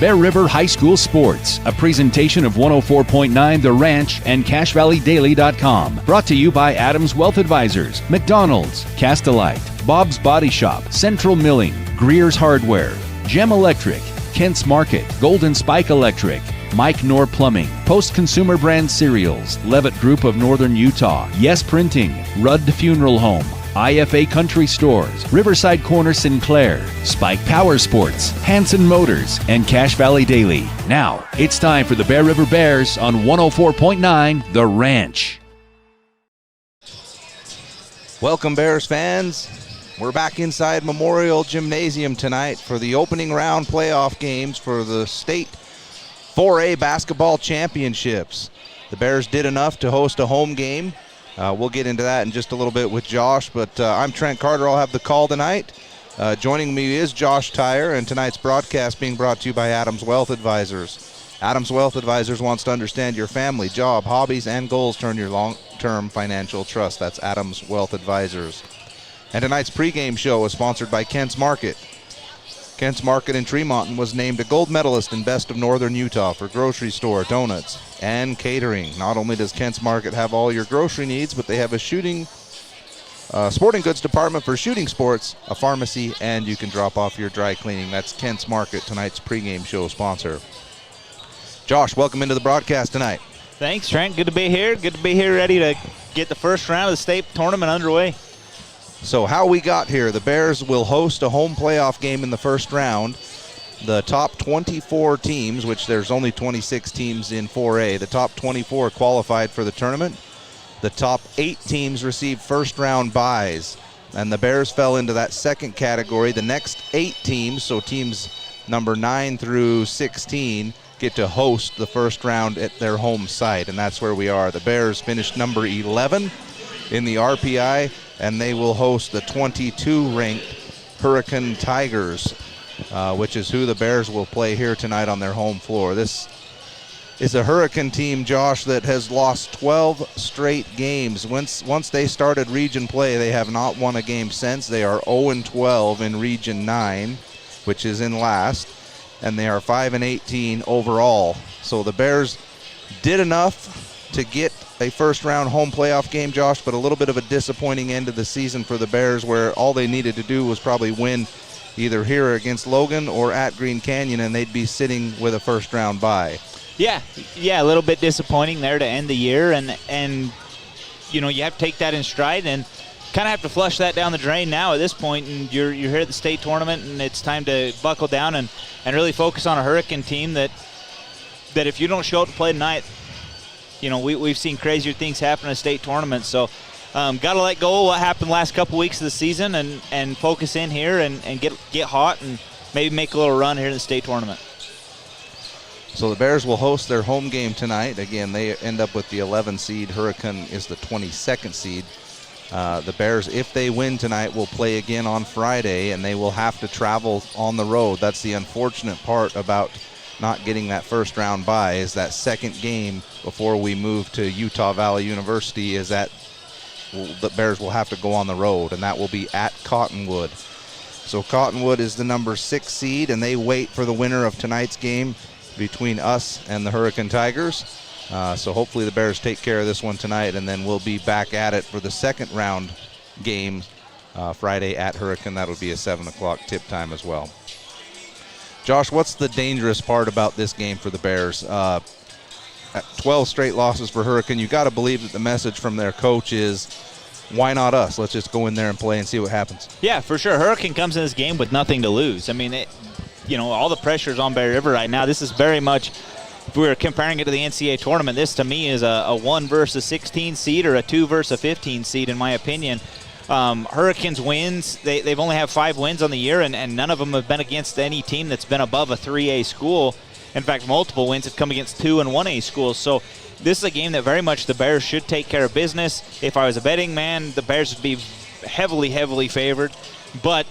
Bear River High School Sports, a presentation of 104.9 The Ranch and CashValleyDaily.com. Brought to you by Adams Wealth Advisors, McDonald's, Castelite, Bob's Body Shop, Central Milling, Greer's Hardware, Gem Electric, Kent's Market, Golden Spike Electric, Mike Knorr Plumbing, Post Consumer Brand Cereals, Levitt Group of Northern Utah, Yes Printing, Rudd Funeral Home, IFA Country Stores, Riverside Corner Sinclair, Spike Power Sports, Hanson Motors, and Cache Valley Daily. Now, it's time for the Bear River Bears on 104.9 The Ranch. Welcome, Bears fans. We're back inside Memorial Gymnasium tonight for the opening round playoff games for the state 4A basketball championships. The Bears did enough to host a home game. We'll get into that in just a little bit with Josh, but I'm Trent Carter. I'll have the call tonight. Joining me is Josh Tyre, and tonight's broadcast being brought to you by Adams Wealth Advisors. Adams Wealth Advisors wants to understand your family, job, hobbies, and goals turn your long-term financial trust. That's Adams Wealth Advisors. And tonight's pregame show is sponsored by Kent's Market. Kent's Market in Tremonton was named a gold medalist in Best of Northern Utah for grocery store, donuts, and catering. Not only does Kent's Market have all your grocery needs, but they have a sporting goods department for shooting sports, a pharmacy, and you can drop off your dry cleaning. That's Kent's Market, tonight's pregame show sponsor. Josh, welcome into the broadcast tonight. Thanks, Trent. Good to be here. Good to be here ready to get the first round of the state tournament underway. So how we got here, the Bears will host a home playoff game in the first round. The top 24 teams, which there's only 26 teams in 4A, the top 24 qualified for the tournament. The top 8 teams received first round byes, and the Bears fell into that second category. The next 8 teams, so teams number 9 through 16, get to host the first round at their home site, and that's where we are. The Bears finished number 11 in the RPI, and they will host the 22-ranked Hurricane Tigers, which is who the Bears will play here tonight on their home floor. This is a Hurricane team, Josh, that has lost 12 straight games. Once they started region play, they have not won a game since. They are 0-12 in Region 9, which is in last, and they are 5-18 overall. So the Bears did enough to get a first-round home playoff game, Josh, but a little bit of a disappointing end of the season for the Bears, where all they needed to do was probably win either here against Logan or at Green Canyon, and they'd be sitting with a first-round bye. Yeah, a little bit disappointing there to end the year, and you know, you have to take that in stride and kind of have to flush that down the drain now at this point, and you're here at the state tournament, and it's time to buckle down and really focus on a Hurricane team that if you don't show up to play tonight, you know, we've seen crazier things happen in a state tournament. So got to let go of what happened the last couple weeks of the season and focus in here and get hot and maybe make a little run here in the state tournament. So the Bears will host their home game tonight. Again, they end up with the 11 seed. Hurricane is the 22nd seed. The Bears, if they win tonight, will play again on Friday, and they will have to travel on the road. That's the unfortunate part about not getting that first round bye, is that second game before we move to Utah Valley University is that the Bears will have to go on the road, and that will be at Cottonwood. So Cottonwood is the number 6 seed, and they wait for the winner of tonight's game between us and the Hurricane Tigers. So hopefully the Bears take care of this one tonight, and then we'll be back at it for the second round game Friday at Hurricane. That'll be a 7 o'clock tip time as well. Josh, what's the dangerous part about this game for the Bears? 12 straight losses for Hurricane. You got to believe that the message from their coach is, why not us? Let's just go in there and play and see what happens. Yeah, for sure. Hurricane comes in this game with nothing to lose. I mean, all the pressure's on Bear River right now. This is very much, if we were comparing it to the NCAA tournament, this to me is a 1 versus 16 seed or a 2 versus 15 seed, in my opinion. Hurricanes wins, they've only had 5 wins on the year, and none of them have been against any team that's been above a 3A school. In fact, multiple wins have come against 2 and 1A schools. So this is a game that very much the Bears should take care of business. If I was a betting man, the Bears would be heavily, heavily favored. But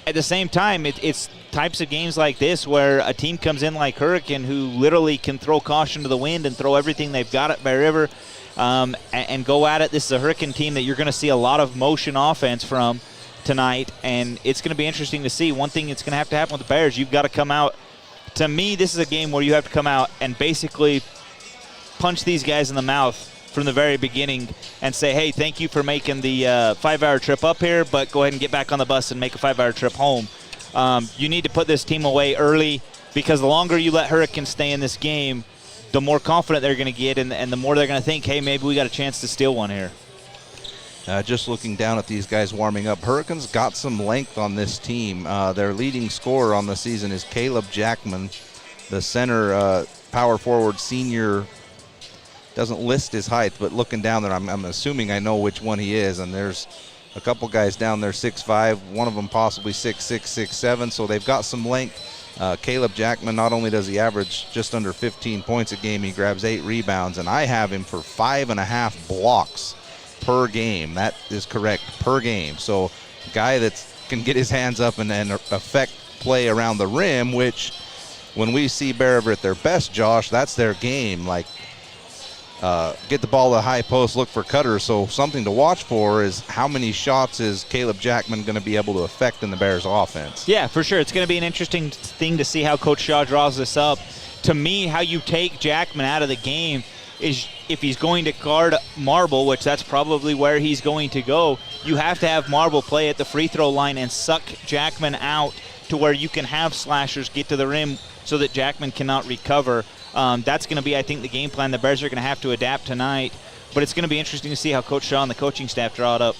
at the same time, it's types of games like this where a team comes in like Hurricane, who literally can throw caution to the wind and throw everything they've got at Bear River and go at it. This is a Hurricane team that you're going to see a lot of motion offense from tonight, and it's going to be interesting to see. One thing that's going to have to happen with the Bears, you've got to come out to me, this is a game where you have to come out and basically punch these guys in the mouth from the very beginning and say, hey, thank you for making the 5-hour trip up here, but go ahead and get back on the bus and make a 5-hour trip home. You need to put this team away early, because the longer you let Hurricanes stay in this game, the more confident they're going to get, and the more they're going to think, hey, maybe we got a chance to steal one here. Just looking down at these guys warming up, Hurricanes got some length on this team. Their leading scorer on the season is Caleb Jackman, the center power forward senior. Doesn't list his height, but looking down there, I'm assuming I know which one he is, and there's a couple guys down there 6'5", one of them possibly 6'6", 6'7", so they've got some length. Caleb Jackman, not only does he average just under 15 points a game, he grabs 8 rebounds, and I have him for 5.5 blocks per game. That is correct, per game. So a guy that can get his hands up and affect play around the rim, which when we see Bear River at their best, Josh, that's their game. Like, get the ball to the high post, look for cutters. So something to watch for is how many shots is Caleb Jackman going to be able to affect in the Bears offense. Yeah, for sure. It's going to be an interesting thing to see how Coach Shaw draws this up. To me, how you take Jackman out of the game is if he's going to guard Marble, which that's probably where he's going to go, you have to have Marble play at the free throw line and suck Jackman out to where you can have slashers get to the rim so that Jackman cannot recover. That's going to be, I think, the game plan the Bears are going to have to adapt tonight. But it's going to be interesting to see how Coach Shaw and the coaching staff draw it up.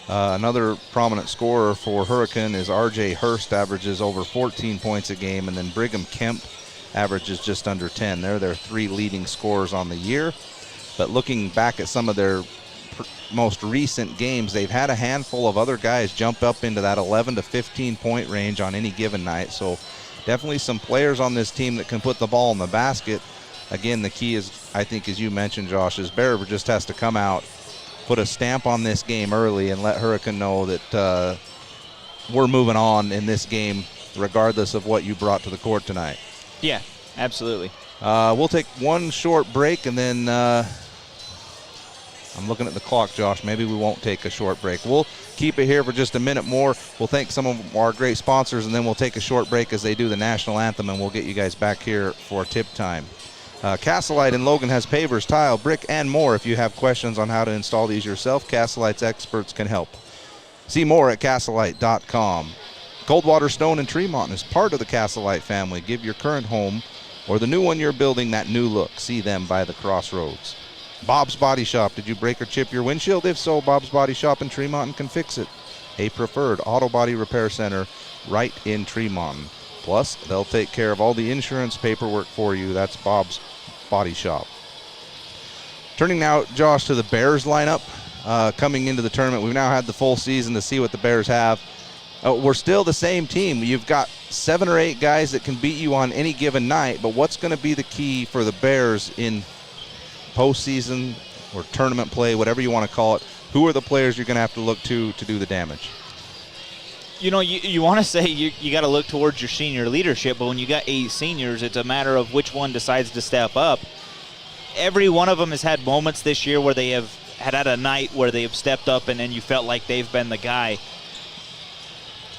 Another prominent scorer for Hurricane is R.J. Hurst, averages over 14 points a game, and then Brigham Kemp averages just under 10. They're their 3 leading scorers on the year. But looking back at some of their most recent games, they've had a handful of other guys jump up into that 11 to 15 point range on any given night. So definitely some players on this team that can put the ball in the basket. Again, the key is, I think, as you mentioned, Josh, is Bear River just has to come out, put a stamp on this game early, and let Hurricane know that we're moving on in this game regardless of what you brought to the court tonight. Yeah, absolutely. We'll take one short break, and then I'm looking at the clock, Josh. Maybe we won't take a short break. We'll keep it here for just a minute more. We'll thank some of our great sponsors, and then we'll take a short break as they do the national anthem, and we'll get you guys back here for tip time. Castleite in Logan has pavers, tile, brick, and more. If you have questions on how to install these yourself, Castleite's experts can help. See more at castleite.com. Coldwater Stone in Tremont is part of the Castleite family. Give your current home or the new one you're building that new look. See them by the crossroads. Bob's Body Shop. Did you break or chip your windshield? If so, Bob's Body Shop in Tremont can fix it. A preferred auto body repair center right in Tremont. Plus, they'll take care of all the insurance paperwork for you. That's Bob's Body Shop. Turning now, Josh, to the Bears lineup coming into the tournament. We've now had the full season to see what the Bears have. We're still the same team. You've got 7 or 8 guys that can beat you on any given night, but what's going to be the key for the Bears in postseason or tournament play, whatever you want to call it? Who are the players you're going to have to look to do the damage? You know, you want to say you got to look towards your senior leadership, but when you got 8 seniors, it's a matter of which one decides to step up. Every one of them has had moments this year where they have had a night where they have stepped up and then you felt like they've been the guy.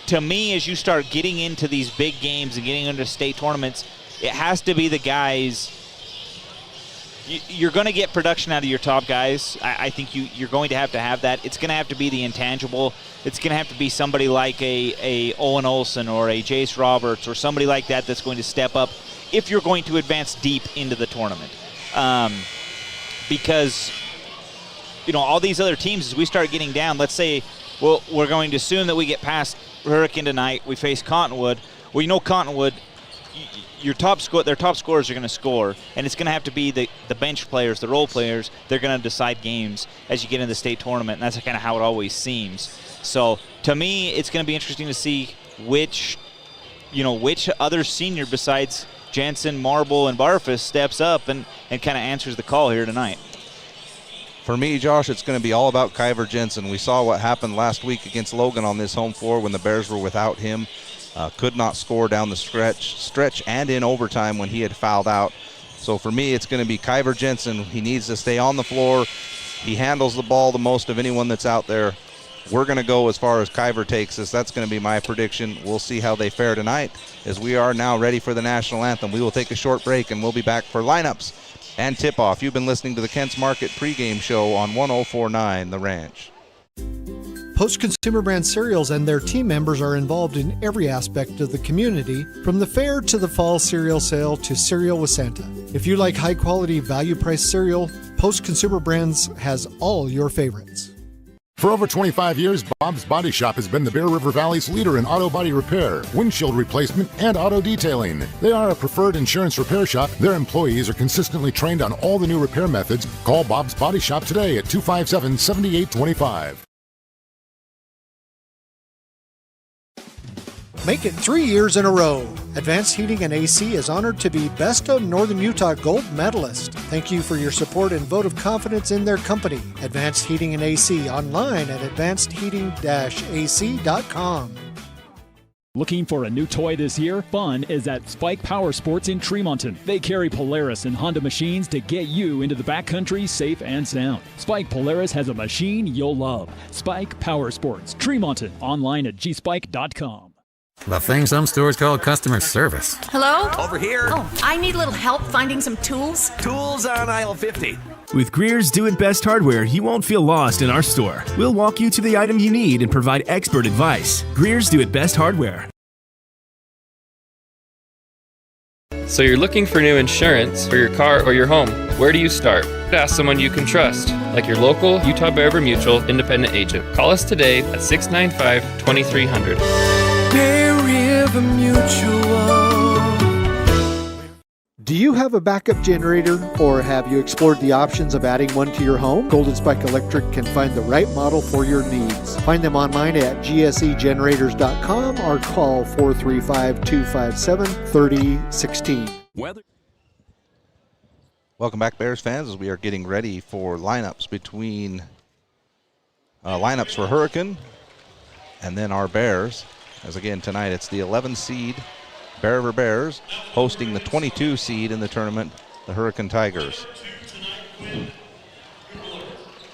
To me, as you start getting into these big games and getting into state tournaments, it has to be the guys. You're going to get production out of your top guys. I think you're going to have that. It's going to have to be the intangible. It's going to have to be somebody like a Owen Olsen or a Jace Roberts or somebody like that that's going to step up if you're going to advance deep into the tournament. Because, you know, all these other teams, as we start getting down, let's say, well, we're going to assume that we get past Hurricane tonight. We face Cottonwood. Well, you know, Cottonwood, their top scorers are going to score, and it's going to have to be the bench players, the role players. They're going to decide games as you get into the state tournament, and that's kind of how it always seems. So to me, it's going to be interesting to see which other senior besides Jensen, Marble, and Barfus steps up and kind of answers the call here tonight. For me, Josh, it's going to be all about Kyver Jensen. We saw what happened last week against Logan on this home floor when the Bears were without him. Could not score down the stretch and in overtime when he had fouled out. So for me, it's going to be Kyver Jensen. He needs to stay on the floor. He handles the ball the most of anyone that's out there. We're going to go as far as Khyber takes us. That's going to be my prediction. We'll see how they fare tonight as we are now ready for the national anthem. We will take a short break, and we'll be back for lineups and tip-off. You've been listening to the Kent's Market pregame show on 104.9 The Ranch. Post Consumer Brand Cereals and their team members are involved in every aspect of the community, from the fair to the fall cereal sale to Cereal with Santa. If you like high-quality, value-priced cereal, Post Consumer Brands has all your favorites. For over 25 years, Bob's Body Shop has been the Bear River Valley's leader in auto body repair, windshield replacement, and auto detailing. They are a preferred insurance repair shop. Their employees are consistently trained on all the new repair methods. Call Bob's Body Shop today at 257-7825. Make it 3 years in a row. Advanced Heating and AC is honored to be Best of Northern Utah Gold Medalist. Thank you for your support and vote of confidence in their company. Advanced Heating and AC, online at advancedheating-ac.com. Looking for a new toy this year? Fun is at Spike Power Sports in Tremonton. They carry Polaris and Honda machines to get you into the backcountry safe and sound. Spike Polaris has a machine you'll love. Spike Power Sports, Tremonton, online at gspike.com. The thing some stores call customer service. Hello? Over here. Oh, I need a little help finding some tools. Tools on aisle 50. With Greer's Do It Best hardware, you won't feel lost in our store. We'll walk you to the item you need and provide expert advice. Greer's Do It Best hardware. So you're looking for new insurance for your car or your home. Where do you start? Ask someone you can trust, like your local Utah Bear River Mutual independent agent. Call us today at 695-2300. Bear River Mutual. Do you have a backup generator, or have you explored the options of adding one to your home? Golden Spike Electric can find the right model for your needs. Find them online at gsegenerators.com or call 435-257-3016. Welcome back, Bears fans, as we are getting ready for lineups for Hurricane and then our Bears. As again, tonight it's the 11 seed Bear River Bears hosting the 22 seed in the tournament, the Hurricane Tigers.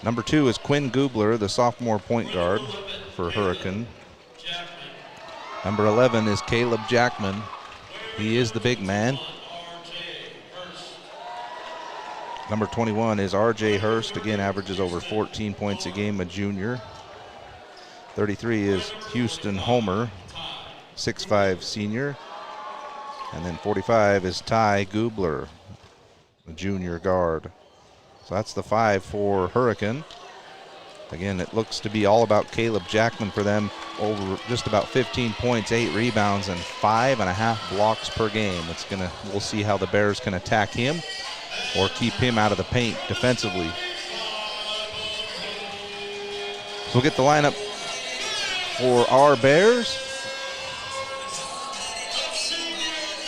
Number 2 is Quinn Gubler, the sophomore point guard for Hurricane. Number 11 is Caleb Jackman. He is the big man. Number 21 is R.J. Hurst, again averages over 14 points a game, a junior. 33 is Houston Homer, 6'5" senior. And then 45 is Ty Gubler, the junior guard. So that's the 5 for Hurricane. Again, it looks to be all about Caleb Jackman for them, over just about 15 points, 8 rebounds, and 5.5 blocks per game. We'll see how the Bears can attack him or keep him out of the paint defensively. So we'll get the lineup for our Bears.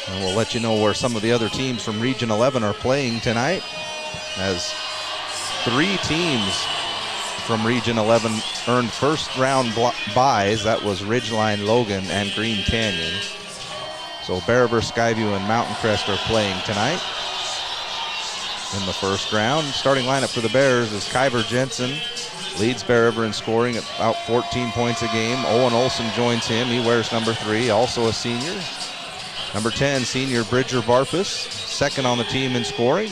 And we'll let you know where some of the other teams from Region 11 are playing tonight, as 3 teams from Region 11 earned first-round byes. That was Ridgeline, Logan, and Green Canyon. So Bear River, Skyview, and Mountain Crest are playing tonight in the first round. Starting lineup for the Bears is Kyber Jensen, leads Bear River in scoring at about 14 points a game. Owen Olson joins him. He wears number 3, also a senior. Number 10, senior Bridger Barfus, second on the team in scoring.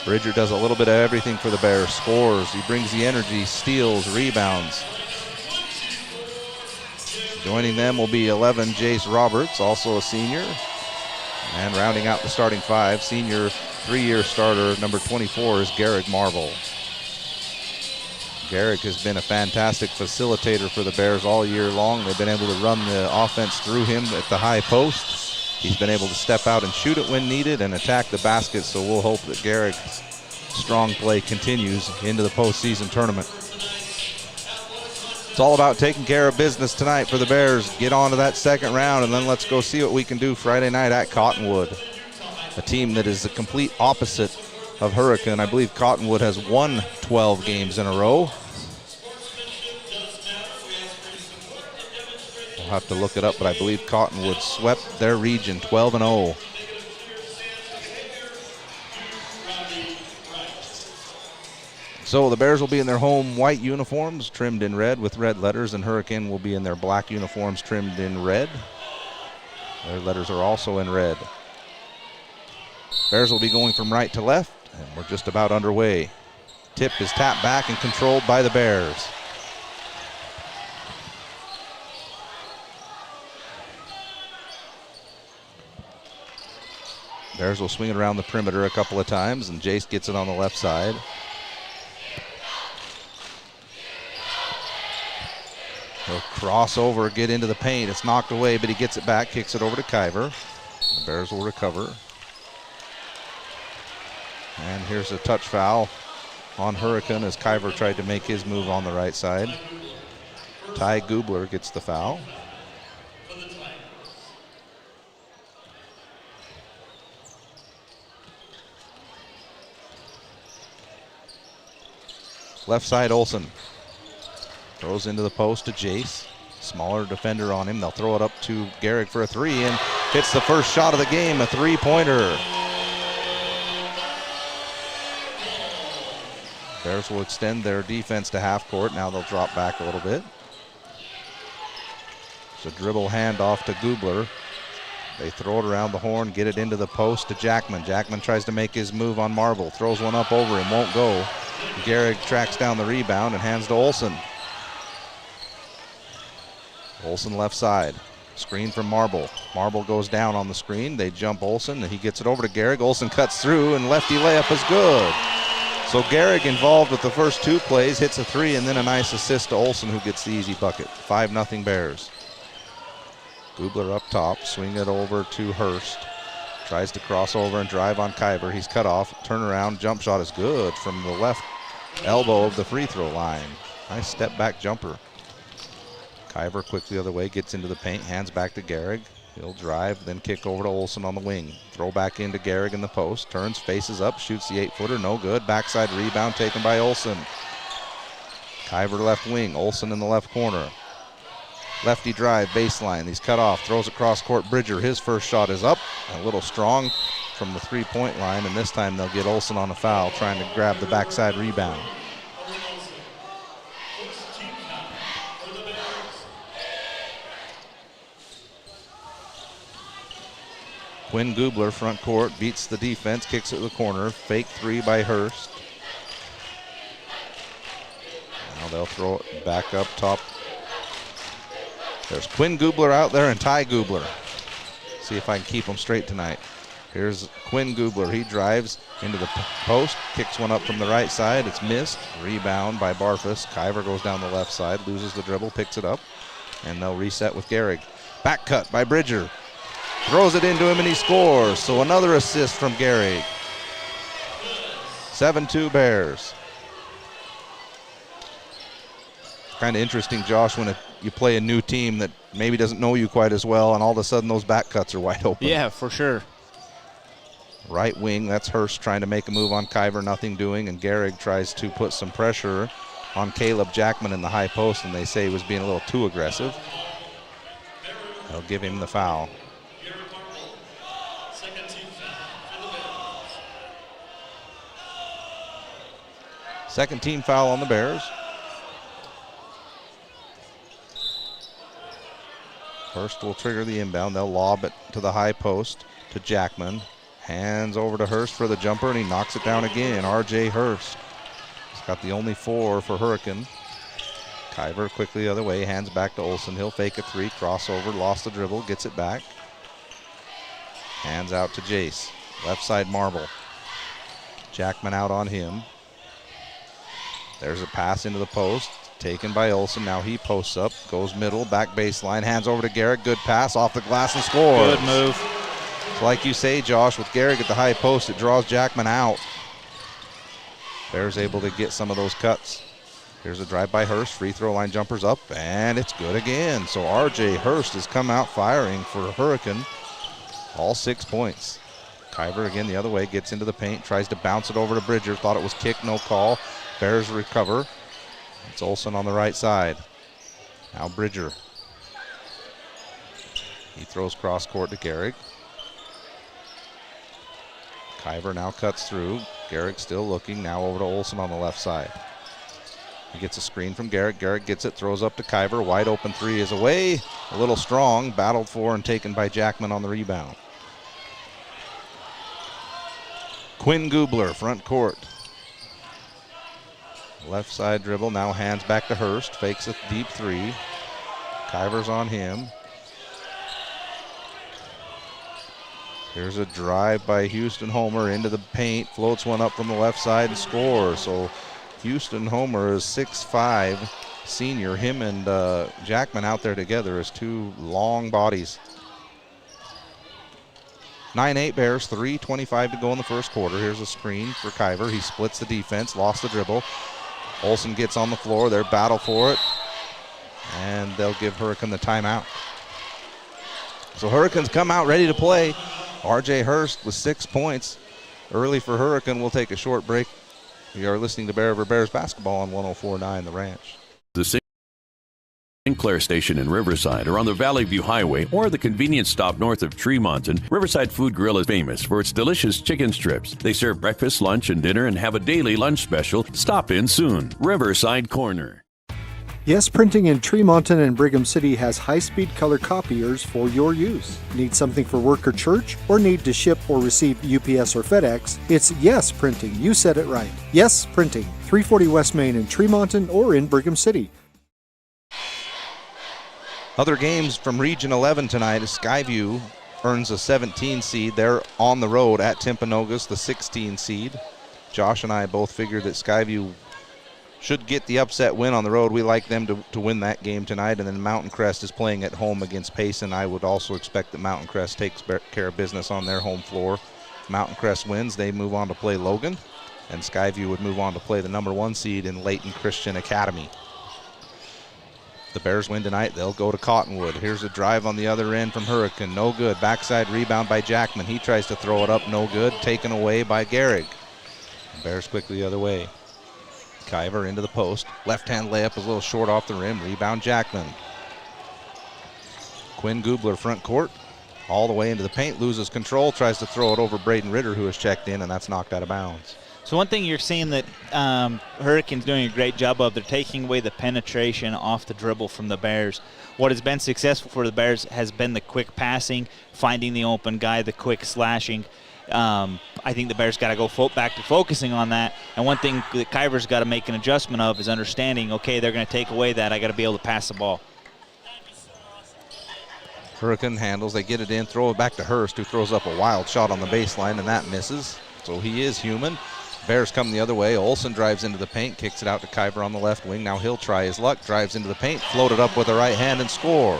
Bridger does a little bit of everything for the Bears. Scores, he brings the energy, steals, rebounds. Joining them will be 11, Jace Roberts, also a senior. And rounding out the starting 5, senior 3-year starter, number 24, is Garrick Marvel. Garrick has been a fantastic facilitator for the Bears all year long. They've been able to run the offense through him at the high post. He's been able to step out and shoot it when needed and attack the basket, so we'll hope that Garrick's strong play continues into the postseason tournament. It's all about taking care of business tonight for the Bears. Get on to that second round, and then let's go see what we can do Friday night at Cottonwood, a team that is the complete opposite of Hurricane. I believe Cottonwood has won 12 games in a row. We'll have to look it up, but I believe Cottonwood swept their region 12-0. So the Bears will be in their home white uniforms trimmed in red with red letters, and Hurricane will be in their black uniforms trimmed in red. Their letters are also in red. Bears will be going from right to left, and we're just about underway. Tip is tapped back and controlled by the Bears. Bears will swing it around the perimeter a couple of times, and Jace gets it on the left side. He'll cross over, get into the paint. It's knocked away, but he gets it back, kicks it over to Kyver. The Bears will recover. And here's a touch foul on Hurricane as Kyver tried to make his move on the right side. Ty Gubler gets the foul. Left side, Olsen. Throws into the post to Jace. Smaller defender on him. They'll throw it up to Gehrig for a three, and hits the first shot of the game, a three-pointer. Bears will extend their defense to half court. Now they'll drop back a little bit. It's a dribble handoff to Gubler. They throw it around the horn, get it into the post to Jackman. Jackman tries to make his move on Marble. Throws one up over him, won't go. Gehrig tracks down the rebound and hands to Olsen. Olsen left side. Screen from Marble. Marble goes down on the screen. They jump Olsen, and he gets it over to Gehrig. Olsen cuts through, and lefty layup is good. So Gehrig involved with the first two plays, hits a three, and then a nice assist to Olsen, who gets the easy bucket. 5-0 Bears. Gubler up top, swing it over to Hurst. Tries to cross over and drive on Kyver. He's cut off. Turnaround jump shot is good from the left elbow of the free throw line. Nice step back jumper. Kyver quickly the other way, gets into the paint, hands back to Gehrig. He'll drive, then kick over to Olsen on the wing. Throw back into Gehrig in the post. Turns, faces up, shoots the 8-footer. No good. Backside rebound taken by Olsen. Kyver left wing. Olsen in the left corner. Lefty drive, baseline. He's cut off. Throws across court. Bridger, his first shot is up. A little strong from the three-point line, and this time they'll get Olsen on a foul, trying to grab the backside rebound. Quinn Gubler, front court, beats the defense, kicks it to the corner. Fake three by Hurst. Now they'll throw it back up top. There's Quinn Gubler out there and Ty Gubler. See if I can keep them straight tonight. Here's Quinn Gubler. He drives into the post, kicks one up from the right side. It's missed. Rebound by Barfus. Kyver goes down the left side, loses the dribble, picks it up, and they'll reset with Gehrig. Back cut by Bridger. Throws it into him and he scores. So another assist from Gehrig. 7-2 Bears. Kind of interesting, Josh, when you play a new team that maybe doesn't know you quite as well, and all of a sudden those back cuts are wide open. Yeah, for sure. Right wing, that's Hurst trying to make a move on Kyver, nothing doing, and Gehrig tries to put some pressure on Caleb Jackman in the high post, and they say he was being a little too aggressive. They'll give him the foul. Second team foul on the Bears. Hurst will trigger the inbound. They'll lob it to the high post to Jackman. Hands over to Hurst for the jumper, and he knocks it down again. R.J. Hurst. He's got the only 4 for Hurricane. Kyver quickly the other way, hands back to Olsen. He'll fake a three, crossover, lost the dribble, gets it back. Hands out to Jace. Left side Marble. Jackman out on him. There's a pass into the post, taken by Olsen. Now he posts up, goes middle, back baseline, hands over to Gehrig. Good pass off the glass and scores. Good move. So like you say, Josh, with Gehrig at the high post, it draws Jackman out. Bears able to get some of those cuts. Here's a drive by Hurst. Free throw line jumpers up, and it's good again. So R.J. Hurst has come out firing for Hurricane. All 6 points. Kyver again the other way, gets into the paint, tries to bounce it over to Bridger. Thought it was kick, no call. Bears recover. It's Olsen on the right side. Now Bridger. He throws cross court to Gehrig. Kyver now cuts through. Garrick still looking, now over to Olsen on the left side. He gets a screen from Garrick. Garrick gets it, throws up to Kyver. Wide open three is away. A little strong, battled for and taken by Jackman on the rebound. Quinn Gubler, front court. Left side dribble, now hands back to Hurst. Fakes a deep three. Kyver's on him. Here's a drive by Houston Homer into the paint. Floats one up from the left side and scores. So Houston Homer is 6'5", senior. Him and Jackman out there together as two long bodies. 9-8 Bears, 3:25 to go in the first quarter. Here's a screen for Kyver. He splits the defense, lost the dribble. Olsen gets on the floor. They're battle for it. And they'll give Hurricane the timeout. So Hurricanes come out ready to play. R.J. Hurst with 6 points. Early for Hurricane. We'll take a short break. We are listening to Bear River Bears basketball on 104.9 The Ranch. The Sinclair Station in Riverside or on the Valley View Highway or the convenience stop north of Tremonton, Riverside Food Grill is famous for its delicious chicken strips. They serve breakfast, lunch, and dinner and have a daily lunch special. Stop in soon. Riverside Corner. Yes Printing in Tremonton and Brigham City has high-speed color copiers for your use. Need something for work or church? Or need to ship or receive UPS or FedEx? It's Yes Printing. You said it right. Yes Printing. 340 West Main in Tremonton or in Brigham City. Other games from Region 11 tonight is Skyview earns a 17 seed. They're on the road at Timpanogos, the 16 seed. Josh and I both figured that Skyview should get the upset win on the road. We like them to win that game tonight. And then Mountain Crest is playing at home against Payson. I would also expect that Mountain Crest takes care of business on their home floor. If Mountain Crest wins, they move on to play Logan. And Skyview would move on to play the number 1 seed in Layton Christian Academy. If the Bears win tonight, they'll go to Cottonwood. Here's a drive on the other end from Hurricane. No good. Backside rebound by Jackman. He tries to throw it up. No good. Taken away by Gehrig. Bears quickly the other way. Kyver into the post. Left-hand layup is a little short off the rim. Rebound Jackman. Quinn Gubler front court. All the way into the paint. Loses control. Tries to throw it over Braden Ritter, who has checked in, and that's knocked out of bounds. So one thing you're seeing that Hurricane's doing a great job of, they're taking away the penetration off the dribble from the Bears. What has been successful for the Bears has been the quick passing, finding the open guy, the quick slashing. I think the Bears got to go back to focusing on that. And one thing that Kyver's got to make an adjustment of is understanding, okay, they're going to take away that. I got to be able to pass the ball. Hurricane handles. They get it in, throw it back to Hurst, who throws up a wild shot on the baseline, and that misses. So he is human. Bears come the other way. Olsen drives into the paint, kicks it out to Kyver on the left wing. Now he'll try his luck, drives into the paint, floated up with the right hand and score.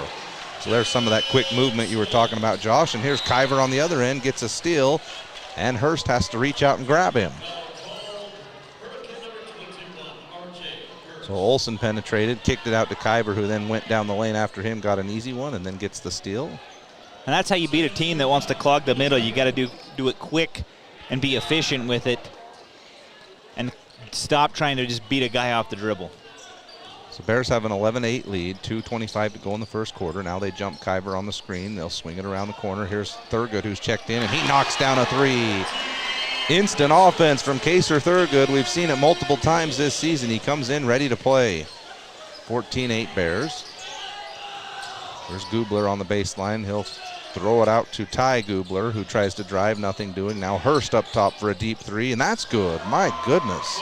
So there's some of that quick movement you were talking about, Josh. And here's Kyver on the other end, gets a steal, and Hurst has to reach out and grab him. So Olsen penetrated, kicked it out to Kyver, who then went down the lane after him, got an easy one, and then gets the steal. And that's how you beat a team that wants to clog the middle. You got to do it quick and be efficient with it and stop trying to just beat a guy off the dribble. So Bears have an 11-8 lead, 2:25 to go in the first quarter. Now they jump Kyver on the screen. They'll swing it around the corner. Here's Thurgood, who's checked in, and he knocks down a three. Instant offense from Kaser Thurgood. We've seen it multiple times this season. He comes in ready to play. 14-8 Bears. There's Gubler on the baseline. He'll throw it out to Ty Gubler, who tries to drive, nothing doing. Now Hurst up top for a deep three, and that's good. My goodness.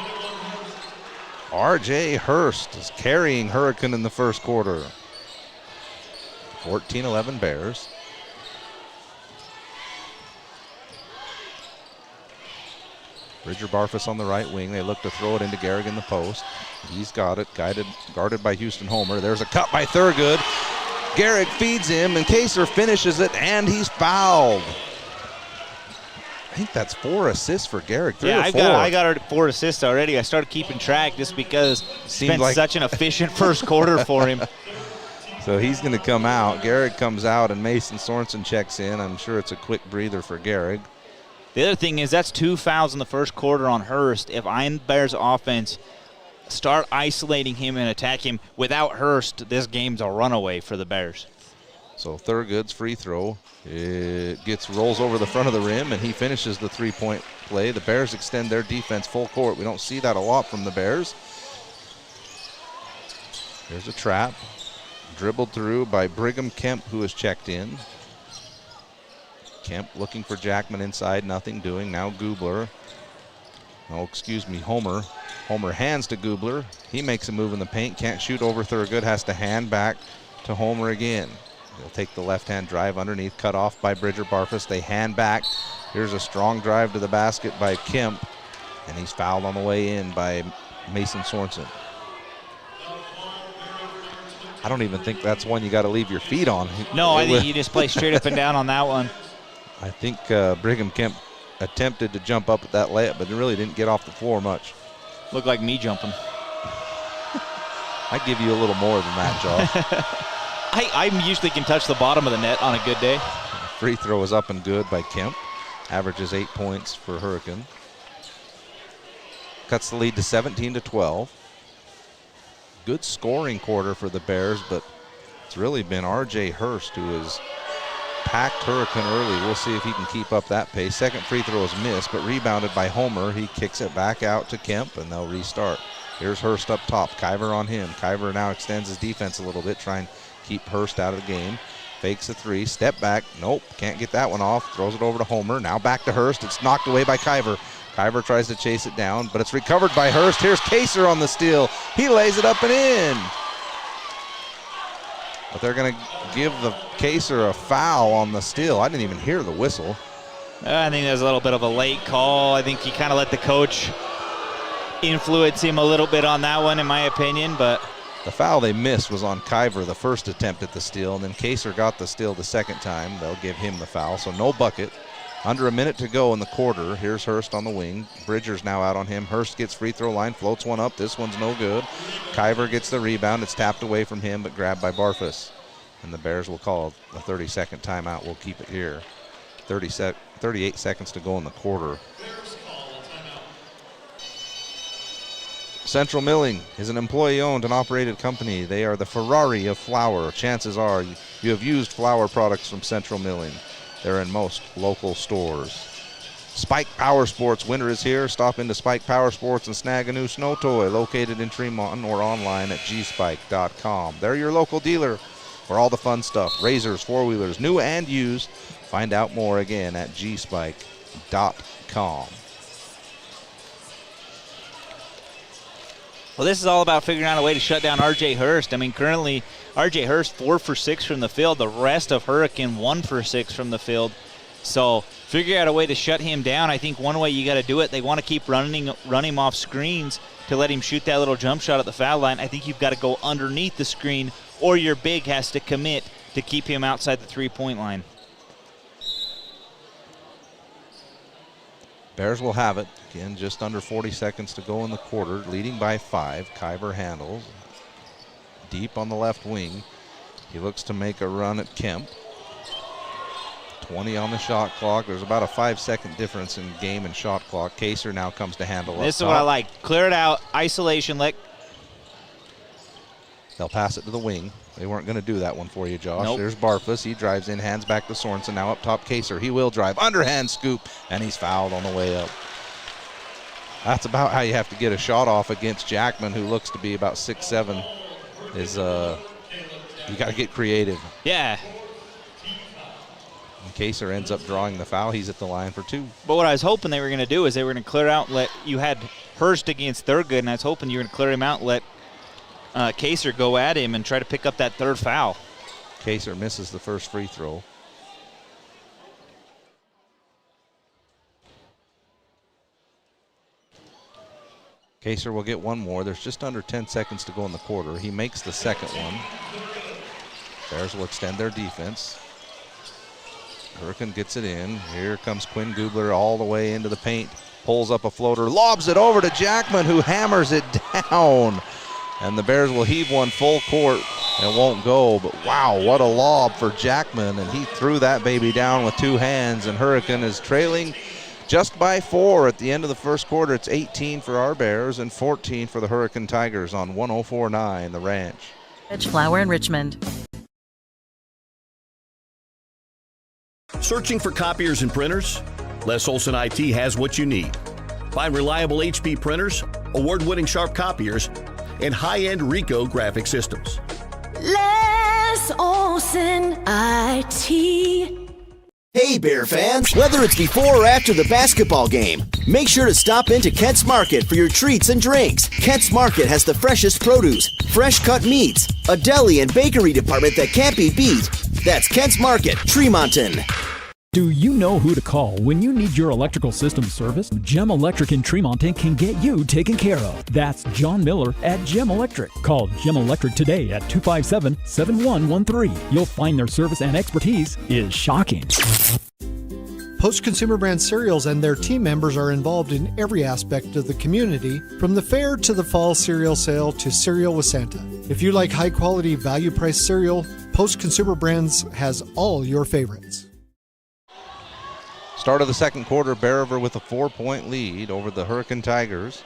R.J. Hurst is carrying Hurricane in the first quarter. 14-11 Bears. Bridger Barfus on the right wing. They look to throw it into Gehrig in the post. He's got it, guarded by Houston Homer. There's a cut by Thurgood. Gehrig feeds him, and Kaser finishes it, and he's fouled. I think that's 4 assists for Gehrig. 3 or 4. I got 4 assists already. I started keeping track just because it's been like such an efficient first quarter for him. So he's going to come out. Gehrig comes out, and Mason Sorensen checks in. I'm sure it's a quick breather for Gehrig. The other thing is that's 2 fouls in the first quarter on Hurst. If Iron Bears offense start isolating him and attack him without Hurst, this game's a runaway for the Bears. So Thurgood's free throw, it rolls over the front of the rim, and he finishes the three-point play. The Bears extend their defense full court. We don't see that a lot from the Bears. There's a trap, dribbled through by Brigham Kemp, who is checked in. Kemp looking for Jackman inside, nothing doing. Now Gubler. Oh, excuse me, Homer. Homer hands to Gubler. He makes a move in the paint, can't shoot over Thurgood, has to hand back to Homer again. He'll take the left-hand drive underneath, cut off by Bridger Barfus. They hand back. Here's a strong drive to the basket by Kemp, and he's fouled on the way in by Mason Sorensen. I don't even think that's one you got to leave your feet on. No, I think you just play straight up and down on that one. I think Brigham Kemp attempted to jump up at that layup, but it really didn't get off the floor much. Looked like me jumping. I'd give you a little more than that, Josh. I usually can touch the bottom of the net on a good day. Free throw is up and good by Kemp. Averages 8 points for Hurricane. Cuts the lead to 17-12. Good scoring quarter for the Bears, but it's really been R.J. Hurst who has packed Hurricane early. We'll see if he can keep up that pace. Second free throw is missed, but rebounded by Homer. He kicks it back out to Kemp, and they'll restart. Here's Hurst up top. Kiver on him. Kiver now extends his defense a little bit, trying to keep Hurst out of the game. Fakes a three. Step back. Nope. Can't get that one off. Throws it over to Homer. Now back to Hurst. It's knocked away by Kiver. Kiver tries to chase it down, but it's recovered by Hurst. Here's Kaser on the steal. He lays it up and in. But they're going to give the Kaser a foul on the steal. I didn't even hear the whistle. I think there's a little bit of a late call. I think he kind of let the coach influence him a little bit on that one, in my opinion. But the foul they missed was on Kiver, the first attempt at the steal, and then Kaser got the steal the second time. They'll give him the foul, so no bucket. Under a minute to go in the quarter. Here's Hurst on the wing. Bridger's now out on him. Hurst gets free throw line, floats one up. This one's no good. Kiver gets the rebound. It's tapped away from him, but grabbed by Barfus. And the Bears will call a 30-second timeout. We'll keep it here. 38 seconds to go in the quarter. Central Milling is an employee-owned and operated company. They are the Ferrari of flour. Chances are you have used flour products from Central Milling. They're in most local stores. Spike Power Sports, winter is here. Stop into Spike Power Sports and snag a new snow toy located in Tremont or online at gspike.com. They're your local dealer for all the fun stuff. Razors, four-wheelers, new and used. Find out more again at gspike.com. Well, this is all about figuring out a way to shut down R.J. Hurst. I mean, currently, R.J. Hurst 4 for 6 from the field. The rest of Hurricane 1 for 6 from the field. So figure out a way to shut him down. I think one way you got to do it, they want to keep running him off screens to let him shoot that little jump shot at the foul line. I think you've got to go underneath the screen, or your big has to commit to keep him outside the three-point line. Bears will have it. Again, just under 40 seconds to go in the quarter, leading by 5. Kiver handles. Deep on the left wing. He looks to make a run at Kemp. 20 on the shot clock. There's about a 5-second difference in game and shot clock. Kaser now comes to handle This up is what I top. like. Clear it out. Isolation. They'll pass it to the wing. They weren't going to do that one for you, Josh. Nope. There's Barfus. He drives in, hands back to Sorensen. Now up top, Kaser. He will drive. Underhand scoop, and he's fouled on the way up. That's about how you have to get a shot off against Jackman, who looks to be about 6'7". You got to get creative. Yeah. And Kaser ends up drawing the foul. He's at the line for 2. But what I was hoping they were going to do is they were going to clear out and let you had Hurst against Thurgood, and I was hoping you were going to clear him out and let Kaser go at him and try to pick up that third foul. Kaser misses the first free throw. Kaser will get one more. There's just under 10 seconds to go in the quarter. He makes the second one. Bears will extend their defense. Hurricane gets it in. Here comes Quinn Gubler all the way into the paint. Pulls up a floater, lobs it over to Jackman, who hammers it down. And the Bears will heave one full court and won't go. But wow, what a lob for Jackman. And he threw that baby down with 2 hands. And Hurricane is trailing just by 4 at the end of the first quarter. It's 18 for our Bears and 14 for the Hurricane Tigers on 104.9 The Ranch. Edge Flower in Richmond. Searching for copiers and printers? Les Olson IT has what you need. Find reliable HP printers, award-winning Sharp copiers, and high-end Ricoh graphic systems. Les Olson IT. Hey Bear fans, whether it's before or after the basketball game, make sure to stop into Kent's Market for your treats and drinks. Kent's Market has the freshest produce, fresh cut meats, a deli and bakery department that can't be beat. That's Kent's Market, Tremonton. Do you know who to call when you need your electrical system serviced? Gem Electric in Tremonton can get you taken care of. That's John Miller at Gem Electric. Call Gem Electric today at 257-7113. You'll find their service and expertise is shocking. Post Consumer Brand Cereals and their team members are involved in every aspect of the community, from the fair to the fall cereal sale to Cereal with Santa. If you like high-quality, value-priced cereal, Post Consumer Brands has all your favorites. Start of the second quarter, Bear River with a 4-point lead over the Hurricane Tigers.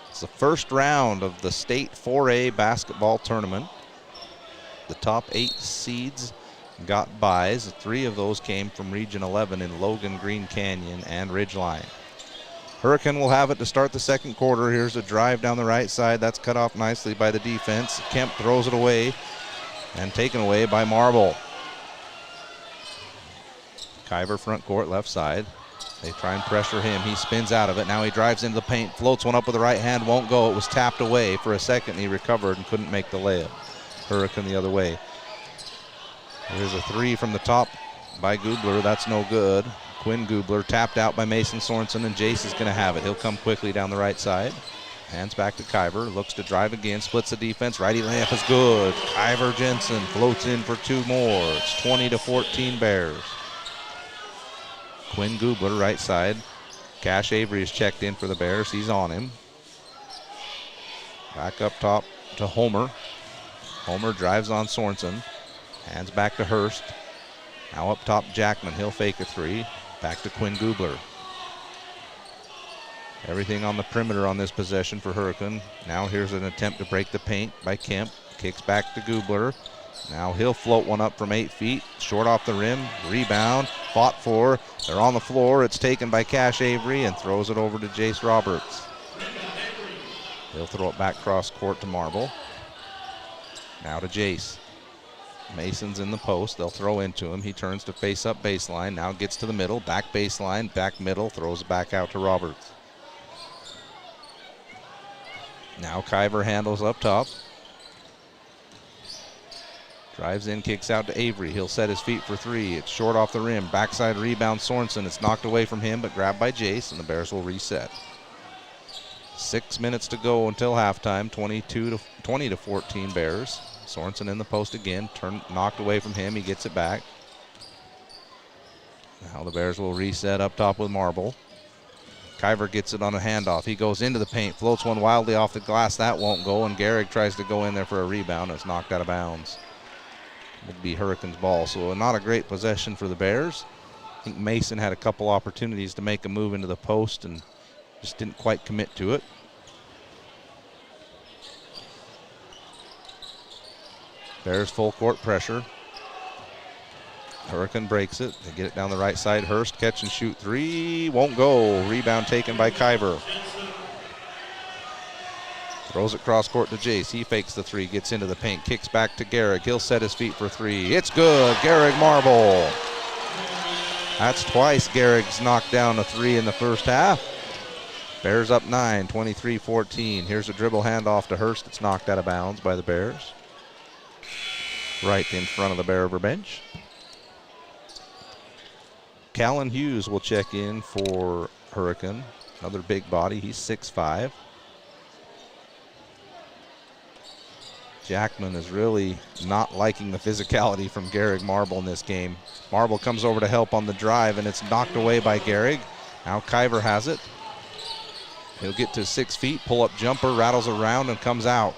It's the first round of the state 4A basketball tournament. The top 8 seeds got byes. 3 of those came from Region 11 in Logan, Green Canyon, and Ridgeline. Hurricane will have it to start the second quarter. Here's a drive down the right side. That's cut off nicely by the defense. Kemp throws it away and taken away by Marble. Kyver front court, left side. They try and pressure him. He spins out of it. Now he drives into the paint, floats one up with the right hand, won't go. It was tapped away. For a second, he recovered and couldn't make the layup. Hurricane the other way. There's a 3 from the top by Gubler. That's no good. Quinn Gubler tapped out by Mason Sorensen, and Jace is going to have it. He'll come quickly down the right side. Hands back to Kyver. Looks to drive again. Splits the defense. Righty layup is good. Kyver Jensen floats in for 2 more. It's 20-14 Bears. Quinn Gubler, right side. Cash Avery is checked in for the Bears. He's on him. Back up top to Homer. Homer drives on Sorensen. Hands back to Hurst. Now up top, Jackman. He'll fake a 3. Back to Quinn Gubler. Everything on the perimeter on this possession for Hurricane. Now here's an attempt to break the paint by Kemp. Kicks back to Gubler. Now he'll float one up from 8 feet. Short off the rim. Rebound. Fought for. They're on the floor. It's taken by Cash Avery and throws it over to Jace Roberts. He'll throw it back cross court to Marble. Now to Jace. Mason's in the post. They'll throw into him. He turns to face up baseline. Now gets to the middle. Back baseline. Back middle. Throws it back out to Roberts. Now Kyver handles up top. Drives in, kicks out to Avery. He'll set his feet for 3. It's short off the rim. Backside rebound, Sorensen. It's knocked away from him, but grabbed by Jace, and the Bears will reset. 6 minutes to go until halftime. 20-14 Bears. Sorensen in the post again. Knocked away from him. He gets it back. Now the Bears will reset up top with Marble. Kyver gets it on a handoff. He goes into the paint, floats one wildly off the glass. That won't go, and Gehrig tries to go in there for a rebound. It's knocked out of bounds. Would be Hurricane's ball. So not a great possession for the Bears. I think Mason had a couple opportunities to make a move into the post and just didn't quite commit to it. Bears full court pressure. Hurricane breaks it. They get it down the right side. Hurst catch and shoot 3. Won't go. Rebound taken by Kyver. Throws it cross court to Jace. He fakes the 3, gets into the paint, kicks back to Gehrig. He'll set his feet for 3. It's good. Gehrig Marble. That's twice Gehrig's knocked down a 3 in the first half. Bears up 9, 23-14. Here's a dribble handoff to Hurst. It's knocked out of bounds by the Bears. Right in front of the Bear River bench. Callan Hughes will check in for Hurricane. Another big body. He's 6'5". Jackman is really not liking the physicality from Gehrig Marble in this game. Marble comes over to help on the drive, and it's knocked away by Gehrig. Now Kyver has it. He'll get to 6 feet, pull-up jumper, rattles around, and comes out.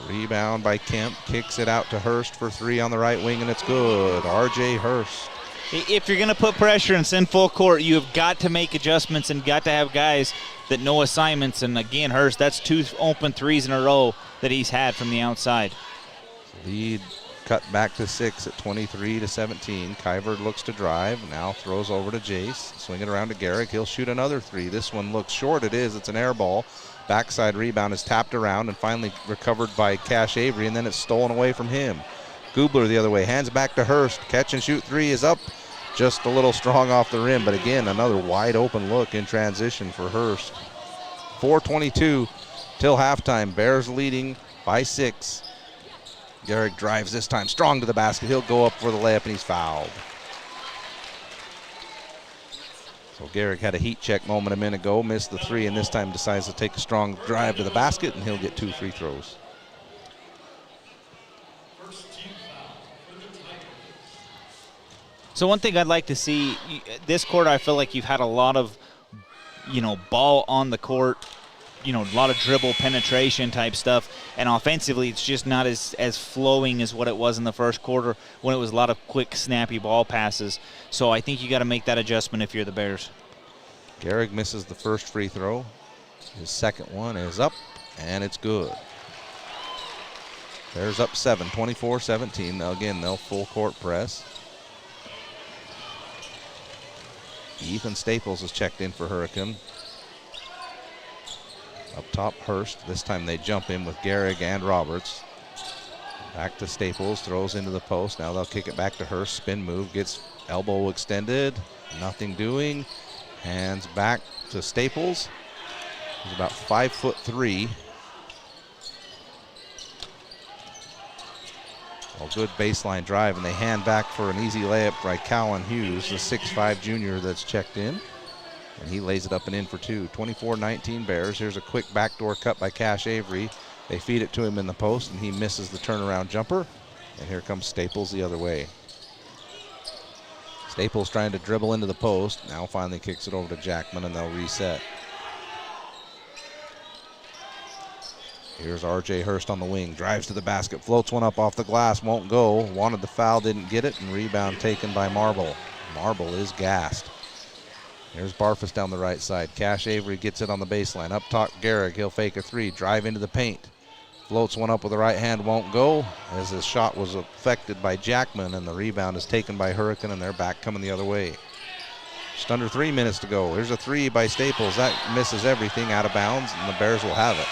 Rebound by Kemp, kicks it out to Hurst for 3 on the right wing, and it's good. R.J. Hurst. If you're going to put pressure and send full court, you've got to make adjustments and got to have guys that know assignments. And again, Hurst, that's 2 open 3s in a row that he's had from the outside. Lead cut back to 6 at 23-17. Kyver looks to drive, now throws over to Jace. Swing it around to Garrick. He'll shoot another three. This one looks short. It is. It's an air ball. Backside rebound is tapped around and finally recovered by Cash Avery, and then it's stolen away from him. Gubler the other way. Hands back to Hurst. Catch and shoot three is up. Just a little strong off the rim, but again, another wide open look in transition for Hurst. 4:22 till halftime. Bears leading by 6. Garrick drives this time strong to the basket. He'll go up for the layup, and he's fouled. So Garrick had a heat check moment a minute ago, missed the three, and this time decides to take a strong drive to the basket, and he'll get 2 free throws. So one thing I'd like to see, this quarter I feel like you've had a lot of, ball on the court, a lot of dribble penetration type stuff, and offensively it's just not as flowing as what it was in the first quarter when it was a lot of quick, snappy ball passes. So I think you got to make that adjustment if you're the Bears. Garrick misses the first free throw. His second one is up, and it's good. Bears up 7, 24-17. Now again, they'll full court press. Ethan Staples is checked in for Hurricane. Up top, Hurst. This time they jump in with Garrick and Roberts. Back to Staples, throws into the post. Now they'll kick it back to Hurst. Spin move, gets elbow extended. Nothing doing. Hands back to Staples. He's about 5'3". A good baseline drive, and they hand back for an easy layup by Callan Hughes, the 6'5" junior that's checked in. And he lays it up and in for 2. 24-19 Bears. Here's a quick backdoor cut by Cash Avery. They feed it to him in the post, and he misses the turnaround jumper. And here comes Staples the other way. Staples trying to dribble into the post. Now finally kicks it over to Jackman, and they'll reset. Here's R.J. Hurst on the wing. Drives to the basket. Floats one up off the glass. Won't go. Wanted the foul. Didn't get it. And rebound taken by Marble. Marble is gassed. Here's Barfus down the right side. Cash Avery gets it on the baseline. Up top, Garrick. He'll fake a three. Drive into the paint. Floats one up with the right hand. Won't go, as his shot was affected by Jackman, and the rebound is taken by Hurricane, and they're back coming the other way. Just under 3 minutes to go. Here's a three by Staples. That misses everything, out of bounds, and the Bears will have it.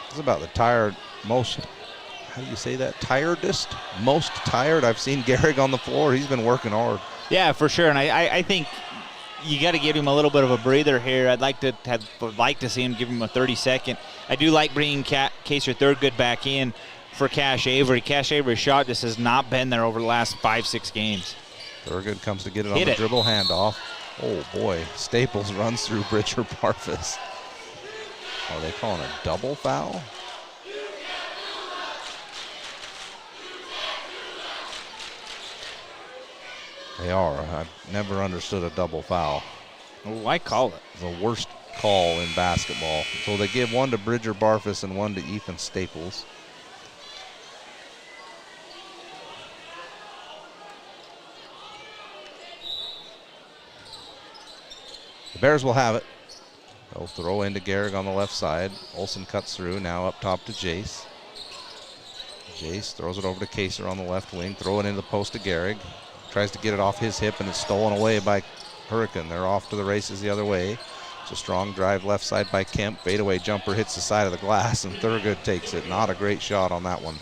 It's about the tiredest, most tired I've seen Garrick on the floor. He's been working hard. Yeah, for sure, and I think you got to give him a little bit of a breather here. I'd like to see him give him a 30-second. I do like bringing Kaser Thurgood back in for Cash Avery. Cash Avery's shot just has not been there over the last 5-6 games. Thurgood comes to get it on the dribble handoff. Oh boy, Staples runs through Bridger Barfus. Are they calling a double foul? They are. I've never understood a double foul. Why call it? The worst call in basketball. So they give one to Bridger Barfus and one to Ethan Staples. The Bears will have it. They'll throw into Garrick on the left side. Olsen cuts through, now up top to Jace. Jace throws it over to Kaser on the left wing. Throw it into the post to Garrick. Tries to get it off his hip, and it's stolen away by Hurricane. They're off to the races the other way. It's a strong drive left side by Kemp. Fadeaway jumper hits the side of the glass, and Thurgood takes it. Not a great shot on that one.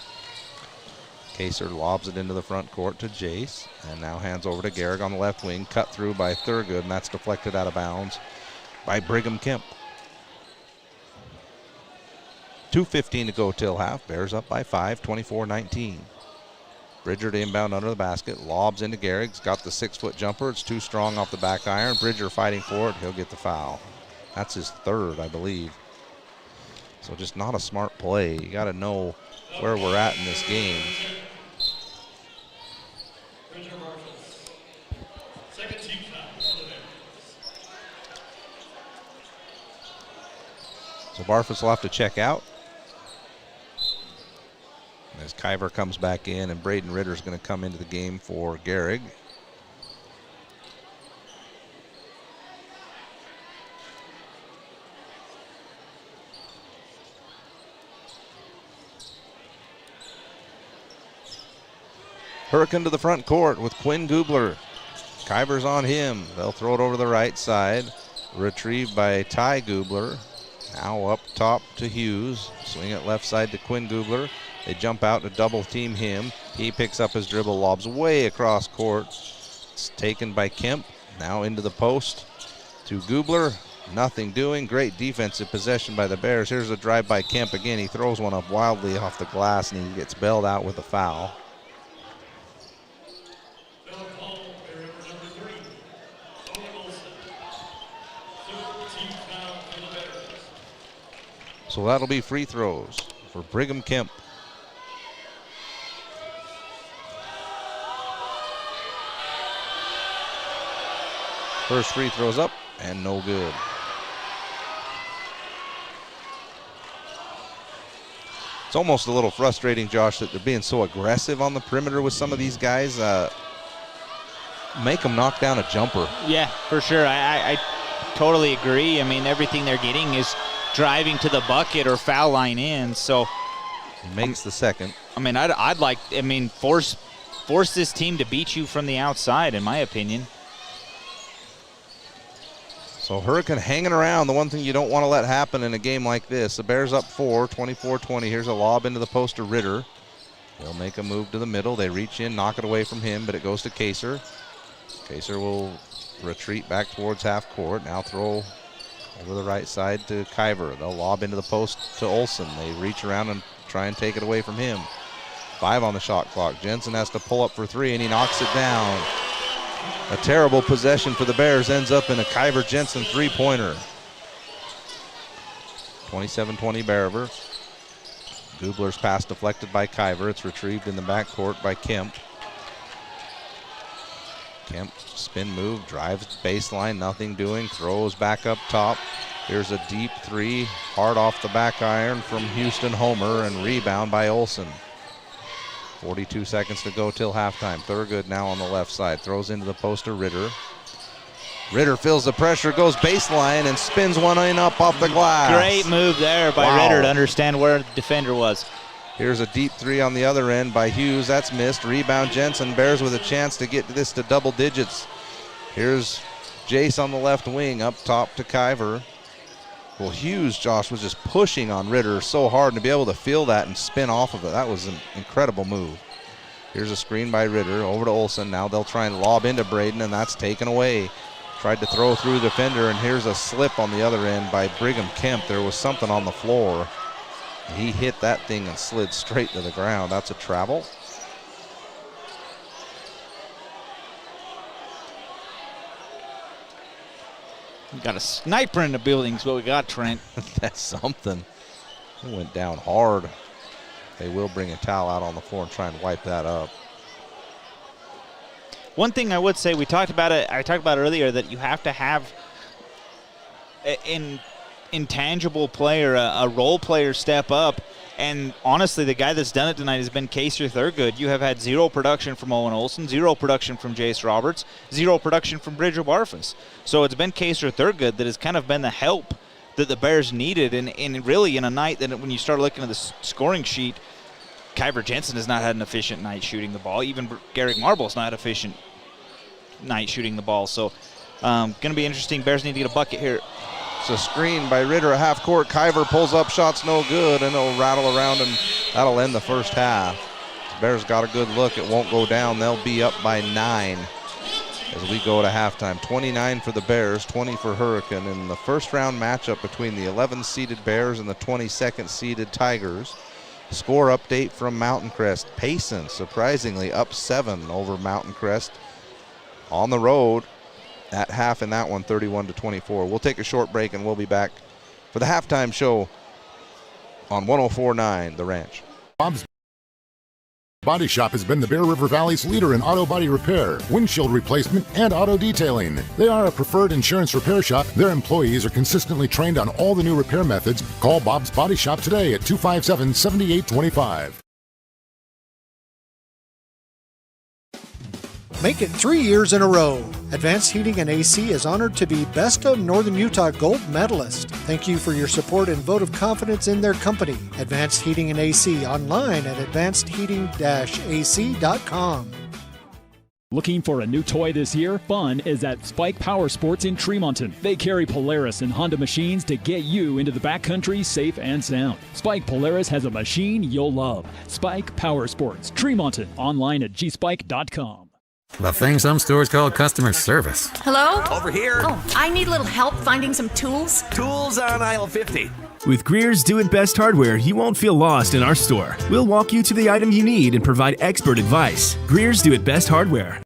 Kaser lobs it into the front court to Jace, and now hands over to Garrick on the left wing. Cut through by Thurgood, and that's deflected out of bounds by Brigham Kemp. 2:15 to go till half. Bears up by 5, 24-19. Bridger to inbound under the basket. Lobs into Garrick. He's got the 6-foot jumper. It's too strong off the back iron. Bridger fighting for it. He'll get the foul. That's his third, I believe. So just not a smart play. You got to know where we're at in this game. So Barfus will have to check out. As Kyver comes back in, and Braden Ritter's going to come into the game for Garrick. Hurricane to the front court with Quinn Gubler. Kyver's on him. They'll throw it over the right side. Retrieved by Ty Gubler. Now up top to Hughes. Swing it left side to Quinn Gubler. They jump out to double team him. He picks up his dribble, lobs way across court. It's taken by Kemp. Now into the post to Gubler. Nothing doing. Great defensive possession by the Bears. Here's a drive by Kemp again. He throws one up wildly off the glass and he gets bailed out with a foul. So that'll be free throws for Brigham Kemp. First free throw's up and no good. It's almost a little frustrating, Josh, that they're being so aggressive on the perimeter with some of these guys. Make them knock down a jumper. Yeah, for sure. I totally agree. I mean, everything they're getting is driving to the bucket or foul line in. So makes the second. I mean, I'd like. I mean, force this team to beat you from the outside, in my opinion. So Hurricane hanging around, the one thing you don't want to let happen in a game like this. The Bears up 4, 24-20. Here's a lob into the post to Ritter. They'll make a move to the middle. They reach in, knock it away from him, but it goes to Kaser. Kaser will retreat back towards half court. Now throw over the right side to Kyver. They'll lob into the post to Olsen. They reach around and try and take it away from him. 5 on the shot clock. Jensen has to pull up for 3, and he knocks it down. A terrible possession for the Bears ends up in a Kyver Jensen three-pointer. 27-20 Beariver. Gubler's pass deflected by Kyver. It's retrieved in the backcourt by Kemp. Kemp spin move, drives baseline, nothing doing, throws back up top. Here's a deep 3, hard off the back iron from Houston Homer, and rebound by Olsen. 42 seconds to go till halftime. Thurgood now on the left side. Throws into the post to Ritter. Ritter feels the pressure, goes baseline, and spins one in up off the glass. Great move there by Ritter to understand where the defender was. Here's a deep 3 on the other end by Hughes. That's missed. Rebound Jensen. Bears with a chance to get this to double digits. Here's Jace on the left wing. Up top to Kyver. Well, Hughes, Josh, was just pushing on Ritter so hard, and to be able to feel that and spin off of it, that was an incredible move. Here's a screen by Ritter, over to Olsen. Now they'll try and lob into Braden, and that's taken away. Tried to throw through the defender, and here's a slip on the other end by Brigham Kemp. There was something on the floor. He hit that thing and slid straight to the ground. That's a travel. We got a sniper in the building is what we got, Trent. That's something. It went down hard. They will bring a towel out on the floor and try and wipe that up. One thing I would say, I talked about it earlier, that you have to have an intangible player, a role player step up. And honestly, the guy that's done it tonight has been Kaser Thurgood. You have had 0 production from Owen Olsen, 0 production from Jace Roberts, 0 production from Bridger Barfus. So it's been Kaser Thurgood that has kind of been the help that the Bears needed. And really in a night that when you start looking at the scoring sheet, Kyver Jensen has not had an efficient night shooting the ball. Even Garrick Marble's not had an efficient night shooting the ball. So going to be interesting. Bears need to get a bucket here. It's a screen by Ritter at half court. Kyver pulls up, shots no good, and it'll rattle around, and that'll end the first half. The Bears got a good look. It won't go down. They'll be up by 9 as we go to halftime. 29 for the Bears, 20 for Hurricane in the first round matchup between the 11th-seeded Bears and the 22nd-seeded Tigers. Score update from Mountain Crest. Payson, surprisingly, up 7 over Mountain Crest on the road. At half in that one, 31-24. We'll take a short break, and we'll be back for the halftime show on 104.9 The Ranch. Bob's Body Shop has been the Bear River Valley's leader in auto body repair, windshield replacement, and auto detailing. They are a preferred insurance repair shop. Their employees are consistently trained on all the new repair methods. Call Bob's Body Shop today at 257-7825. Make it 3 years in a row. Advanced Heating and AC is honored to be Best of Northern Utah Gold Medalist. Thank you for your support and vote of confidence in their company. Advanced Heating and AC online at advancedheating-ac.com. Looking for a new toy this year? Fun is at Spike Power Sports in Tremonton. They carry Polaris and Honda machines to get you into the backcountry safe and sound. Spike Polaris has a machine you'll love. Spike Power Sports, Tremonton, online at gspike.com. The thing some stores call customer service. Hello? Over here. Oh, I need a little help finding some tools. Tools on aisle 50. With Greer's Do It Best hardware, you won't feel lost in our store. We'll walk you to the item you need and provide expert advice. Greer's Do It Best hardware.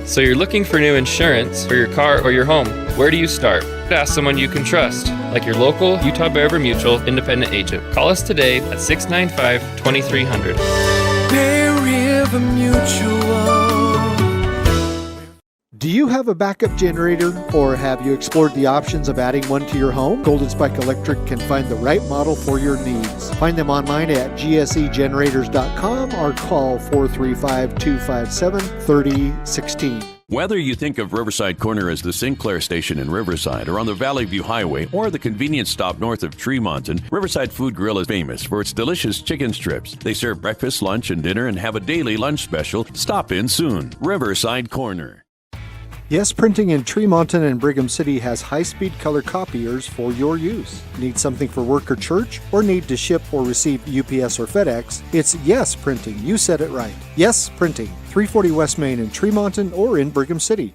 So you're looking for new insurance for your car or your home. Where do you start? Ask someone you can trust, like your local Utah Bear River Mutual independent agent. Call us today at 695-2300. Bear River Mutual. Do you have a backup generator, or have you explored the options of adding one to your home? Golden Spike Electric can find the right model for your needs. Find them online at gsegenerators.com or call 435-257-3016. Whether you think of Riverside Corner as the Sinclair Station in Riverside or on the Valley View Highway or the convenience stop north of Tremonton, Riverside Food Grill is famous for its delicious chicken strips. They serve breakfast, lunch, and dinner and have a daily lunch special. Stop in soon. Riverside Corner. Yes Printing in Tremonton and Brigham City has high-speed color copiers for your use. Need something for work or church, or need to ship or receive UPS or FedEx? It's Yes Printing. You said it right. Yes Printing, 340 West Main in Tremonton or in Brigham City.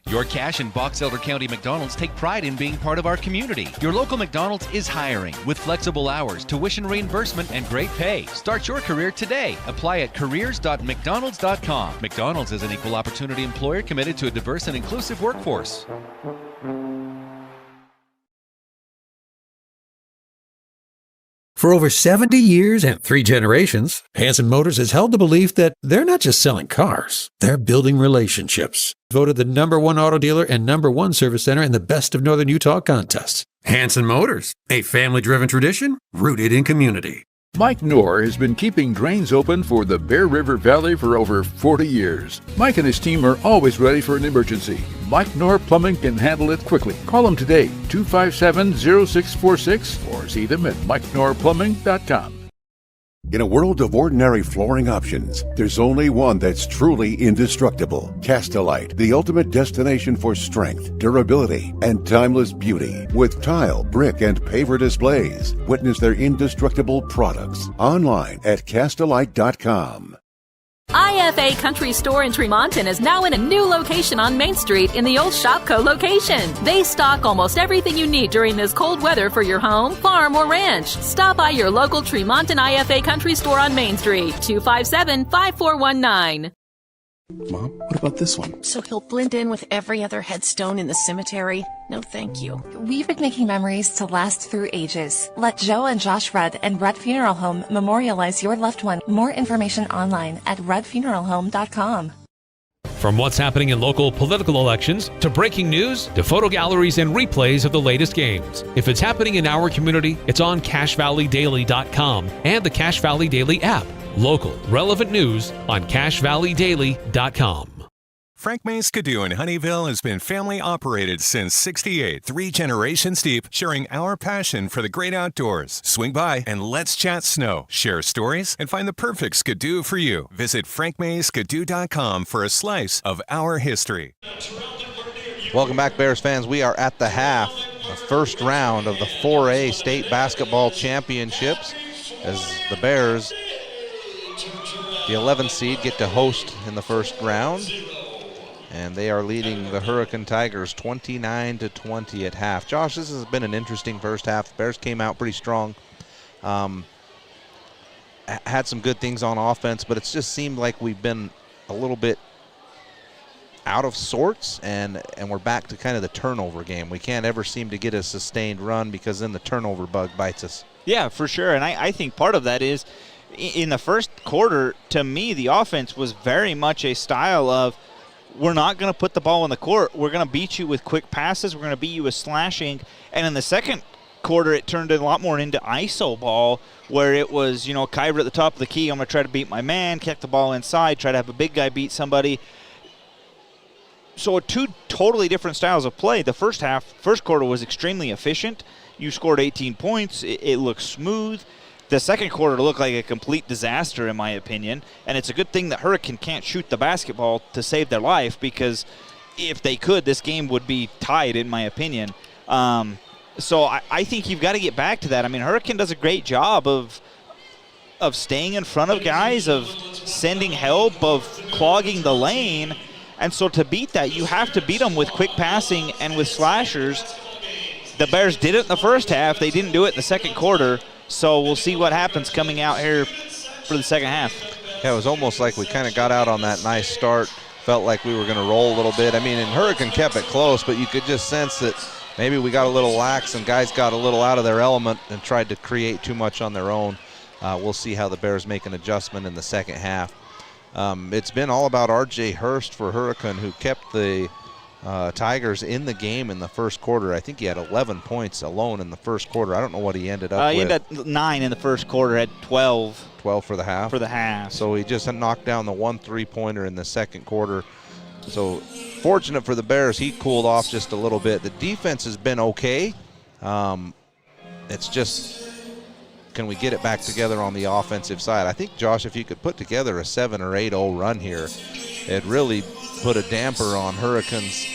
Your Cache and Box Elder County McDonald's take pride in being part of our community. Your local McDonald's is hiring with flexible hours, tuition reimbursement, and great pay. Start your career today. Apply at careers.mcdonalds.com. McDonald's is an equal opportunity employer committed to a diverse and inclusive workforce. For over 70 years and 3 generations, Hanson Motors has held the belief that they're not just selling cars, they're building relationships. Voted the #1 auto dealer and #1 service center in the Best of Northern Utah contests. Hanson Motors, a family-driven tradition rooted in community. Mike Knorr has been keeping drains open for the Bear River Valley for over 40 years. Mike and his team are always ready for an emergency. Mike Knorr Plumbing can handle it quickly. Call him today, 257-0646, or see them at MikeKnorrPlumbing.com. In a world of ordinary flooring options, there's only one that's truly indestructible. Castelite, the ultimate destination for strength, durability, and timeless beauty. With tile, brick, and paver displays. Witness their indestructible products online at Castelite.com. IFA Country Store in Tremonton is now in a new location on Main Street in the old Shopco location. They stock almost everything you need during this cold weather for your home, farm, or ranch. Stop by your local Tremonton IFA Country Store on Main Street, 257-5419. Mom, what about this one? So he'll blend in with every other headstone in the cemetery? No, thank you. We've been making memories to last through ages. Let Joe and Josh Rudd and Rudd Funeral Home memorialize your loved one. More information online at ruddfuneralhome.com. From what's happening in local political elections, to breaking news, to photo galleries and replays of the latest games. If it's happening in our community, it's on CacheValleyDaily.com and the Cache Valley Daily app. Local, relevant news on CacheValleyDaily.com. Frank May Skidoo in Honeyville has been family operated since '68, 3 generations deep, sharing our passion for the great outdoors. Swing by and let's chat snow, share stories, and find the perfect Skidoo for you. Visit FrankMaySkidoo.com for a slice of our history. Welcome back, Bears fans. We are at the half, the first round of the 4A State Basketball Championships, as the Bears, the 11th seed, get to host in the first round. And they are leading the Hurricane Tigers 29-20 at half. Josh, this has been an interesting first half. The Bears came out pretty strong. Had some good things on offense, but it's just seemed like we've been a little bit out of sorts, and we're back to kind of the turnover game. We can't ever seem to get a sustained run because then the turnover bug bites us. Yeah, for sure. And I think part of that is in the first quarter, to me, the offense was very much a style of, we're not going to put the ball in the court. We're going to beat you with quick passes. We're going to beat you with slashing. And in the second quarter, it turned a lot more into ISO ball, where it was, Kyver at the top of the key. I'm going to try to beat my man, kick the ball inside, try to have a big guy beat somebody. So two totally different styles of play. The first quarter was extremely efficient. You scored 18 points. It looked smooth. The second quarter looked like a complete disaster, in my opinion. And it's a good thing that Hurricane can't shoot the basketball to save their life, because if they could, this game would be tied, in my opinion. So I think you've got to get back to that. I mean, Hurricane does a great job of staying in front of guys, of sending help, of clogging the lane. And so to beat that, you have to beat them with quick passing and with slashers. The Bears did it in the first half. They didn't do it in the second quarter. So we'll see what happens coming out here for the second half. Yeah, it was almost like we kind of got out on that nice start. Felt like we were going to roll a little bit. I mean, and Hurricane kept it close, but you could just sense that maybe we got a little lax and guys got a little out of their element and tried to create too much on their own. We'll see how the Bears make an adjustment in the second half. It's been all about R.J. Hurst for Hurricane, who kept the Tigers in the game in the first quarter. I think he had 11 points alone in the first quarter. I don't know what he ended up with. He ended at 9 in the first quarter, had 12. 12 for the half? For the half. So he just knocked down the 1 3-pointer in the second quarter. So fortunate for the Bears, he cooled off just a little bit. The defense has been okay. It's just, can we get it back together on the offensive side? I think, Josh, if you could put together a 7 or 8-0 run here, it really put a damper on Hurricane's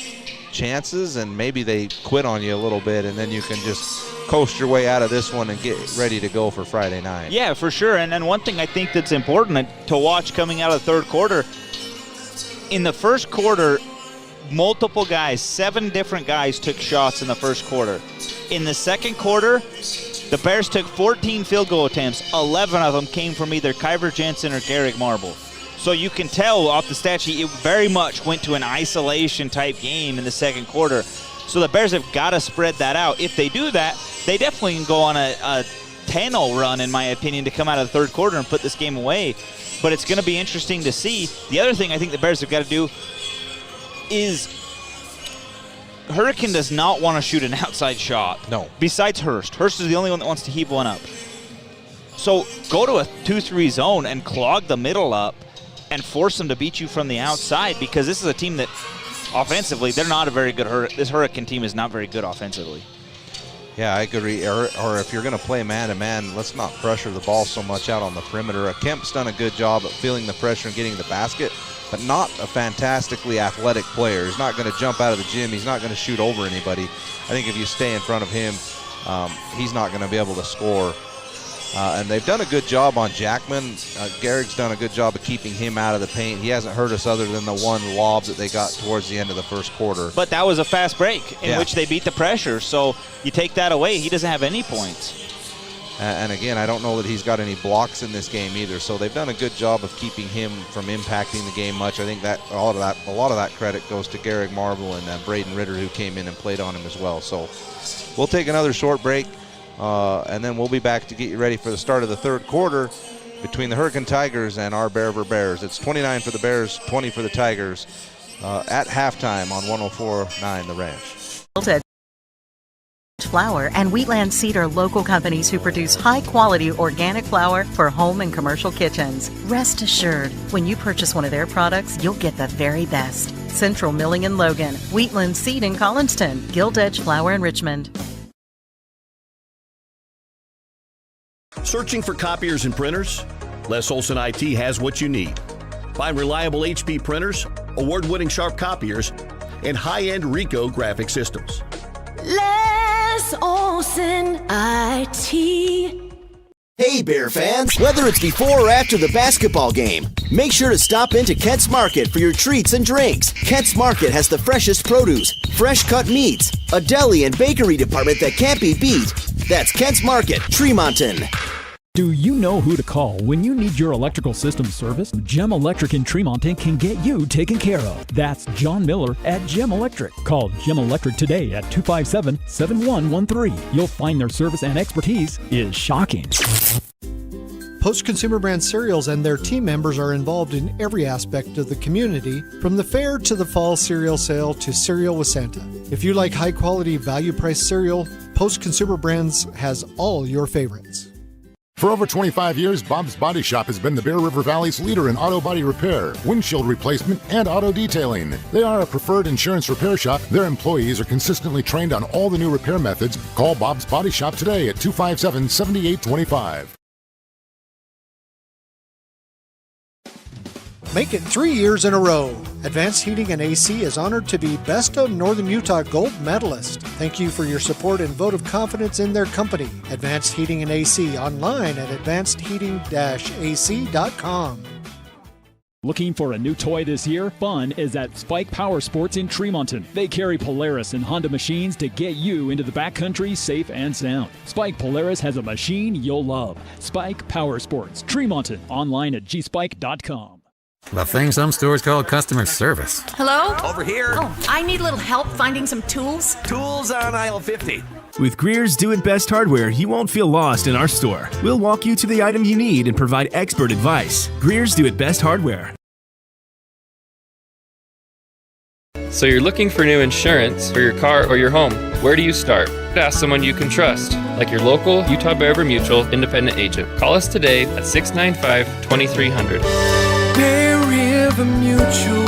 chances, and maybe they quit on you a little bit, and then you can just coast your way out of this one and get ready to go for Friday night. Yeah, for sure. And then one thing I think that's important to watch coming out of the third quarter, in the first quarter, multiple guys, 7 different guys took shots in the first quarter. In the second quarter, the Bears took 14 field goal attempts. 11 of them came from either Kyver Jensen or Garrick Marble. So you can tell off the stat sheet, it very much went to an isolation type game in the second quarter. So the Bears have got to spread that out. If they do that, they definitely can go on a 10-0 run, in my opinion, to come out of the third quarter and put this game away. But it's going to be interesting to see. The other thing I think the Bears have got to do is Hurricane does not want to shoot an outside shot. No. Besides Hurst. Hurst is the only one that wants to heave one up. So go to a 2-3 zone and clog the middle up and force them to beat you from the outside, because this is a team that offensively, they're not a very good this Hurricane team is not very good offensively. Yeah, I agree. Or if you're going to play man-to-man, let's not pressure the ball so much out on the perimeter. Kemp's done a good job at feeling the pressure and getting the basket, but not a fantastically athletic player. He's not going to jump out of the gym. He's not going to shoot over anybody. I think if you stay in front of him, he's not going to be able to score. And they've done a good job on Jackman. Garrick's done a good job of keeping him out of the paint. He hasn't hurt us other than the one lob that they got towards the end of the first quarter. But that was a fast break in which they beat the pressure. So you take that away, he doesn't have any points. And again, I don't know that he's got any blocks in this game either. So they've done a good job of keeping him from impacting the game much. I think that a lot of that credit goes to Garrick Marble and Braden Ritter, who came in and played on him as well. So we'll take another short break. And then we'll be back to get you ready for the start of the third quarter between the Hurricane Tigers and our Bear River Bears. It's 29 for the Bears, 20 for the Tigers at halftime on 104.9 The Ranch. Flour and Wheatland Seed are local companies who produce high-quality organic flour for home and commercial kitchens. Rest assured, when you purchase one of their products, you'll get the very best. Central Milling in Logan, Wheatland Seed in Collinston, Gilt Edge Flour in Richmond. Searching for copiers and printers? Les Olson IT has what you need. Find reliable HP printers, award-winning Sharp copiers, and high-end Ricoh graphic systems. Les Olson IT. Hey, Bear fans! Whether it's before or after the basketball game, make sure to stop into Kent's Market for your treats and drinks. Kent's Market has the freshest produce, fresh-cut meats, a deli and bakery department that can't be beat. That's Kent's Market, Tremonton. Do you know who to call when you need your electrical system serviced? Gem Electric in Tremonton can get you taken care of. That's John Miller at Gem Electric. Call Gem Electric today at 257-7113. You'll find their service and expertise is shocking. Post Consumer Brand Cereals and their team members are involved in every aspect of the community, from the fair to the fall cereal sale to Cereal with Santa. If you like high-quality, value-priced cereal, Post Consumer Brands has all your favorites. For over 25 years, Bob's Body Shop has been the Bear River Valley's leader in auto body repair, windshield replacement, and auto detailing. They are a preferred insurance repair shop. Their employees are consistently trained on all the new repair methods. Call Bob's Body Shop today at 257-7825. Make it 3 years in a row. Advanced Heating and AC is honored to be Best of Northern Utah Gold Medalist. Thank you for your support and vote of confidence in their company. Advanced Heating and AC online at advancedheating-ac.com. Looking for a new toy this year? Fun is at Spike Power Sports in Tremonton. They carry Polaris and Honda machines to get you into the backcountry safe and sound. Spike Polaris has a machine you'll love. Spike Power Sports, Tremonton, online at gspike.com. The thing some stores call customer service. Hello? Over here. Oh, I need a little help finding some tools. Tools on aisle 50. With Greer's Do It Best hardware, you won't feel lost in our store. We'll walk you to the item you need and provide expert advice. Greer's Do It Best hardware. So you're looking for new insurance for your car or your home. Where do you start? Ask someone you can trust, like your local Utah Bear River Mutual independent agent. Call us today at 695-2300. Bear River Mutual.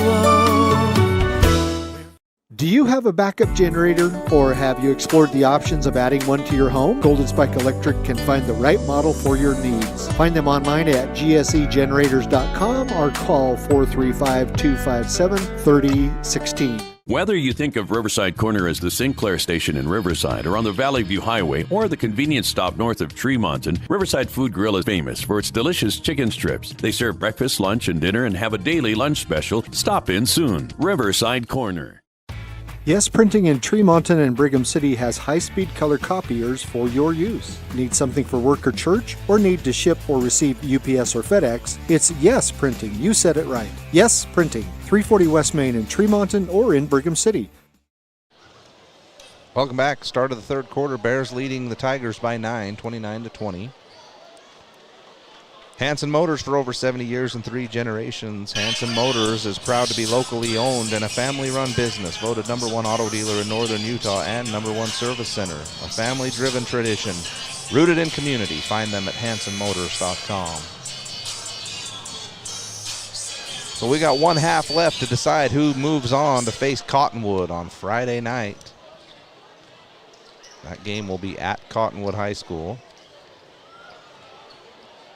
Do you have a backup generator, or have you explored the options of adding one to your home? Golden Spike Electric can find the right model for your needs. Find them online at gsegenerators.com or call 435-257-3016. Whether you think of Riverside Corner as the Sinclair Station in Riverside or on the Valley View Highway or the convenience stop north of Tremonton, Riverside Food Grill is famous for its delicious chicken strips. They serve breakfast, lunch, and dinner and have a daily lunch special. Stop in soon. Riverside Corner. Yes Printing in Tremonton and Brigham City has high-speed color copiers for your use. Need something for work or church, or need to ship or receive UPS or FedEx? It's Yes Printing. You said it right. Yes Printing, 340 West Main in Tremonton or in Brigham City. Welcome back. Start of the third quarter. Bears leading the Tigers by 9, 29-20. Hanson Motors, for over 70 years and 3 generations. Hanson Motors is proud to be locally owned and a family-run business, voted #1 auto dealer in northern Utah and #1 service center. A family-driven tradition, rooted in community. Find them at hansonmotors.com. So we got one half left to decide who moves on to face Cottonwood on Friday night. That game will be at Cottonwood High School.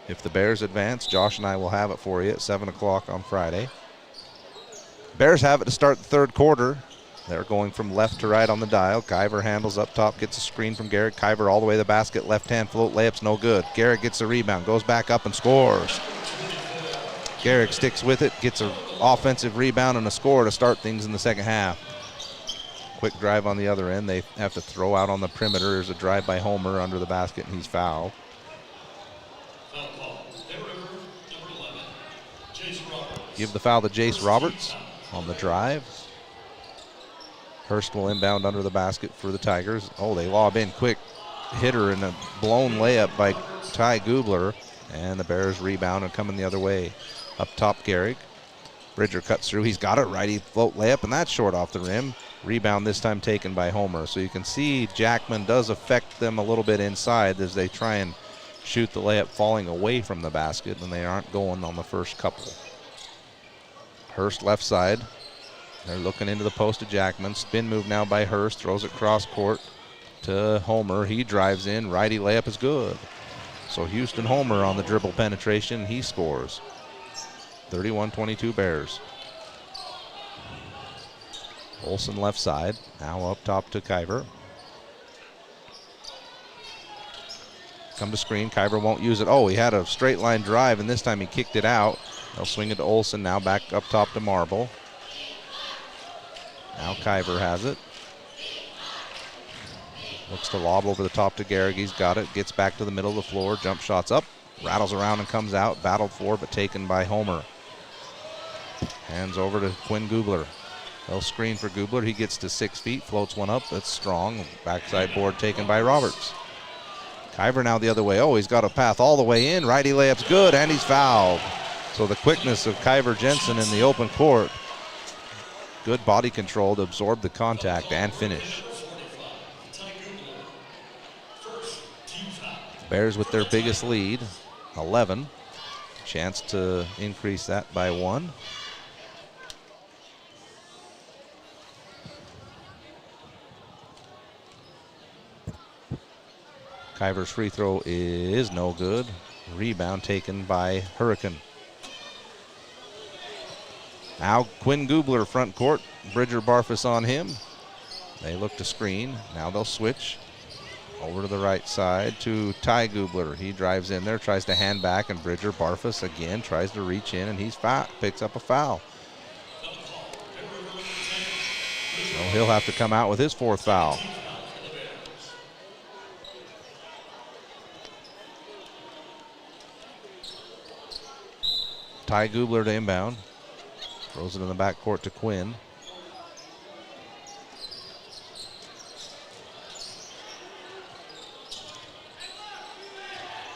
If the Bears advance, Josh and I will have it for you at 7 o'clock on Friday. Bears have it to start the third quarter. They're going from left to right on the dial. Kyver handles up top, gets a screen from Garrett. Kyver all the way to the basket, left-hand float, layup's no good. Garrett gets a rebound, goes back up and scores. Garrett sticks with it, gets an offensive rebound and a score to start things in the second half. Quick drive on the other end. They have to throw out on the perimeter. There's a drive by Homer under the basket, and he's fouled. Give the foul to Jace Roberts on the drive. Hurst will inbound under the basket for the Tigers. Oh, they lob in quick hitter and a blown layup by Ty Gubler. And the Bears rebound and coming the other way. Up top, Garrick. Bridger cuts through. He's got it. Righty float layup, and that's short off the rim. Rebound this time taken by Homer. So you can see Jackman does affect them a little bit inside as they try and shoot the layup falling away from the basket, and they aren't going on the first couple. Hurst left side. They're looking into the post to Jackman. Spin move now by Hurst. Throws it cross court to Homer. He drives in. Righty layup is good. So Houston Homer on the dribble penetration. He scores. 31-22 Bears. Olsen left side. Now up top to Kyver. Come to screen. Kyver won't use it. Oh, he had a straight line drive, and this time he kicked it out. They'll swing it to Olsen. Now back up top to Marble. Now Kyver has it. Looks to lob over the top to Garrick. He's got it. Gets back to the middle of the floor. Jump shots up. Rattles around and comes out. Battled for, but taken by Homer. Hands over to Quinn Gubler. They'll screen for Gubler. He gets to 6 feet. Floats one up. That's strong. Backside board taken by Roberts. Kyver now the other way. Oh, he's got a path all the way in. Righty layup's good, and he's fouled. So the quickness of Kyver Jensen in the open court. Good body control to absorb the contact and finish. Bears with their biggest lead, 11. Chance to increase that by 1. Kyver's free throw is no good. Rebound taken by Hurricane. Now Quinn Gubler front court. Bridger Barfus on him. They look to screen. Now they'll switch over to the right side to Ty Gubler. He drives in there, tries to hand back, and Bridger Barfus again tries to reach in, and he's picks up a foul. So he'll have to come out with his 4th foul. Ty Gubler to inbound. Throws it in the backcourt to Quinn.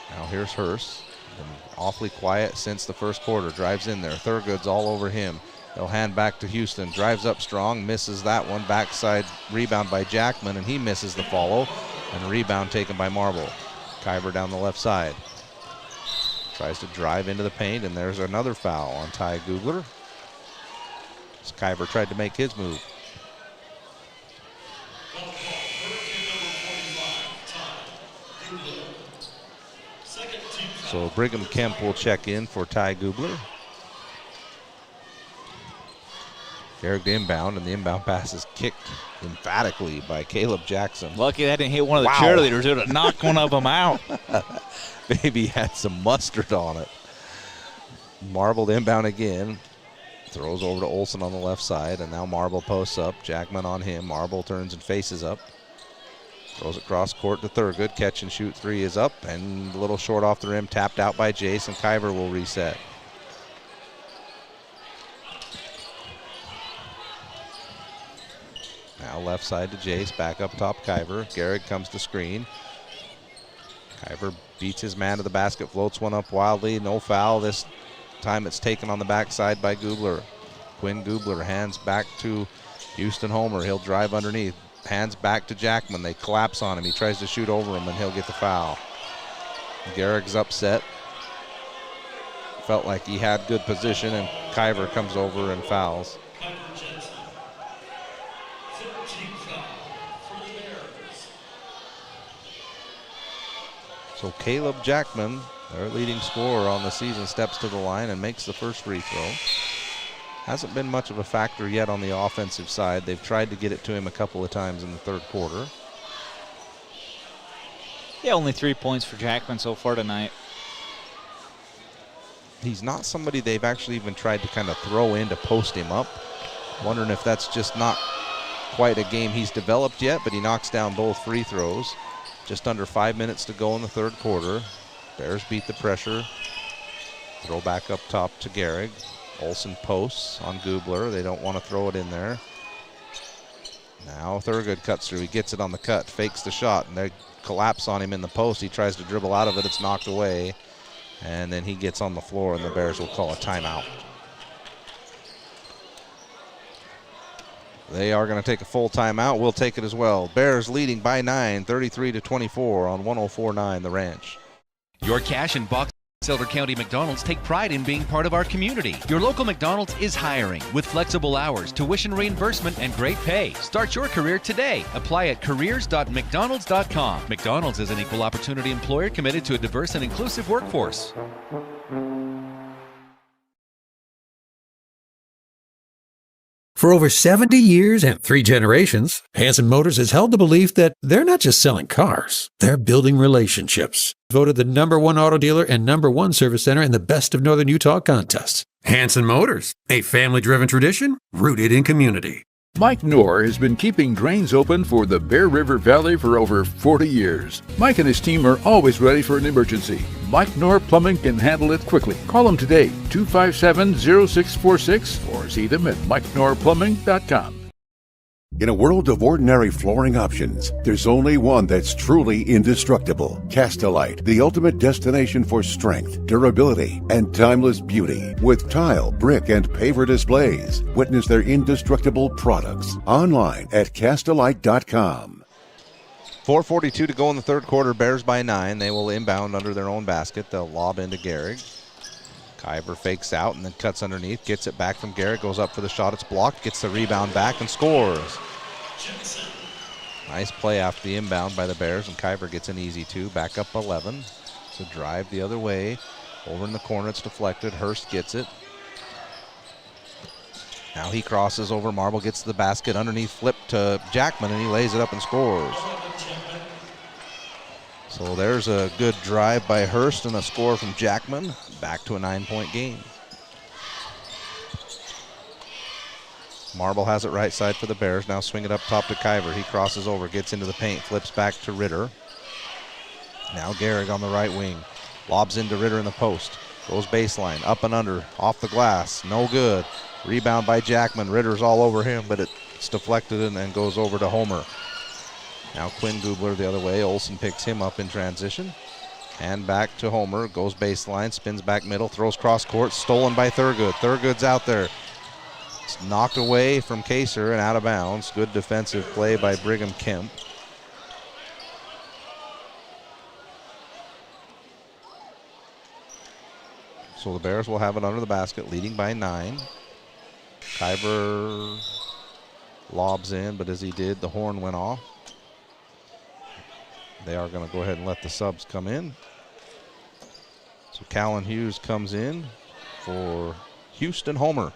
Now here's Hurst. Been awfully quiet since the first quarter. Drives in there. Thurgood's all over him. They'll hand back to Houston. Drives up strong. Misses that one. Backside rebound by Jackman, and he misses the follow. And a rebound taken by Marble. Kyver down the left side. Tries to drive into the paint, and there's another foul on Ty Gubler. Kyver tried to make his move. So Brigham Kemp will check in for Ty Gubler. Garrick to inbound, and the inbound pass is kicked emphatically by Caleb Jackson. Lucky that didn't hit one of the cheerleaders. It would have knocked one of them out. Maybe had some mustard on it. Marble to inbound again. Throws over to Olsen on the left side, and now Marble posts up. Jackman on him. Marble turns and faces up. Throws across court to Thurgood. Catch and shoot 3 is up, and a little short off the rim. Tapped out by Jace, and Kyver will reset. Now left side to Jace, back up top Kyver. Garrick comes to screen. Kyver beats his man to the basket, floats one up wildly. No foul. This time it's taken on the backside by Gubler. Quinn Gubler hands back to Houston Homer. He'll drive underneath. Hands back to Jackman. They collapse on him. He tries to shoot over him, and he'll get the foul. Garrick's upset. Felt like he had good position, and Kyver comes over and fouls. So Caleb Jackman, their leading scorer on the season, steps to the line and makes the first free throw. Hasn't been much of a factor yet on the offensive side. They've tried to get it to him a couple of times in the third quarter. Yeah, only 3 points for Jackman so far tonight. He's not somebody they've actually even tried to kind of throw in to post him up. Wondering if that's just not quite a game he's developed yet, but he knocks down both free throws. Just under 5 minutes to go in the third quarter. Bears beat the pressure. Throw back up top to Gehrig. Olsen posts on Gubler. They don't want to throw it in there. Now Thurgood cuts through. He gets it on the cut, fakes the shot, and they collapse on him in the post. He tries to dribble out of it. It's knocked away. And then he gets on the floor, and the Bears will call a timeout. They are going to take a full timeout. We'll take it as well. Bears leading by 9, 33-24 on 104.9 The Ranch. Your cash and box Elder County McDonald's take pride in being part of our community. Your local McDonald's is hiring with flexible hours, tuition reimbursement, and great pay. Start your career today. Apply at careers.mcdonalds.com. McDonald's is an equal opportunity employer committed to a diverse and inclusive workforce. For over 70 years and 3 generations, Hanson Motors has held the belief that they're not just selling cars, they're building relationships. Voted the #1 auto dealer and #1 service center in the Best of Northern Utah contest. Hanson Motors, a family-driven tradition rooted in community. Mike Knorr has been keeping drains open for the Bear River Valley for over 40 years. Mike and his team are always ready for an emergency. Mike Knorr Plumbing can handle it quickly. Call him today, 257-0646, or see them at MikeKnorrPlumbing.com. In a world of ordinary flooring options, there's only one that's truly indestructible. Castelite, the ultimate destination for strength, durability, and timeless beauty. With tile, brick, and paver displays, witness their indestructible products online at Castelite.com. 4:42 to go in the third quarter. Bears by 9. They will inbound under their own basket. They'll lob into Gehrig. Kyber fakes out and then cuts underneath. Gets it back from Gehrig. Goes up for the shot. It's blocked. Gets the rebound back and scores. Nice play after the inbound by the Bears, and Kyber gets an easy 2. Back up 11. It's a drive the other way. Over in the corner. It's deflected. Hurst gets it. Now he crosses over. Marble gets the basket underneath. Flip to Jackman, and he lays it up and scores. So there's a good drive by Hurst and a score from Jackman. Back to a 9-point game. Marble has it right side for the Bears. Now swing it up top to Kyber. He crosses over, gets into the paint, flips back to Ritter. Now Gehrig on the right wing. Lobs into Ritter in the post. Goes baseline, up and under, off the glass. No good. Rebound by Jackman. Ritter's all over him, but it's deflected and then goes over to Homer. Now Quinn Gubler the other way. Olsen picks him up in transition. Hand back to Homer. Goes baseline. Spins back middle. Throws cross court. Stolen by Thurgood. Thurgood's out there. It's knocked away from Kaser and out of bounds. Good defensive play by Brigham Kemp. So the Bears will have it under the basket, leading by 9. Kyber lobs in, but as he did, the horn went off. They are going to go ahead and let the subs come in. So Callan Hughes comes in for Houston Homer.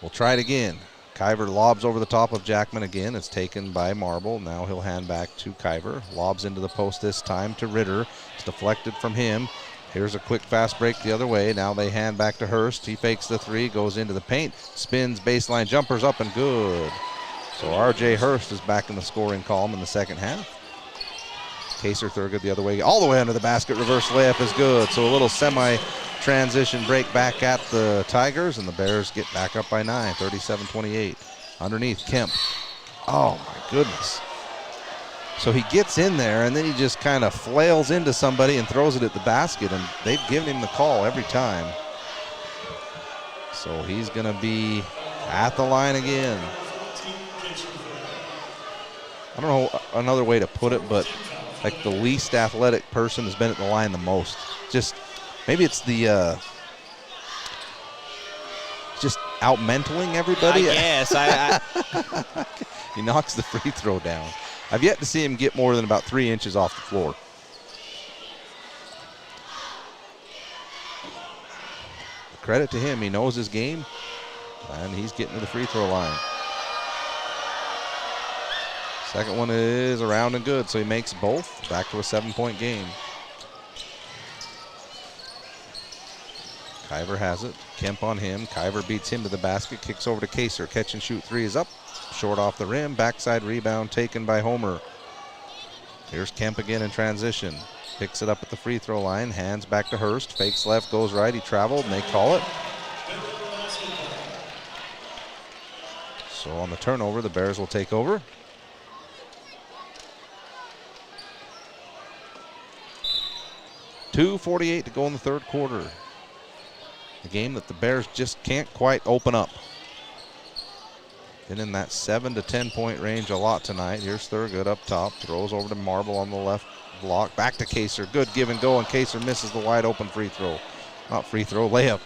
We'll try it again. Kyber lobs over the top of Jackman again. It's taken by Marble. Now he'll hand back to Kyber. Lobs into the post this time to Ritter. It's deflected from him. Here's a quick fast break the other way. Now they hand back to Hurst. He fakes the 3, goes into the paint, spins, baseline, jumpers up and good. So R.J. Hurst is back in the scoring column in the second half. Kaser Thurgood the other way, all the way under the basket. Reverse layup is good. So a little semi-transition break back at the Tigers, and the Bears get back up by 9, 37-28. Underneath, Kemp. Oh, my goodness. So he gets in there, and then he just kind of flails into somebody and throws it at the basket, and they've given him the call every time. So he's going to be at the line again. I don't know another way to put it, but like the least athletic person has been at the line the most. Just maybe it's the just out-mentaling everybody. Yes, He knocks the free throw down. I've yet to see him get more than about 3 inches off the floor. Credit to him, he knows his game, and he's getting to the free throw line. Second one is around and good, so he makes both. Back to a 7-point game. Kyber has it. Kemp on him. Kyber beats him to the basket. Kicks over to Kaser. Catch and shoot 3 is up. Short off the rim. Backside rebound taken by Homer. Here's Kemp again in transition. Picks it up at the free throw line. Hands back to Hurst. Fakes left, goes right. He traveled, and they call it. So on the turnover, the Bears will take over. .248 to go in the third quarter. A game that the Bears just can't quite open up. Been in that 7 to 10 point range a lot tonight. Here's Thurgood up top. Throws over to Marble on the left block. Back to Kaser. Good give and go, and Kaser misses the wide open free throw. Not free throw, layup.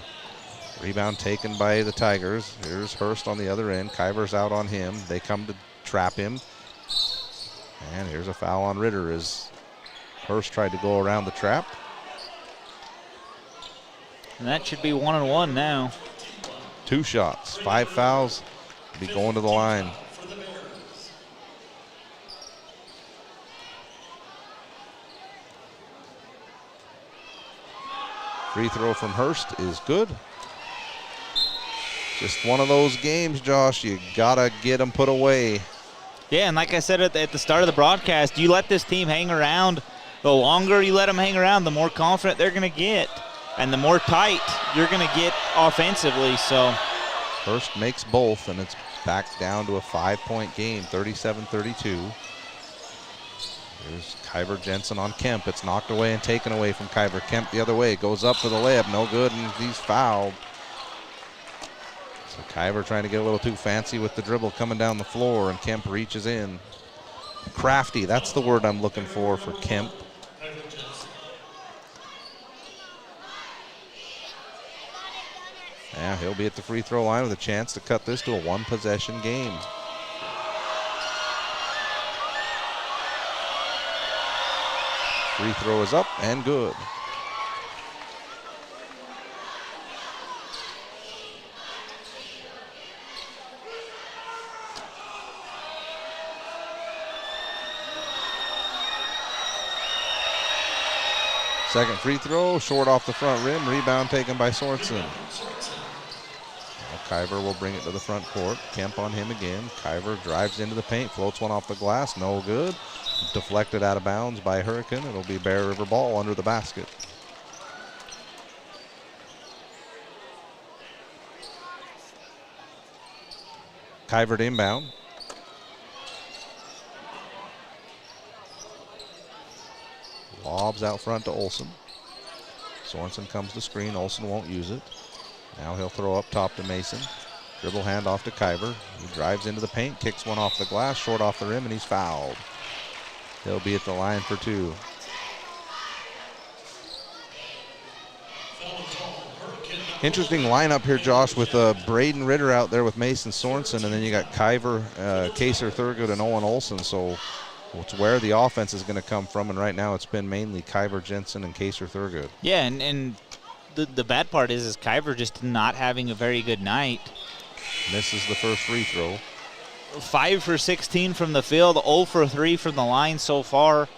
Rebound taken by the Tigers. Here's Hurst on the other end. Kyber's out on him. They come to trap him. And here's a foul on Ritter as Hurst tried to go around the trap. And that should be 1-1 now. 2 shots, 5 fouls. Be going to the line. Free throw from Hurst is good. Just one of those games, Josh. You gotta get them put away. Yeah, and like I said at the start of the broadcast, you let this team hang around. The longer you let them hang around, the more confident they're going to get. And the more tight you're going to get offensively. So Hurst makes both, and it's back down to a 5-point game, 37-32. Here's Kyber Jensen on Kemp. It's knocked away and taken away from Kyber. Kemp the other way, goes up for the layup, no good, and he's fouled. So So Kyver trying to get a little too fancy with the dribble coming down the floor, and Kemp reaches in. Crafty, that's the word I'm looking for Kemp. Yeah, he'll be at the free throw line with a chance to cut this to a one-possession game. Free throw is up and good. Second free throw, short off the front rim, rebound taken by Sorensen. Now Kyver will bring it to the front court. Kemp on him again. Kyver drives into the paint, floats one off the glass, no good. Deflected out of bounds by Hurricane. It'll be Bear River ball under the basket. Kyver inbound. Lobs out front to Olsen. Sorensen comes to screen. Olsen won't use it. Now he'll throw up top to Mason. Dribble hand off to Kyver. He drives into the paint, kicks one off the glass, short off the rim, and he's fouled. He'll be at the line for two. Interesting lineup here, Josh, with Braden Ritter out there with Mason Sorensen, and then you got Kyver, Kaser Thurgood, and Owen Olsen. So it's where the offense is going to come from, and right now it's been mainly Kyver Jensen and Kaser Thurgood. Yeah, and the bad part is Kyver just not having a very good night. Misses the first free throw. 5 for 16 from the field, 0 for 3 from the line so far.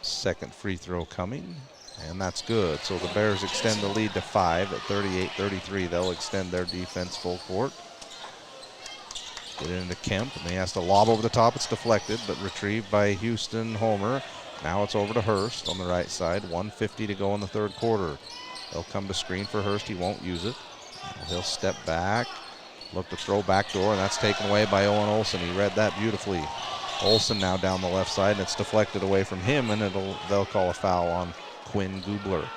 Second free throw coming, and that's good. So the Bears extend the lead to 5 at 38-33. They'll extend their defense full court. Get it into Kemp, and he has to lob over the top. It's deflected, but retrieved by Houston Homer. Now it's over to Hurst on the right side. 1:50 to go in the third quarter. They'll come to screen for Hurst. He won't use it. He'll step back, look to throw backdoor, and that's taken away by Owen Olsen. He read that beautifully. Olsen now down the left side, and it's deflected away from him, and they'll call a foul on Quinn Gubler.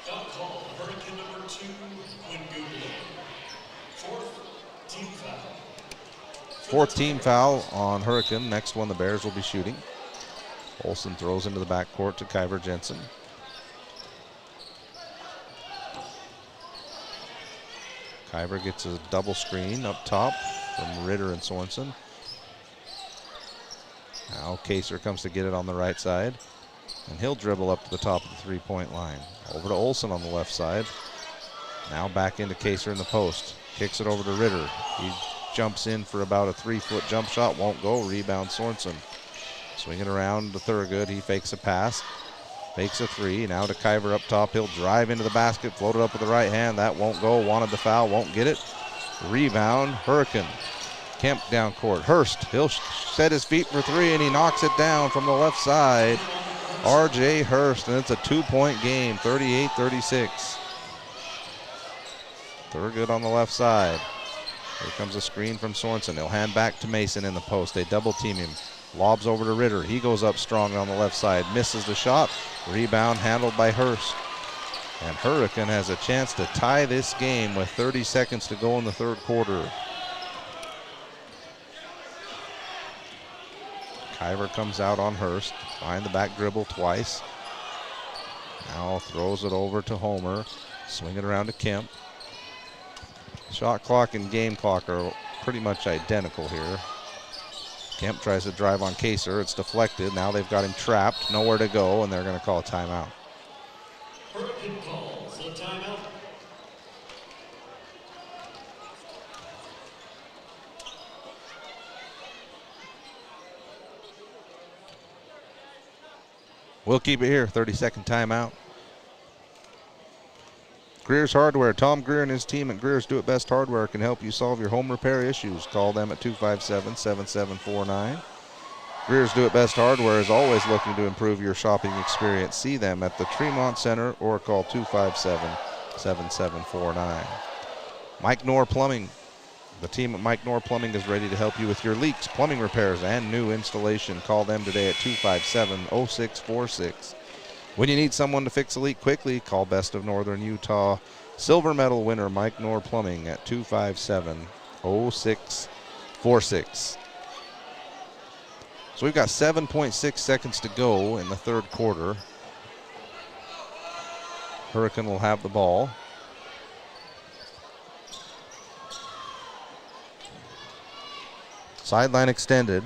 Foul call, Hurricane number 2, Quinn Gubler. Fourth team foul. Fourth team foul on Hurricane. Next one the Bears will be shooting. Olsen throws into the backcourt to Kyver Jensen. Kyver gets a double screen up top from Ritter and Sorensen. Now Kaser comes to get it on the right side, and he'll dribble up to the top of the three-point line. Over to Olsen on the left side. Now back into Kaser in the post. Kicks it over to Ritter. He jumps in for about a 3-foot jump shot. Won't go. Rebound Sorensen. Swing it around to Thurgood. He fakes a pass. Fakes a three. Now to Kyver up top. He'll drive into the basket. Float it up with the right hand. That won't go. Wanted the foul. Won't get it. Rebound. Hurricane. Kemp down court. Hurst. He'll set his feet for three, and he knocks it down from the left side. R.J. Hurst, and it's a 2-point game. 38-36. Thurgood on the left side. Here comes a screen from Sorensen. He'll hand back to Mason in the post. They double team him. Lobs over to Ritter. He goes up strong on the left side. Misses the shot. Rebound handled by Hurst. And Hurricane has a chance to tie this game with 30 seconds to go in the third quarter. Kyver comes out on Hurst. Behind the back dribble twice. Now throws it over to Homer. Swing it around to Kemp. Shot clock and game clock are pretty much identical here. Kemp tries to drive on Kaser. It's deflected. Now they've got him trapped. Nowhere to go, and they're going to call a timeout. Hurricane calls a timeout. We'll keep it here. 30-second timeout. Greer's Hardware. Tom Greer and his team at Greer's Do It Best Hardware can help you solve your home repair issues. Call them at 257-7749. Greer's Do It Best Hardware is always looking to improve your shopping experience. See them at the Tremont Center or call 257-7749. Mike Knorr Plumbing. The team at Mike Knorr Plumbing is ready to help you with your leaks, plumbing repairs, and new installation. Call them today at 257-0646. When you need someone to fix a leak quickly, call Best of Northern Utah silver medal winner Mike Knorr Plumbing at 257-0646. So we've got 7.6 seconds to go in the third quarter. Hurricane will have the ball. Sideline extended.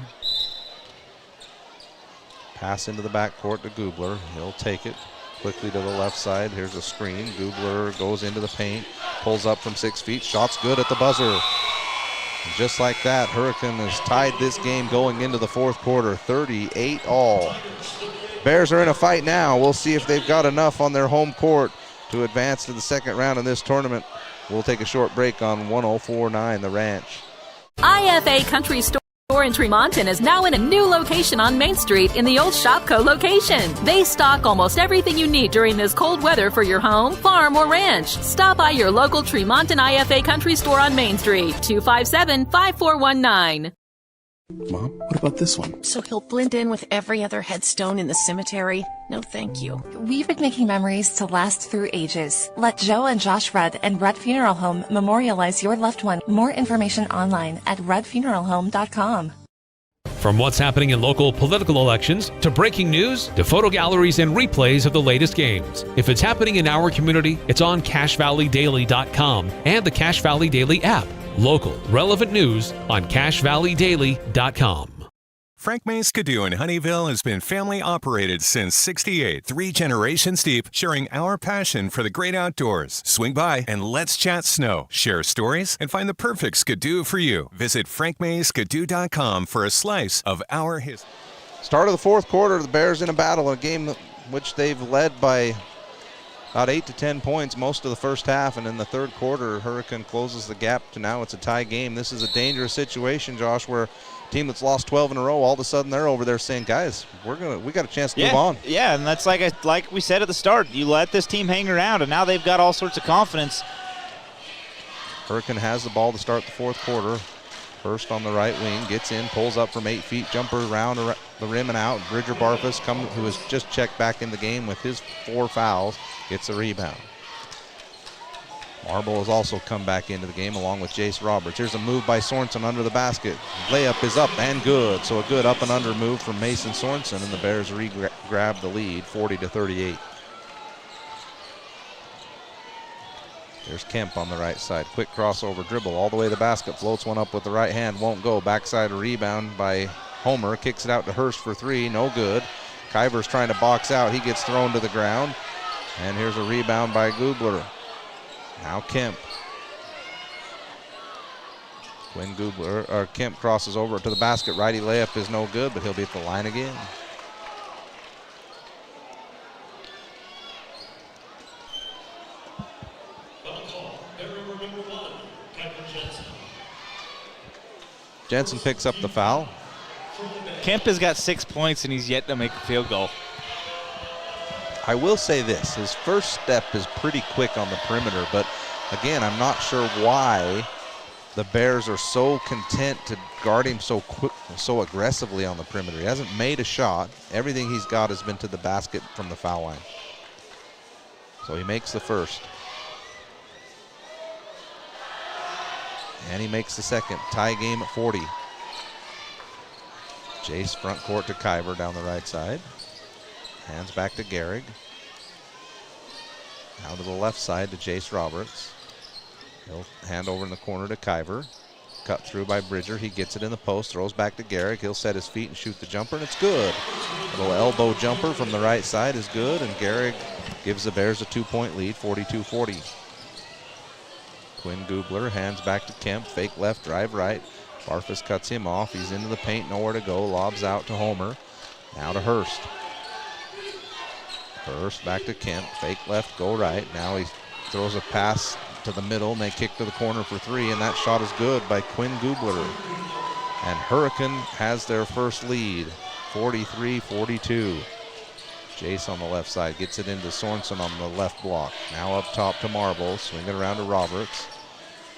Pass into the backcourt to Gubler. He'll take it quickly to the left side. Here's a screen. Gubler goes into the paint, pulls up from 6 feet. Shot's good at the buzzer. And just like that, Hurricane has tied this game going into the fourth quarter, 38-all. Bears are in a fight now. We'll see if they've got enough on their home court to advance to the second round in this tournament. We'll take a short break on 104.9 The Ranch. IFA Country Store in Tremonton is now in a new location on Main Street in the old Shopco location. They stock almost everything you need during this cold weather for your home, farm, or ranch. Stop by your local Tremonton IFA Country Store on Main Street, 257-5419. Mom, what about this one? So he'll blend in with every other headstone in the cemetery? No, thank you. We've been making memories to last through ages. Let Joe and Josh Rudd and Rudd Funeral Home memorialize your loved one. More information online at ruddfuneralhome.com. From what's happening in local political elections, to breaking news, to photo galleries and replays of the latest games. If it's happening in our community, it's on CacheValleyDaily.com and the Cache Valley Daily app. Local, relevant news on CacheValleyDaily.com. Frank May Skidoo in Honeyville has been family operated since '68, 3 generations deep, sharing our passion for the great outdoors. Swing by and let's chat snow, share stories, and find the perfect Skidoo for you. Visit FrankMaySkidoo.com for a slice of our history. Start of the fourth quarter, the Bears in a battle, a game which they've led by about 8 to 10 points most of the first half, and in the third quarter, Hurricane closes the gap to now it's a tie game. This is a dangerous situation, Josh, where a team that's lost 12 in a row, all of a sudden they're over there saying, guys, we got a chance to move on. Yeah, and that's like we said at the start, you let this team hang around, and now they've got all sorts of confidence. Hurricane has the ball to start the fourth quarter. Hurst on the right wing, gets in, pulls up from 8 feet, jumper around the rim and out. Bridger Barfus, who has just checked back in the game with his 4 fouls, gets a rebound. Marble has also come back into the game along with Jace Roberts. Here's a move by Sorensen under the basket. Layup is up and good. So a good up and under move from Mason Sorensen, and the Bears grab the lead, 40-38. There's Kemp on the right side. Quick crossover dribble all the way to the basket. Floats one up with the right hand. Won't go. Backside rebound by Homer. Kicks it out to Hurst for 3. No good. Kuyver's trying to box out. He gets thrown to the ground. And here's a rebound by Gubler. Now Kemp. Kemp crosses over to the basket. Righty layup is no good, but he'll be at the line again. Jensen picks up the foul. Kemp has got 6 points, and he's yet to make a field goal. I will say this, his first step is pretty quick on the perimeter, but again, I'm not sure why the Bears are so content to guard him so aggressively on the perimeter. He hasn't made a shot. Everything he's got has been to the basket from the foul line. So he makes the first. And he makes the second. Tie game at 40. Jace front court to Kuyver down the right side. Hands back to Gehrig. Now to the left side to Jace Roberts. He'll hand over in the corner to Kuyver. Cut through by Bridger. He gets it in the post. Throws back to Gehrig. He'll set his feet and shoot the jumper, and it's good. A little elbow jumper from the right side is good, and Gehrig gives the Bears a 2-point lead, 42-40. Quinn Gubler hands back to Kemp. Fake left, drive right. Barfus cuts him off. He's into the paint, nowhere to go. Lobs out to Homer. Now to Hurst. Hurst back to Kemp. Fake left, go right. Now he throws a pass to the middle, and they kick to the corner for 3, and that shot is good by Quinn Gubler. And Hurricane has their first lead, 43-42. Jace on the left side gets it into Sorensen on the left block. Now up top to Marble, swing it around to Roberts.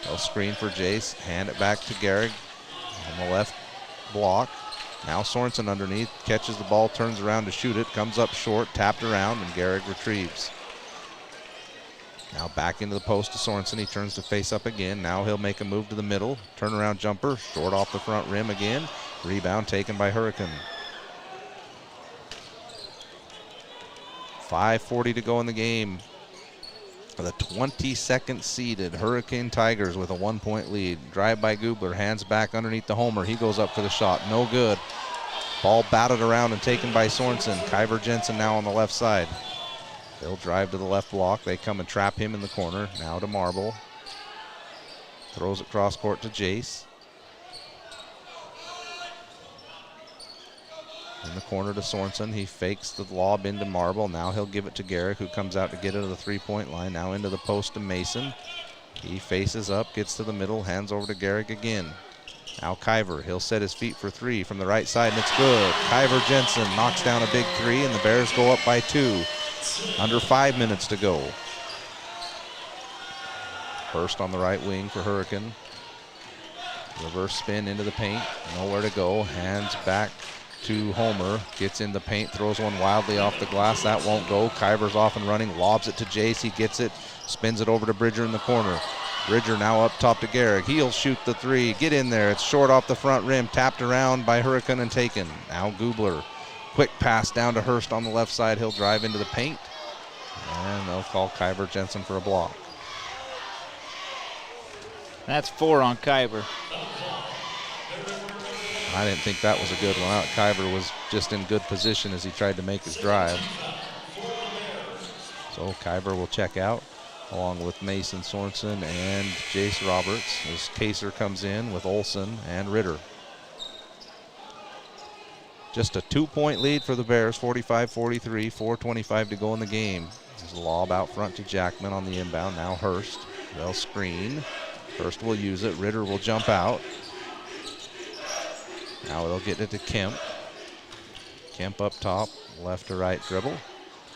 They'll screen for Jace, hand it back to Gehrig on the left block. Now Sorensen underneath, catches the ball, turns around to shoot it, comes up short, tapped around, and Gehrig retrieves. Now back into the post to Sorensen. He turns to face up again. Now he'll make a move to the middle. Turnaround jumper, short off the front rim again. Rebound taken by Hurricane. 5:40 to go in the game. For the 22nd seeded Hurricane Tigers with a 1-point lead. Drive by Gubler, hands back underneath the homer. He goes up for the shot, no good. Ball batted around and taken by Sorensen. Kyver Jensen now on the left side. They'll drive to the left block. They come and trap him in the corner. Now to Marble. Throws it cross court to Jace. In the corner to Sorensen. He fakes the lob into Marble. Now he'll give it to Gehrig, who comes out to get it to the three-point line. Now into the post to Mason. He faces up, gets to the middle, hands over to Gehrig again. Now Kyver, he'll set his feet for three from the right side, and it's good. Kyver Jensen knocks down a big three, and the Bears go up by 2. Under 5 minutes to go. Hurst on the right wing for Hurricane. Reverse spin into the paint, nowhere to go. Hands back to Homer, gets in the paint, throws one wildly off the glass. That won't go. Kyver's off and running, lobs it to Jace. He gets it, spins it over to Bridger in the corner. Bridger now up top to Gehrig. He'll shoot the three. Get in there. It's short off the front rim, tapped around by Hurricane and taken. Now Gubler. Quick pass down to Hurst on the left side. He'll drive into the paint. And they'll call Kyver Jensen for a block. That's 4 on Kyver. I didn't think that was a good one. Kyver was just in good position as he tried to make his drive. So Kyver will check out along with Mason Sorensen and Jace Roberts as Kaser comes in with Olsen and Ritter. Just a 2-point lead for the Bears, 45-43, 4:25 to go in the game. There's a lob out front to Jackman on the inbound. Now Hurst, they'll screen. Hurst will use it. Ritter will jump out. Now they'll get it to Kemp. Kemp up top, left to right dribble.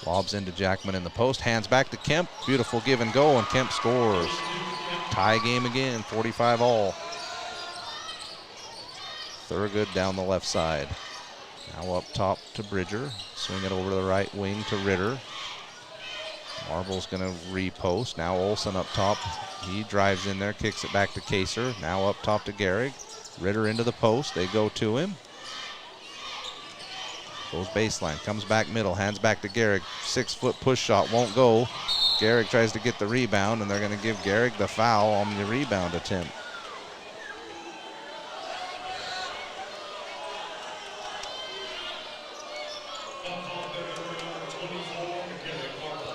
Lobs into Jackman in the post. Hands back to Kemp. Beautiful give and go, and Kemp scores. Tie game again, 45 all. Thurgood down the left side. Now up top to Bridger. Swing it over to the right wing to Ritter. Marble's going to repost. Now Olsen up top. He drives in there, kicks it back to Kaser. Now up top to Gehrig. Ritter into the post. They go to him. Goes baseline. Comes back middle. Hands back to Gehrig. 6-foot push shot. Won't go. Gehrig tries to get the rebound, and they're going to give Gehrig the foul on the rebound attempt.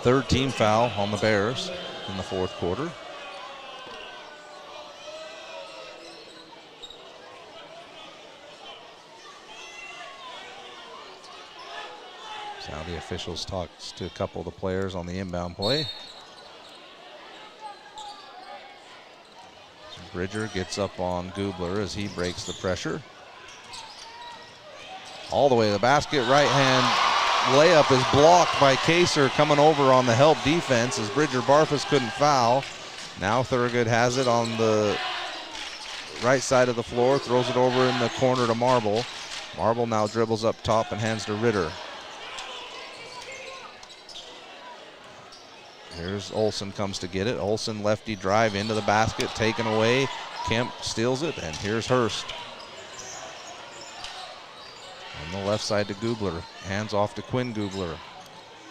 Third team foul on the Bears in the fourth quarter. Saudi officials talks to a couple of the players on the inbound play. Bridger gets up on Gubler as he breaks the pressure. All the way to the basket, right hand layup is blocked by Kaser coming over on the help defense as Bridger Barfus couldn't foul. Now Thurgood has it on the right side of the floor, throws it over in the corner to Marble. Marble now dribbles up top and hands to Ritter. Here's Olsen comes to get it. Olsen lefty drive into the basket, taken away. Kemp steals it, and here's Hurst. On the left side to Gubler. Hands off to Quinn Gubler.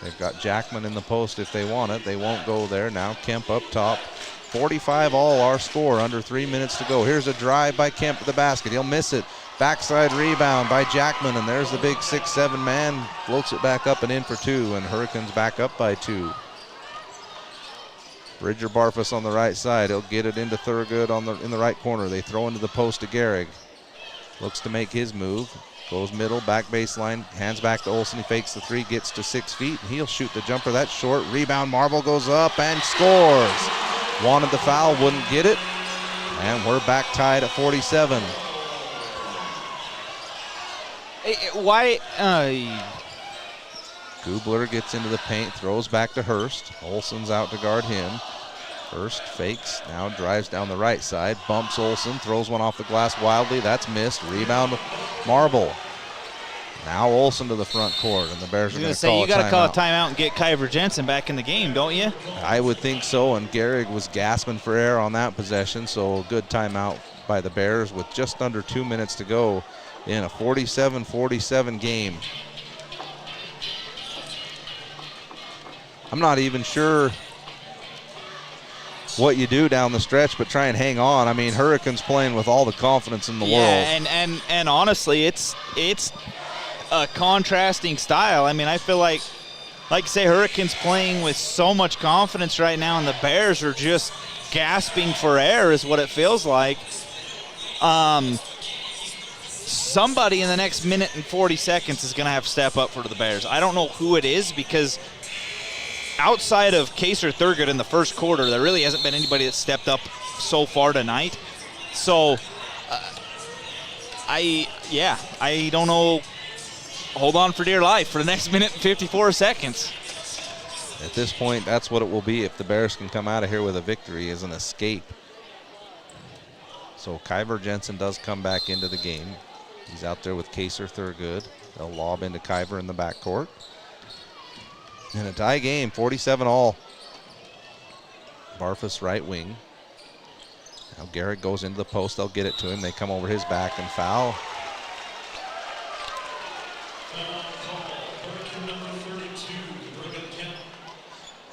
They've got Jackman in the post if they want it. They won't go there. Now Kemp up top. 45 all our score, under 3 minutes to go. Here's a drive by Kemp to the basket. He'll miss it. Backside rebound by Jackman, and there's the big 6'7" man. Floats it back up and in for 2, and Hurricanes back up by 2. Bridger Barfus on the right side. He'll get it into Thurgood in the right corner. They throw into the post to Gehrig. Looks to make his move. Goes middle, back baseline, hands back to Olsen. He fakes the three, gets to 6 feet. He'll shoot the jumper. That's short. Rebound. Marble goes up and scores. Wanted the foul, wouldn't get it. And we're back tied at 47. Why? Gubler gets into the paint, throws back to Hurst. Olsen's out to guard him. First fakes, now drives down the right side, bumps Olsen, throws one off the glass wildly. That's missed. Rebound, Marble. Now Olsen to the front court, and the Bears are going to call a timeout. You got to call a timeout and get Kyver Jensen back in the game, don't you? I would think so, and Gehrig was gasping for air on that possession, so a good timeout by the Bears with just under 2 minutes to go in a 47-47 game. I'm not even sure what you do down the stretch, but try and hang on. I mean, Hurricanes playing with all the confidence in the world. And honestly, it's a contrasting style. I mean, I feel like say, Hurricanes playing with so much confidence right now, and the Bears are just gasping for air is what it feels like. Somebody in the next minute and 40 seconds is going to have to step up for the Bears. I don't know who it is, because outside of Kaser Thurgood in the first quarter, there really hasn't been anybody that stepped up so far tonight. So, I don't know. Hold on for dear life for the next minute and 54 seconds. At this point, that's what it will be if the Bears can come out of here with a victory, is an escape. So Kyver Jensen does come back into the game. He's out there with Kaser Thurgood. They'll lob into Kyver in the backcourt. In a tie game, 47-all. Barfus right wing. Now Gehrig goes into the post. They'll get it to him. They come over his back and foul.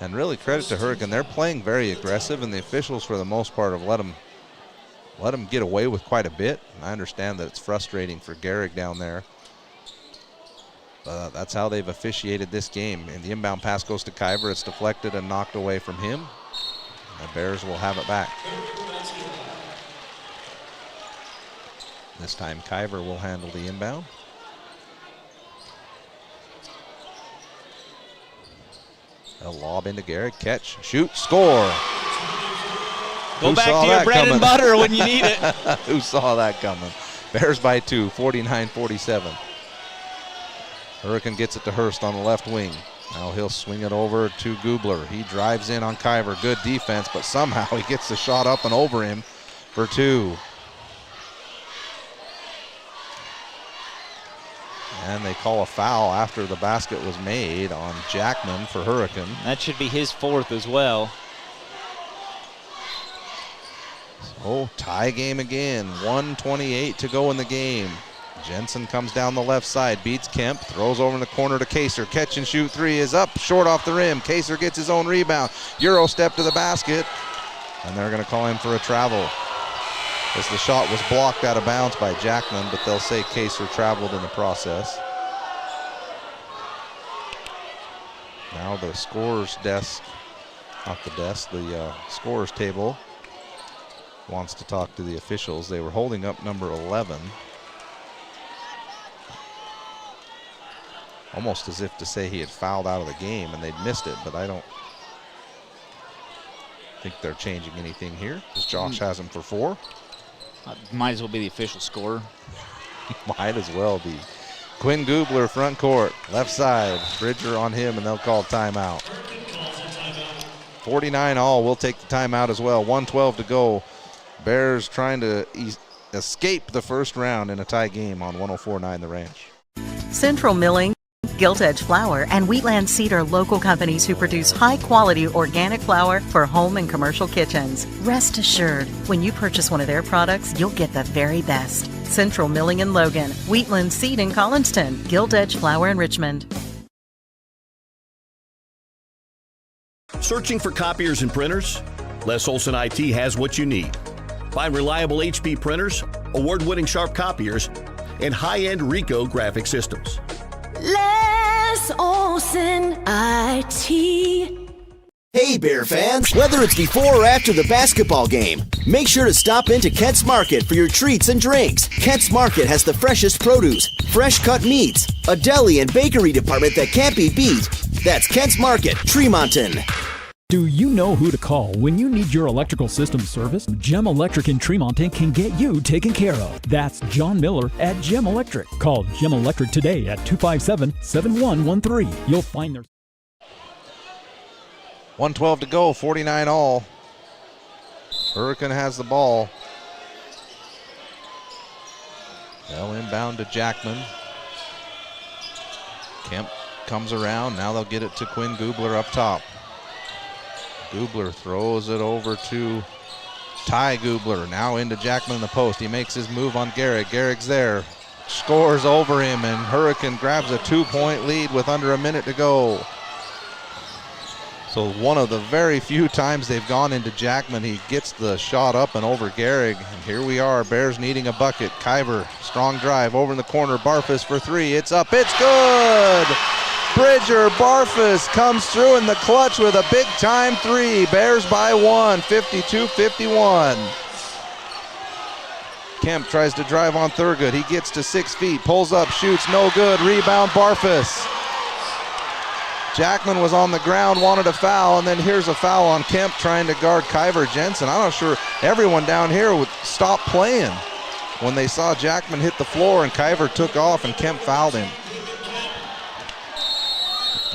And really credit to Hurricane. They're playing very aggressive, and the officials for the most part have let them get away with quite a bit. And I understand that it's frustrating for Gehrig down there. That's how they've officiated this game. And the inbound pass goes to Kyver. It's deflected and knocked away from him. The Bears will have it back. This time Kyver will handle the inbound. A lob into Gehrig, catch, shoot, score. Go back to your bread and butter when you need it. Who saw that coming? Bears by 2, 49-47. Hurricane gets it to Hurst on the left wing. Now he'll swing it over to Gubler. He drives in on Kyver. Good defense, but somehow he gets the shot up and over him for 2. And they call a foul after the basket was made on Jackman for Hurricane. That should be his 4th as well. So tie game again. 1:28 to go in the game. Jensen comes down the left side, beats Kemp, throws over in the corner to Kaser. Catch and shoot 3 is up, short off the rim. Kaser gets his own rebound. Euro step to the basket, and they're going to call him for a travel, as the shot was blocked out of bounds by Jackman, but they'll say Kaser traveled in the process. Now the scorer's desk, not the desk, the scorer's table wants to talk to the officials. They were holding up number 11. Almost as if to say he had fouled out of the game and they'd missed it, but I don't think they're changing anything here, because Josh has him for 4. Might as well be the official scorer. Might as well be. Quinn Gubler, front court, left side. Bridger on him, and they'll call timeout. 49-all. We'll take the timeout as well. 1:12 to go. Bears trying to escape the first round in a tie game on 104.9 The Ranch. Central Milling, Gilt Edge Flour, and Wheatland Seed are local companies who produce high-quality organic flour for home and commercial kitchens. Rest assured, when you purchase one of their products, you'll get the very best. Central Milling in Logan, Wheatland Seed in Collinston, Gilt Edge Flour in Richmond. Searching for copiers and printers? Les Olson IT has what you need. Find reliable HP printers, award-winning Sharp copiers, and high-end Ricoh graphic systems. Les Olson IT. Hey Bear fans, whether it's before or after the basketball game, make sure to stop into Kent's Market for your treats and drinks. Kent's Market has the freshest produce, fresh cut meats, a deli and bakery department that can't be beat. That's Kent's Market, Tremonton. Do you know who to call when you need your electrical system service? Gem Electric in Tremonton can get you taken care of. That's John Miller at Gem Electric. Call Gem Electric today at 257-7113. You'll find their... 1:12 to go, 49-all. Hurricane has the ball. They'll inbound to Jackman. Kemp comes around. Now they'll get it to Quinn Gubler up top. Gubler throws it over to Ty Gubler. Now into Jackman in the post. He makes his move on Garrick. Garrick's there. Scores over him, and Hurricane grabs a 2-point lead with under a minute to go. So one of the very few times they've gone into Jackman, he gets the shot up and over Gehrig. And here we are, Bears needing a bucket. Kyver, strong drive over in the corner. Barfus for three. It's up. It's good. Bridger Barfus comes through in the clutch with a big-time three. Bears by one, 52-51. Kemp tries to drive on Thurgood. He gets to 6 feet, pulls up, shoots, no good. Rebound Barfus. Jackman was on the ground, wanted a foul, and then here's a foul on Kemp trying to guard Kyver Jensen. I'm not sure everyone down here would stop playing when they saw Jackman hit the floor and Kyver took off and Kemp fouled him.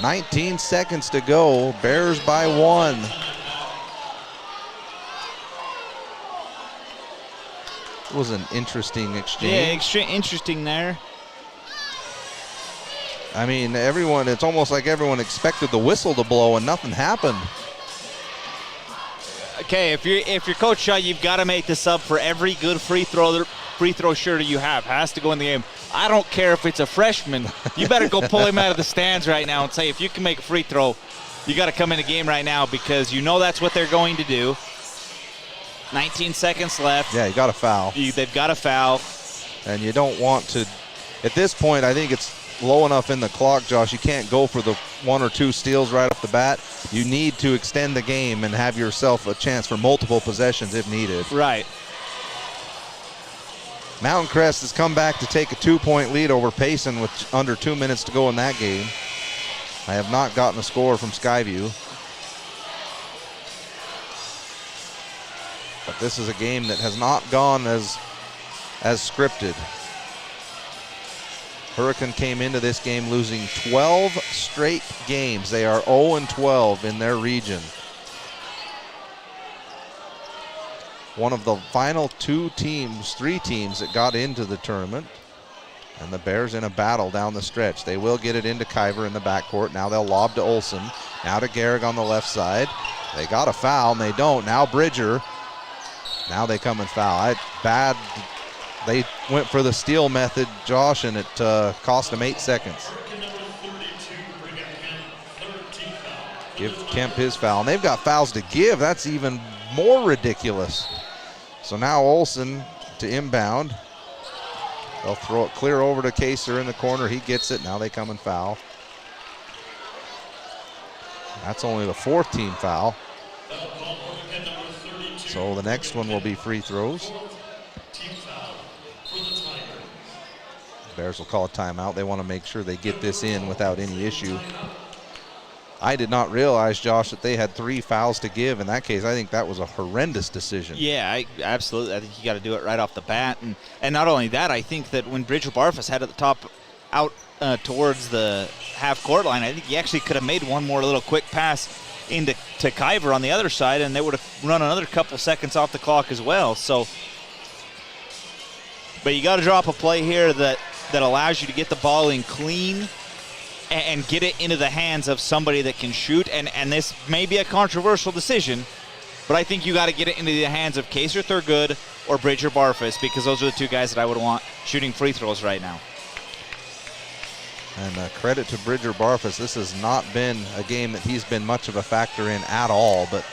19 seconds to go, Bears by one. It was an interesting exchange. Yeah, interesting there. I mean, it's almost like everyone expected the whistle to blow and nothing happened. Okay, if you're Coach Shaw, you've got to make the sub for every good free throw shooter you have. Has to go in the game. I don't care if it's a freshman. You better go pull him out of the stands right now and say, if you can make a free throw, you got to come in the game right now because you know that's what they're going to do. 19 seconds left. Yeah, you got to foul. They've got to foul. And you don't want to, at this point, I think it's low enough in the clock, Josh. You can't go for the 1 or 2 steals right off the bat. You need to extend the game and have yourself a chance for multiple possessions if needed. Right. Mountain Crest has come back to take a 2-point lead over Payson with under 2 minutes to go in that game. I have not gotten a score from Skyview. But this is a game that has not gone as scripted. Hurricane came into this game losing 12 straight games. They are 0-12 in their region. One of the final 3 teams that got into the tournament. And the Bears in a battle down the stretch. They will get it into Kyver in the backcourt. Now they'll lob to Olsen. Now to Gehrig on the left side. They got a foul and they don't. Now Bridger. Now they come and foul. Bad. They went for the steal method, Josh, and it cost them 8 seconds. Give Kemp his foul. And they've got fouls to give. That's even more ridiculous. So now Olsen to inbound. They'll throw it clear over to Kaser in the corner. He gets it. Now they come and foul. That's only the 4th team foul. So the next one will be free throws. Bears will call a timeout. They want to make sure they get this in without any issue. I did not realize, Josh, that they had 3 fouls to give. In that case, I think that was a horrendous decision. Yeah, absolutely. I think you got to do it right off the bat. And not only that, I think that when Bridger Barfus had at the top out towards the half-court line, I think he actually could have made one more little quick pass into Kyver on the other side, and they would have run another couple seconds off the clock as well. So, but you got to drop a play here that allows you to get the ball in clean and get it into the hands of somebody that can shoot. And this may be a controversial decision, but I think you got to get it into the hands of Kaser Thurgood or Bridger Barfus because those are the 2 guys that I would want shooting free throws right now. And credit to Bridger Barfus. This has not been a game that he's been much of a factor in at all, but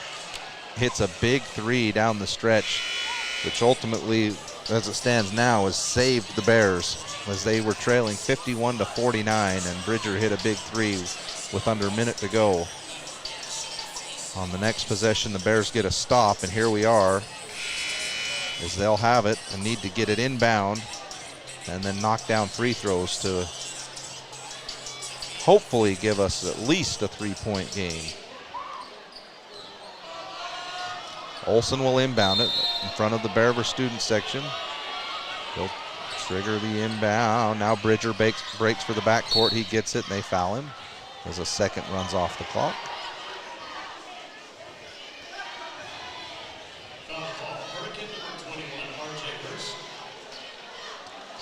hits a big 3 down the stretch, which ultimately, as it stands now, has saved the Bears as they were trailing 51-49, and Bridger hit a big 3 with under a minute to go. On the next possession, the Bears get a stop, and here we are as they'll have it and need to get it inbound and then knock down free throws to hopefully give us at least a 3-point game. Olsen will inbound it in front of the Bear River student section. He'll trigger the inbound. Now Bridger breaks for the backcourt. He gets it and they foul him as a second runs off the clock.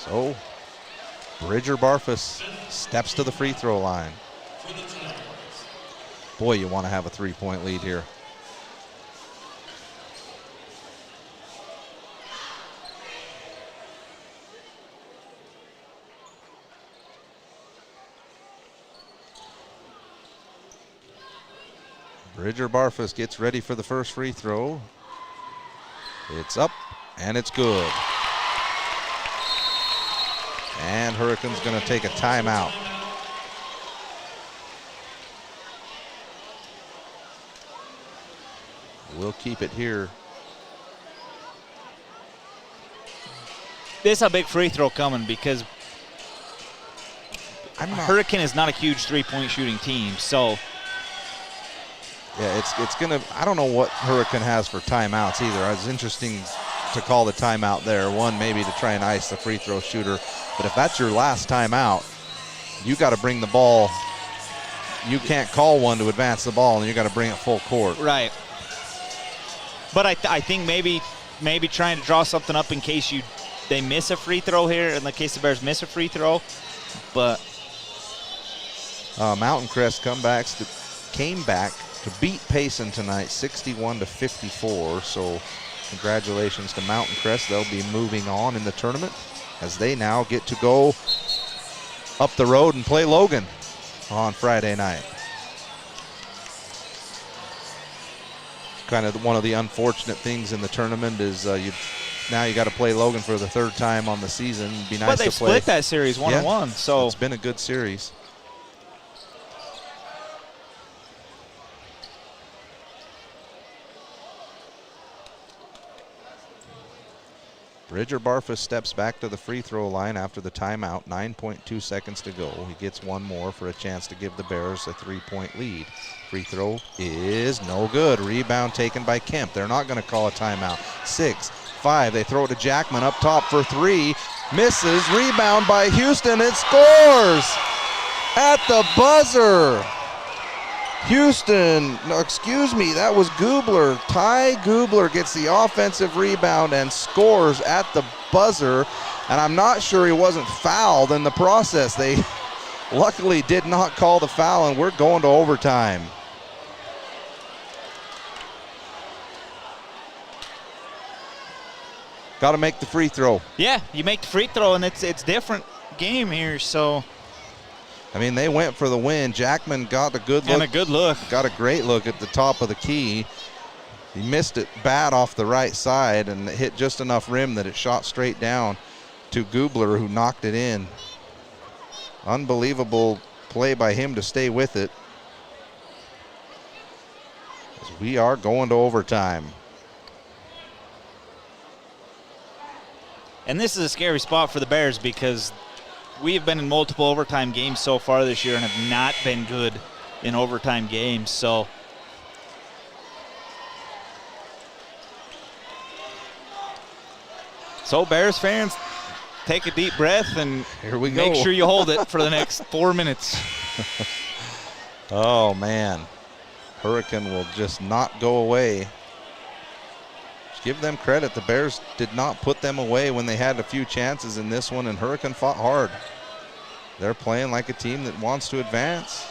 So Bridger Barfus steps to the free throw line. Boy, you want to have a 3-point lead here. Bridger Barfus gets ready for the first free throw. It's up and it's good. And Hurricanes going to take a timeout. We'll keep it here. This is a big free throw coming because Hurricane is not a huge three-point shooting team, so. Yeah, it's going to, I don't know what Hurricane has for timeouts either. It's interesting to call the timeout there. One, maybe to try and ice the free throw shooter. But if that's your last timeout, you got to bring the ball. You can't call one to advance the ball, and you got to bring it full court. Right. But I think maybe trying to draw something up in case they miss a free throw here, in the case the Bears miss a free throw. But Mountain Crest came back to beat Payson tonight, 61-54. So congratulations to Mountain Crest. They'll be moving on in the tournament as they now get to go up the road and play Logan on Friday night. Kind of one of the unfortunate things in the tournament is now you got to play Logan for the third time on the season. It'd be nice but they to play. split that series 1-1, so it's been a good series. Bridger Barfus steps back to the free throw line after the timeout. 9.2 seconds to go. He gets one more for a chance to give the Bears a 3-point lead. Free throw is no good. Rebound taken by Kemp. They're not going to call a timeout. 6-5. They throw it to Jackman up top for 3. Misses. Rebound by Houston. It scores at the buzzer. Houston, no, excuse me, that was Gubler. Ty Gubler gets the offensive rebound and scores at the buzzer. And I'm not sure he wasn't fouled in the process. They luckily did not call the foul, and we're going to overtime. Got to make the free throw. Yeah, you make the free throw, and it's different game here, so. I mean, they went for the win. Jackman got a good look. And a good look. Got a great look at the top of the key. He missed it bad off the right side, and it hit just enough rim that it shot straight down to Gubler, who knocked it in. Unbelievable play by him to stay with it. As we are going to overtime. And this is a scary spot for the Bears because we have been in multiple overtime games so far this year and have not been good in overtime games. So Bears fans, take a deep breath and here we make go. Sure you hold it for the next 4 minutes. Oh, man. Hurricane will just not go away. Just give them credit. The Bears did not put them away when they had a few chances in this one, and Hurricane fought hard. They're playing like a team that wants to advance.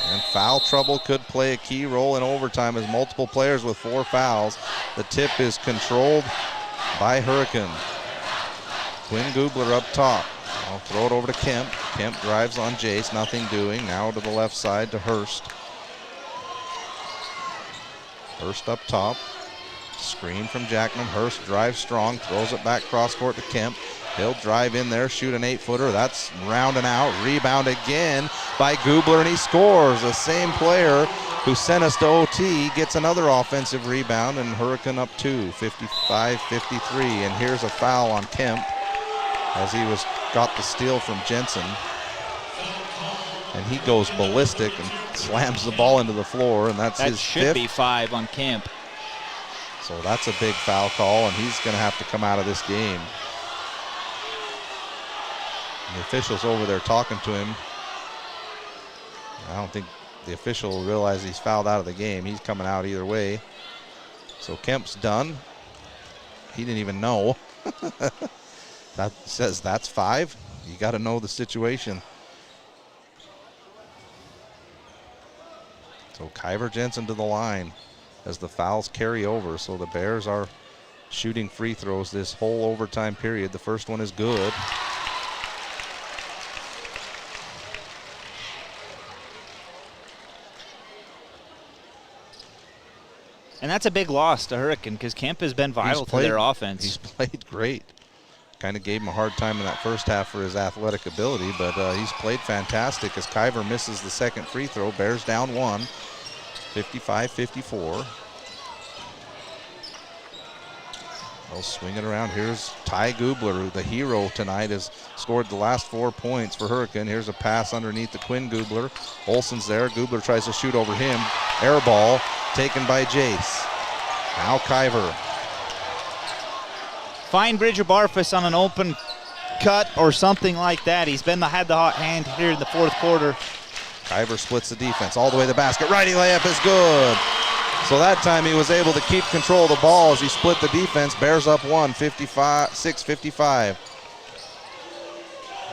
And foul trouble could play a key role in overtime as multiple players with 4 fouls. The tip is controlled by Hurricane. Quinn Gubler up top. I'll throw it over to Kemp. Kemp drives on Jace, nothing doing. Now to the left side to Hurst. Hurst up top. Screen from Jackman. Hurst drives strong, throws it back cross court to Kemp. He'll drive in there, shoot an 8-footer. That's rounding out. Rebound again by Gubler, and he scores. The same player who sent us to OT gets another offensive rebound, and Hurricane up 2, 55-53. And here's a foul on Kemp as he got the steal from Jensen. And he goes ballistic and slams the ball into the floor, and that's his fifth. That should be 5 on Kemp. So that's a big foul call, and he's going to have to come out of this game. And the official's over there talking to him. I don't think the official will realize he's fouled out of the game. He's coming out either way. So Kemp's done. He didn't even know. That says that's 5. You got to know the situation. So Kyver Jensen to the line as the fouls carry over. So the Bears are shooting free throws this whole overtime period. The first one is good. And that's a big loss to Hurricane because Kemp has been vital to their offense. He's played great. Kind of gave him a hard time in that first half for his athletic ability, but he's played fantastic as Kyver misses the second free throw. Bears down 1, 55-54. They'll swing it around. Here's Ty Gubler, who the hero tonight, has scored the last 4 points for Hurricane. Here's a pass underneath to Quinn Gubler. Olsen's there. Gubler tries to shoot over him. Air ball taken by Jace. Now Kyver. Find Bridger Barfus on an open cut or something like that. He's had the hot hand here in the fourth quarter. Kyver splits the defense all the way to the basket. Righty layup is good. So that time he was able to keep control of the ball as he split the defense. Bears up 1, 56-55.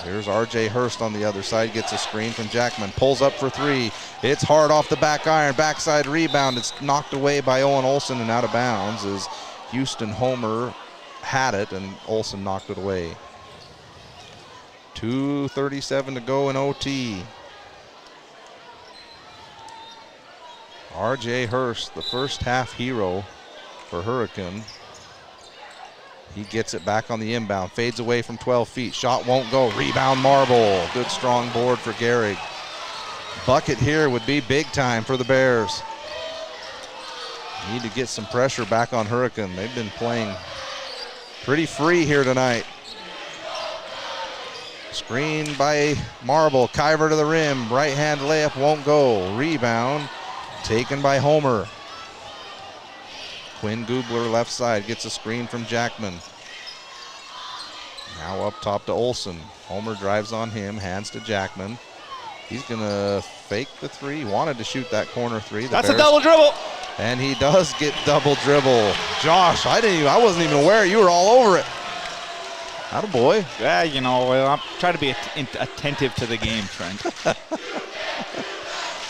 Here's R.J. Hurst on the other side, gets a screen from Jackman, pulls up for 3. It's hard off the back iron, backside rebound. It's knocked away by Owen Olsen and out of bounds as Houston Homer had it and Olsen knocked it away. 2:37 to go in OT. R.J. Hurst, the first half hero for Hurricane. He gets it back on the inbound, fades away from 12 feet. Shot won't go. Rebound Marble. Good strong board for Gehrig. Bucket here would be big time for the Bears. Need to get some pressure back on Hurricane. They've been playing pretty free here tonight. Screen by Marble. Kyver to the rim. Right hand layup won't go. Rebound taken by Homer. Quinn Gubler left side gets a screen from Jackman. Now up top to Olsen. Homer drives on him, hands to Jackman. He's gonna fake the 3. Wanted to shoot that corner 3. That's a double dribble. And he does get double dribble. Josh, I wasn't even aware. You were all over it. Attaboy. Yeah, you know, I'm trying to be attentive to the game, Trent.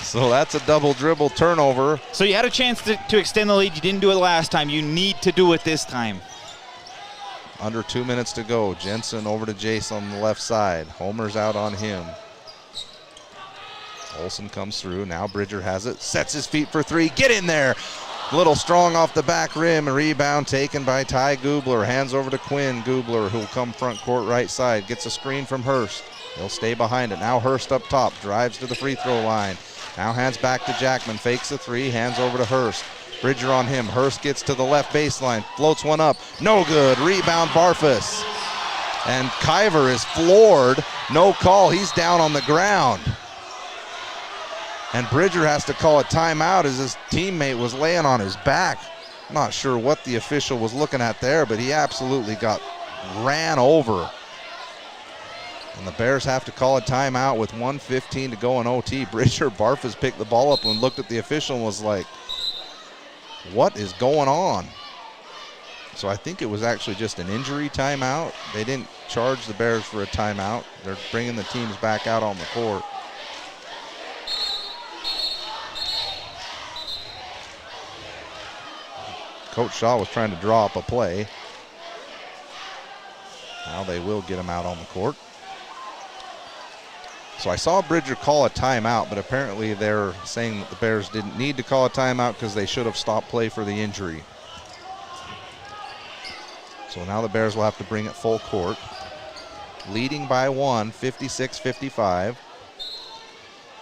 So that's a double dribble turnover. So you had a chance to extend the lead. You didn't do it last time. You need to do it this time. Under 2 minutes to go. Jensen over to Jace on the left side. Homer's out on him. Olsen comes through. Now Bridger has it. Sets his feet for 3. Get in there. A little strong off the back rim. A rebound taken by Ty Gubler. Hands over to Quinn Gubler, who'll come front court right side. Gets a screen from Hurst. He'll stay behind it. Now Hurst up top. Drives to the free throw line. Now hands back to Jackman. Fakes the 3. Hands over to Hurst. Bridger on him. Hurst gets to the left baseline. Floats one up. No good. Rebound Barfus. And Kyver is floored. No call. He's down on the ground. And Bridger has to call a timeout as his teammate was laying on his back. I'm not sure what the official was looking at there, but he absolutely got ran over. And the Bears have to call a timeout with 1:15 to go in OT. Bridger Barfus picked the ball up and looked at the official and was like, what is going on? So I think it was actually just an injury timeout. They didn't charge the Bears for a timeout. They're bringing the teams back out on the court. Coach Shaw was trying to draw up a play. Now they will get him out on the court. So I saw Bridger call a timeout, but apparently they're saying that the Bears didn't need to call a timeout because they should have stopped play for the injury. So now the Bears will have to bring it full court. Leading by 1, 56-55.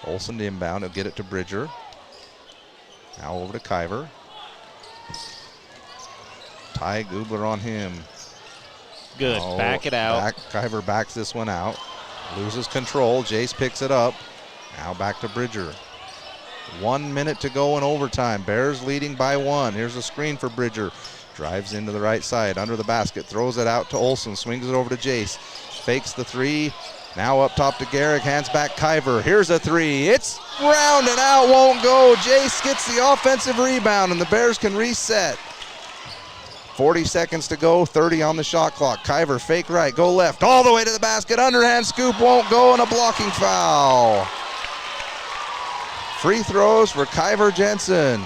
Olsen to inbound. He'll get it to Bridger. Now over to Kyver. Ty Gubler on him. Good. Back it out. Kyver backs this one out. Loses control. Jace picks it up. Now back to Bridger. 1 minute to go in overtime. Bears leading by 1. Here's a screen for Bridger. Drives into the right side. Under the basket. Throws it out to Olsen. Swings it over to Jace. Fakes the 3. Now up top to Gehrig. Hands back Kyver. Here's a 3. It's round and out. Won't go. Jace gets the offensive rebound and the Bears can reset. 40 seconds to go, 30 on the shot clock. Kyver fake right, go left, all the way to the basket. Underhand scoop won't go, and a blocking foul. Free throws for Kyver Jensen.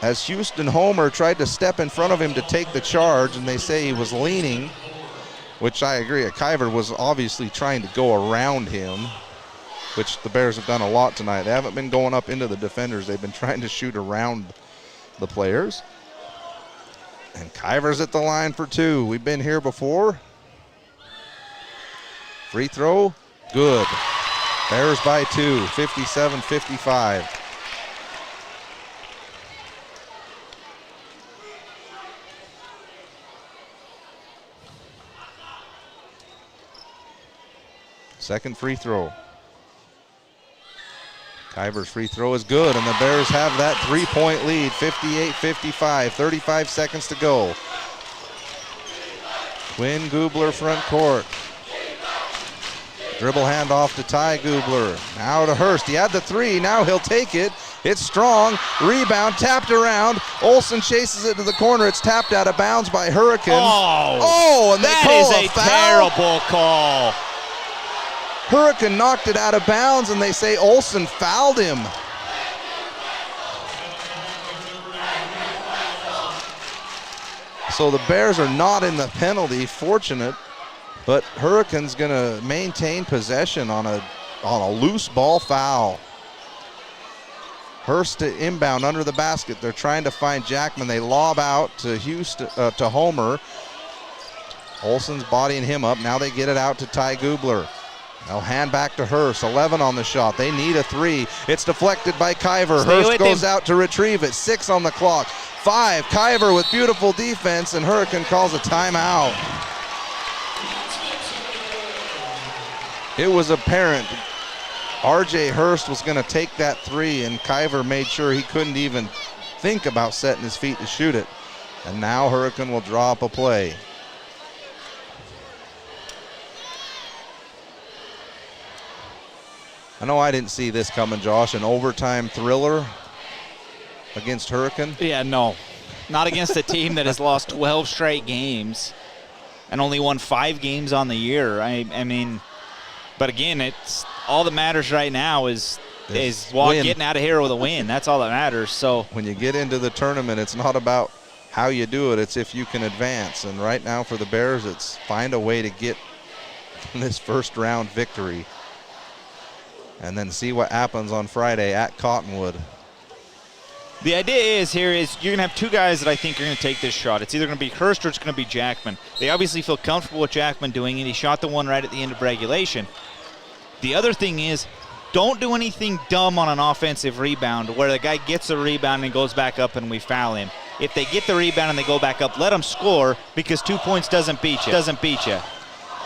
As Houston Homer tried to step in front of him to take the charge, and they say he was leaning, which I agree. Kyver was obviously trying to go around him, which the Bears have done a lot tonight. They haven't been going up into the defenders. They've been trying to shoot around the players. And Kyver's at the line for 2. We've been here before. Free throw, good. Bears by 2, 57-55. Second free throw. Kyver's free throw is good, and the Bears have that 3-point lead, 58-55, 35 seconds to go. Quinn Gubler front court. Dribble handoff to Ty Gubler. Now to Hurst. He had the 3, now he'll take it. It's strong, rebound, tapped around. Olsen chases it to the corner. It's tapped out of bounds by Hurricanes. And they call that is a terrible call. Hurricane knocked it out of bounds, and they say Olsen fouled him. So the Bears are not in the penalty, fortunate, but Hurricane's gonna maintain possession on a loose ball foul. Hurst to inbound under the basket. They're trying to find Jackman. They lob out to to Homer. Olsen's bodying him up. Now they get it out to Ty Gubler. They'll hand back to Hurst. 11 on the shot. They need a 3. It's deflected by Kyver. Hurst goes out to retrieve it. 6 on the clock. 5. Kyver with beautiful defense, and Hurricane calls a timeout. It was apparent RJ Hurst was going to take that 3, and Kyver made sure he couldn't even think about setting his feet to shoot it. And now Hurricane will draw up a play. I know I didn't see this coming, Josh. An overtime thriller against Hurricane. Yeah, no. Not against a team that has lost 12 straight games and only won 5 games on the year. I mean, but again, it's all that matters right now is getting out of here with a win. That's all that matters. So when you get into the tournament, it's not about how you do it. It's if you can advance. And right now for the Bears, it's find a way to get this first round victory and then see what happens on Friday at Cottonwood. The idea is you're going to have 2 guys that I think are going to take this shot. It's either going to be Hurst or it's going to be Jackman. They obviously feel comfortable with Jackman doing it. He shot the one right at the end of regulation. The other thing is, don't do anything dumb on an offensive rebound where the guy gets the rebound and goes back up and we foul him. If they get the rebound and they go back up, let them score, because 2 points doesn't beat you.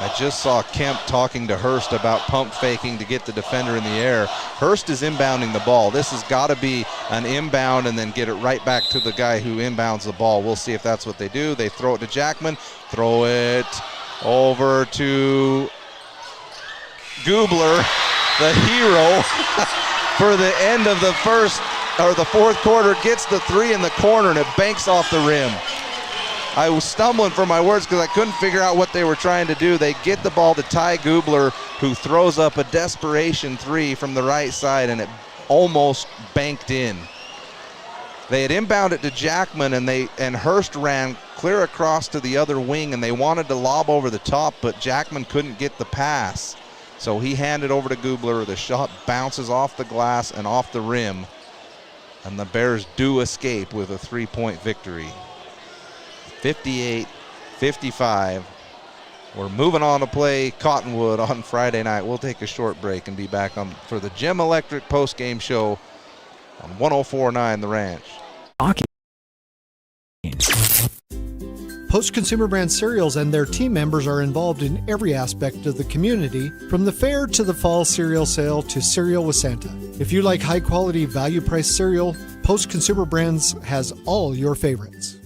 I just saw Kemp talking to Hurst about pump faking to get the defender in the air. Hurst is inbounding the ball. This has got to be an inbound and then get it right back to the guy who inbounds the ball. We'll see if that's what they do. They throw it to Jackman, throw it over to Gubler, the hero, for the end of the fourth quarter, gets the 3 in the corner and it banks off the rim. I was stumbling for my words because I couldn't figure out what they were trying to do. They get the ball to Ty Gubler, who throws up a desperation 3 from the right side, and it almost banked in. They had inbounded to Jackman, and Hurst ran clear across to the other wing, and they wanted to lob over the top, but Jackman couldn't get the pass. So he handed over to Gubler. The shot bounces off the glass and off the rim, and the Bears do escape with a 3-point victory. 58-55. We're moving on to play Cottonwood on Friday night. We'll take a short break and be back for the Gem Electric post-game show on 104.9 The Ranch. Post Consumer Brand Cereals and their team members are involved in every aspect of the community, from the fair to the fall cereal sale to Cereal with Santa. If you like high-quality, value-priced cereal, Post Consumer Brands has all your favorites.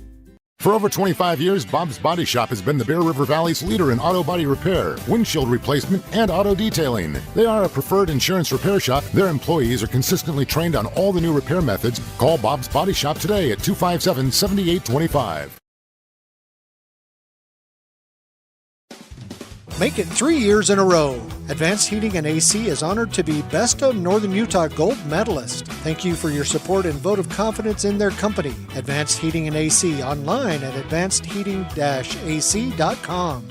For over 25 years, Bob's Body Shop has been the Bear River Valley's leader in auto body repair, windshield replacement, and auto detailing. They are a preferred insurance repair shop. Their employees are consistently trained on all the new repair methods. Call Bob's Body Shop today at 257-7825. Make it 3 years in a row. Advanced Heating and AC is honored to be Best of Northern Utah Gold Medalist. Thank you for your support and vote of confidence in their company. Advanced Heating and AC online at advancedheating-ac.com.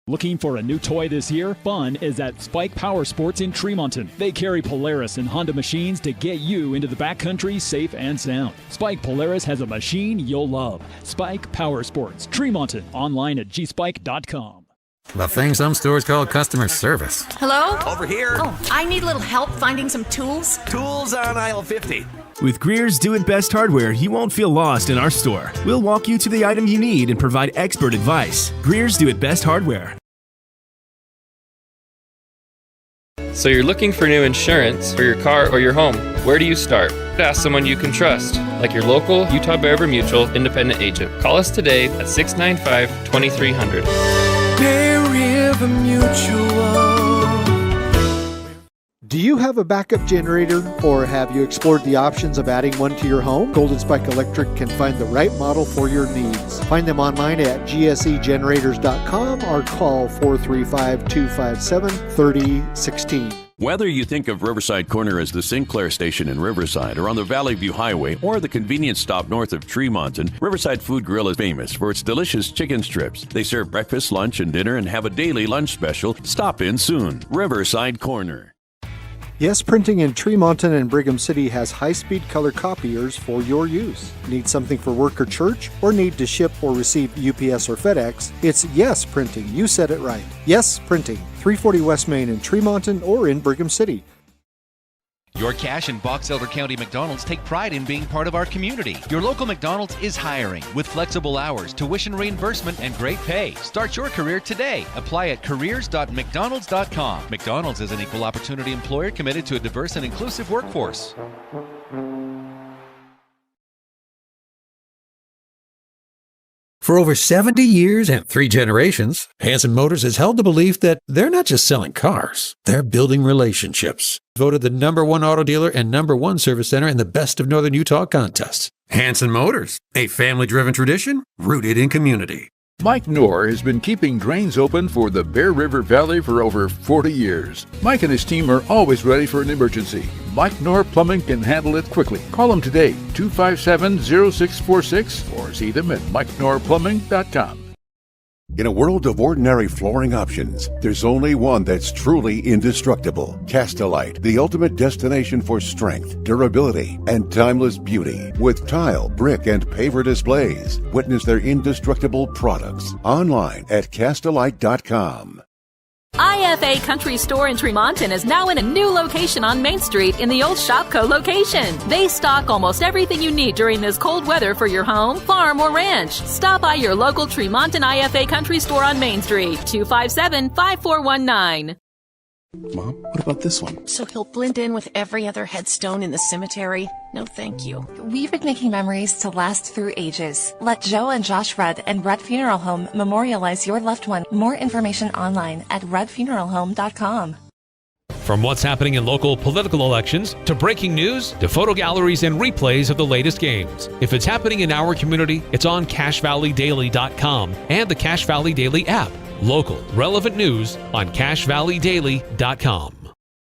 Looking for a new toy this year? Fun is at Spike Power Sports in Tremonton. They carry Polaris and Honda machines to get you into the backcountry safe and sound. Spike Polaris has a machine you'll love. Spike Power Sports, Tremonton. Online at gspike.com. The thing some stores call customer service. Hello? Over here. Oh, I need a little help finding some tools. Tools on aisle 50. With Greer's Do It Best hardware, you won't feel lost in our store. We'll walk you to the item you need and provide expert advice. Greer's Do It Best hardware. So you're looking for new insurance for your car or your home. Where do you start? Ask someone you can trust, like your local Utah Bear River Mutual independent agent. Call us today at 695-2300. Bear River Mutual. Do you have a backup generator, or have you explored the options of adding one to your home? Golden Spike Electric can find the right model for your needs. Find them online at gsegenerators.com or call 435-257-3016. Whether you think of Riverside Corner as the Sinclair station in Riverside or on the Valley View Highway or the convenience stop north of Tremonton, Riverside Food Grill is famous for its delicious chicken strips. They serve breakfast, lunch, and dinner and have a daily lunch special. Stop in soon. Riverside Corner. Yes Printing in Tremonton and Brigham City has high-speed color copiers for your use. Need something for work or church, or need to ship or receive UPS or FedEx? It's Yes Printing. You said it right. Yes Printing, 340 West Main in Tremonton or in Brigham City. Your Cash and Box Elder County McDonald's take pride in being part of our community. Your local McDonald's is hiring with flexible hours, tuition reimbursement, and great pay. Start your career today. Apply at careers.mcdonalds.com. McDonald's is an equal opportunity employer committed to a diverse and inclusive workforce. For over 70 years and 3 generations, Hanson Motors has held the belief that they're not just selling cars, they're building relationships. Voted the #1 auto dealer and #1 service center in the Best of Northern Utah contest. Hanson Motors, a family-driven tradition rooted in community. Mike Knorr has been keeping drains open for the Bear River Valley for over 40 years. Mike and his team are always ready for an emergency. Mike Knorr Plumbing can handle it quickly. Call them today, 257-0646, or see them at MikeKnorrPlumbing.com. In a world of ordinary flooring options, there's only one that's truly indestructible. Castelite, the ultimate destination for strength, durability, and timeless beauty. With tile, brick, and paver displays. Witness their indestructible products online at Castelite.com. IFA Country Store in Tremonton is now in a new location on Main Street in the old Shopco location. They stock almost everything you need during this cold weather for your home, farm, or ranch. Stop by your local Tremonton IFA Country Store on Main Street, 257-5419. Mom, what about this one? So he'll blend in with every other headstone in the cemetery? No, thank you. We've been making memories to last through ages. Let Joe and Josh Rudd and Rudd Funeral Home memorialize your loved one. More information online at ruddfuneralhome.com. From what's happening in local political elections, to breaking news, to photo galleries and replays of the latest games. If it's happening in our community, it's on CacheValleyDaily.com and the Cache Valley Daily app. Local, relevant news on CacheValleyDaily.com.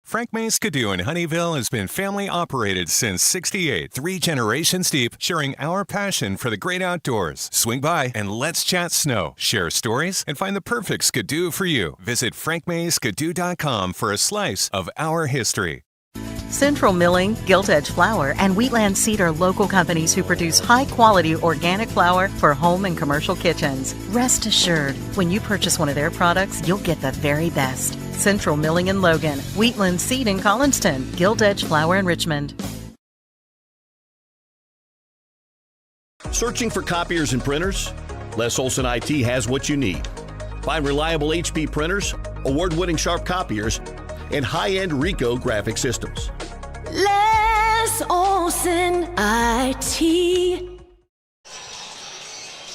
Frank May Skidoo in Honeyville has been family operated since '68, 3 generations deep, sharing our passion for the great outdoors. Swing by and let's chat snow, share stories, and find the perfect Skidoo for you. Visit FrankMaySkidoo.com for a slice of our history. Central Milling, Gilt Edge Flour, and Wheatland Seed are local companies who produce high-quality organic flour for home and commercial kitchens. Rest assured, when you purchase one of their products, you'll get the very best. Central Milling in Logan, Wheatland Seed in Collinston, Gilt Edge Flour in Richmond. Searching for copiers and printers? Les Olson IT has what you need. Find reliable HP printers, award-winning Sharp copiers, and high-end Ricoh graphic systems. Les Olson IT.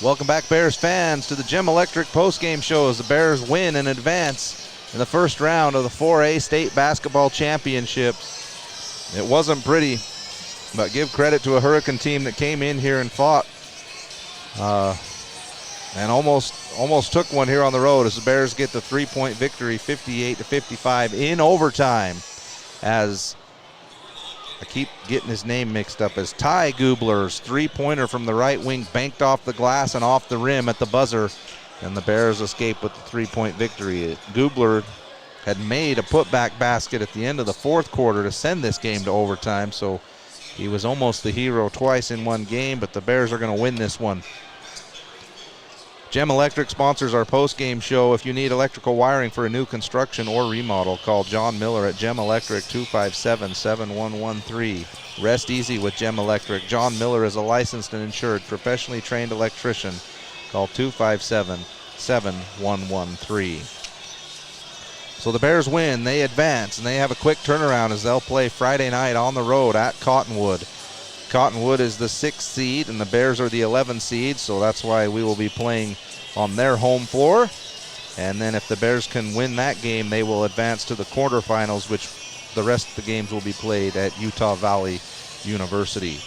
Welcome back, Bears fans, to the Gem Electric postgame show as the Bears win and advance in the first round of the 4A State Basketball Championships. It wasn't pretty, but give credit to a Hurricane team that came in here and fought And almost took one here on the road as the Bears get the 3-point victory, 58-55 in overtime, as I keep getting his name mixed up, as Ty Gubler's three-pointer from the right wing banked off the glass and off the rim at the buzzer, and the Bears escape with the 3-point victory. Gubler had made a putback basket at the end of the fourth quarter to send this game to overtime, so he was almost the hero twice in one game, but the Bears are going to win this one. Gem Electric sponsors our post-game show. If you need electrical wiring for a new construction or remodel, call John Miller at Gem Electric, 257-7113. Rest easy with Gem Electric. John Miller is a licensed and insured, professionally trained electrician. Call 257-7113. So the Bears win, they advance, and they have a quick turnaround as they'll play Friday night on the road at Cottonwood. Cottonwood is the 6th seed, and the Bears are the 11th seed, so that's why we will be playing on their home floor. And then if the Bears can win that game, they will advance to the quarterfinals, which the rest of the games will be played at Utah Valley University.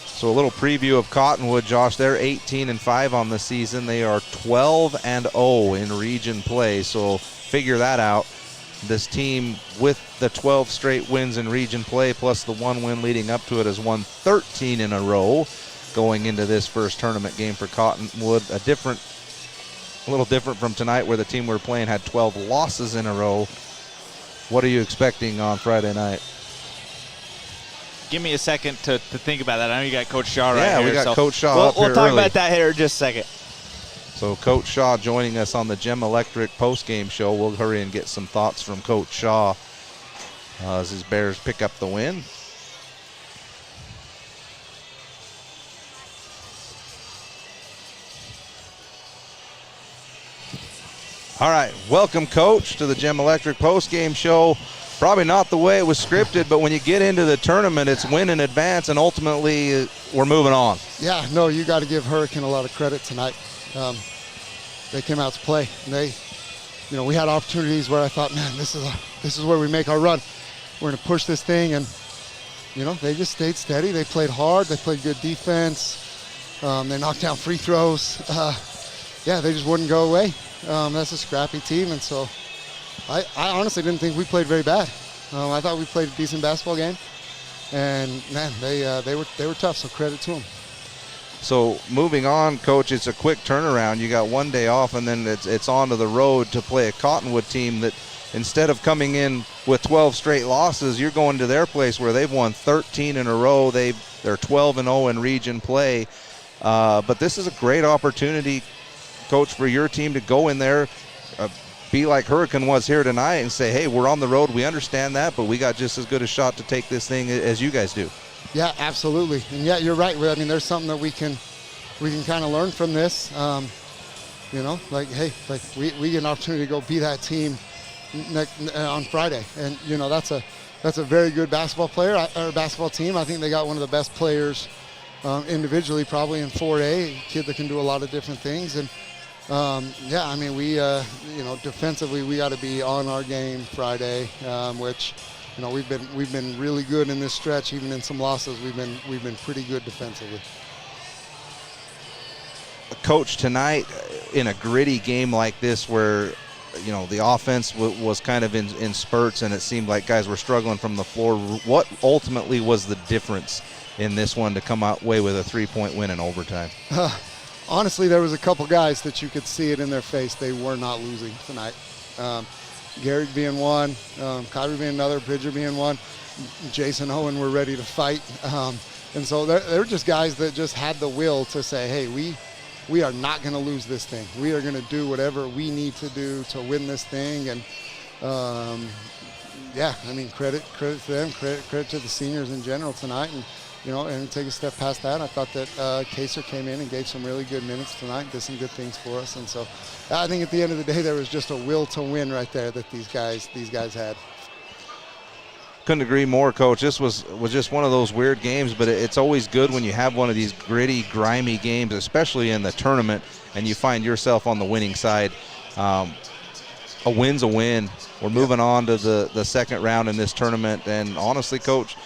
So a little preview of Cottonwood, Josh. They're 18-5 on the season. They are 12-0 in region play, so figure that out. This team, with the 12 straight wins in region play, plus the one win leading up to it, has won 13 in a row going into this first tournament game for Cottonwood. A little different from tonight, where the team we're playing had 12 losses in a row. What are you expecting on Friday night? Give me a second to think about that. I know you got Coach Shaw right here. Yeah, we got Coach Shaw up here We'll talk early about that here in just a second. So Coach Shaw joining us on the Gem Electric post-game show. We'll hurry and get some thoughts from Coach Shaw as his Bears pick up the win. All right, welcome, Coach, to the Gem Electric post-game show. Probably not the way it was scripted, but when you get into the tournament, it's win in advance, and ultimately we're moving on. Yeah, no, you got to give Hurricane a lot of credit tonight. They came out to play, and we had opportunities where I thought, man, this is where we make our run. We're going to push this thing, and they just stayed steady. They played hard. They played good defense. They knocked down free throws. They just wouldn't go away. That's a scrappy team, and so I honestly didn't think we played very bad. I thought we played a decent basketball game, and man, they were tough. So credit to them. So moving on, Coach, it's a quick turnaround. You got one day off, and then it's on to the road to play a Cottonwood team that, instead of coming in with 12 straight losses, you're going to their place where they've won 13 in a row. They're 12-0 in region play. But this is a great opportunity, Coach, for your team to go in there, be like Hurricane was here tonight, and say, hey, we're on the road. We understand that, but we got just as good a shot to take this thing as you guys do. Yeah, absolutely. And yeah, you're right. I mean, there's something that we can kind of learn from this. We get an opportunity to go be that team on Friday. And, that's a very good basketball team. I think they got one of the best players individually probably in 4A, a kid that can do a lot of different things. And, defensively we got to be on our game Friday, which – we've been really good in this stretch. Even in some losses, we've been pretty good defensively. Coach, tonight in a gritty game like this, where the offense was kind of in spurts, and it seemed like guys were struggling from the floor. What ultimately was the difference in this one to come away with a 3-point win in overtime? Honestly, there was a couple guys that you could see it in their face. They were not losing tonight. Garrick being one, Kyrie being another, Bridger being one, Jason Owen were ready to fight. And so they're just guys that just had the will to say, hey, we are not going to lose this thing. We are going to do whatever we need to do to win this thing. And, credit to them, credit to the seniors in general tonight. And take a step past that, I thought that Kaser came in and gave some really good minutes tonight, did some good things for us. And so I think at the end of the day, there was just a will to win right there that these guys had. Couldn't agree more, Coach. This was just one of those weird games, but it's always good when you have one of these gritty, grimy games, especially in the tournament, and you find yourself on the winning side. A win's a win. We're moving on to the second round in this tournament, and honestly, Coach,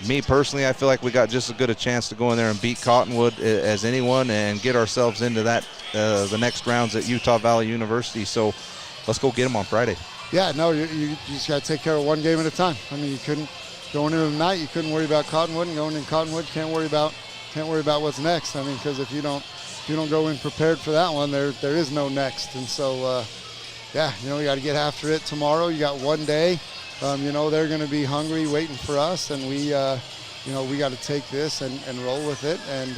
Me personally, I feel like we got just as good a chance to go in there and beat Cottonwood as anyone and get ourselves into that the next rounds at Utah Valley University. So let's go get them on Friday. Yeah, no, you just got to take care of one game at a time. I mean, you couldn't going into the night. You couldn't worry about Cottonwood, and going in Cottonwood, can't worry about what's next. I mean, because if you don't go in prepared for that one, there is no next. And so, yeah, you got to get after it tomorrow. You got one day. They're going to be hungry, waiting for us, and we got to take this and roll with it and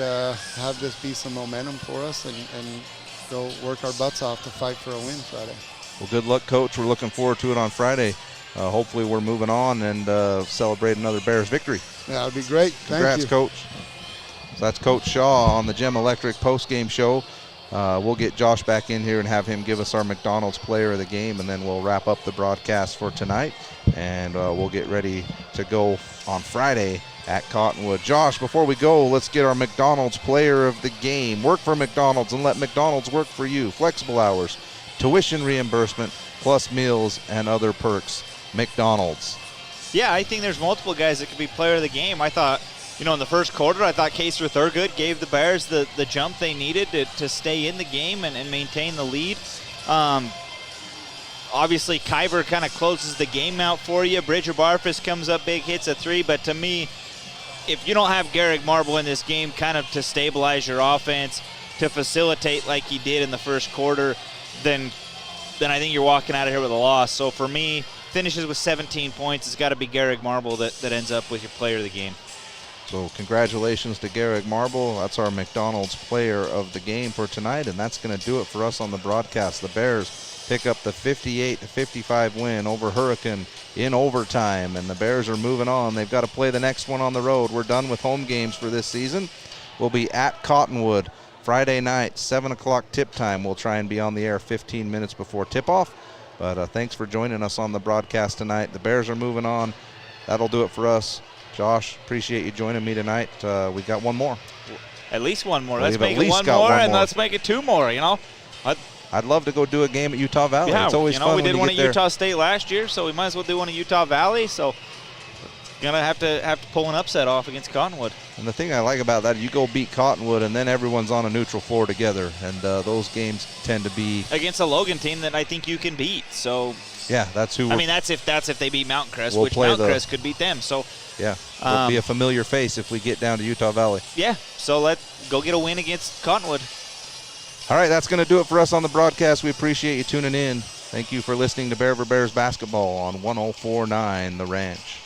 have this be some momentum for us and go work our butts off to fight for a win Friday. Well, good luck, Coach. We're looking forward to it on Friday. Hopefully we're moving on and celebrate another Bears victory. Yeah, that would be great. Congrats, Thank you. Coach. So that's Coach Shaw on the Gem Electric postgame show. We'll get Josh back in here and have him give us our McDonald's player of the game, and then we'll wrap up the broadcast for tonight, and we'll get ready to go on Friday at Cottonwood. Josh, before we go, let's get our McDonald's player of the game. Work for McDonald's and let McDonald's work for you. Flexible hours, tuition reimbursement, plus meals and other perks. McDonald's. Yeah, I think there's multiple guys that could be player of the game. I thought, in the first quarter, I thought Kaser Thurgood gave the Bears the jump they needed to stay in the game and maintain the lead. Obviously, Kyber kind of closes the game out for you. Bridger Barfus comes up big, hits a three. But to me, if you don't have Garrick Marble in this game kind of to stabilize your offense, to facilitate like he did in the first quarter, then I think you're walking out of here with a loss. So for me, finishes with 17 points. It's got to be Garrick Marble that ends up with your player of the game. So congratulations to Garrick Marble. That's our McDonald's player of the game for tonight, and that's going to do it for us on the broadcast. The Bears pick up the 58-55 win over Hurricane in overtime, and the Bears are moving on. They've got to play the next one on the road. We're done with home games for this season. We'll be at Cottonwood Friday night, 7 o'clock tip time. We'll try and be on the air 15 minutes before tip-off. But thanks for joining us on the broadcast tonight. The Bears are moving on. That'll do it for us. Josh, appreciate you joining me tonight. We got one more. At least one more. Well, let's make it one more, and let's make it two more, I'd love to go do a game at Utah Valley. Yeah, it's always fun. We did one at there. Utah State last year, so we might as well do one at Utah Valley. So gonna have to pull an upset off against Cottonwood. And the thing I like about that, you go beat Cottonwood, and then everyone's on a neutral floor together, and those games tend to be against a Logan team that I think you can beat. So yeah, that's who. I mean, that's if they beat Mountain Crest, which Mountain Crest could beat them. So yeah, it'll be a familiar face if we get down to Utah Valley. Yeah, so let's go get a win against Cottonwood. All right, that's going to do it for us on the broadcast. We appreciate you tuning in. Thank you for listening to Bear River Bears basketball on 104.9 The Ranch.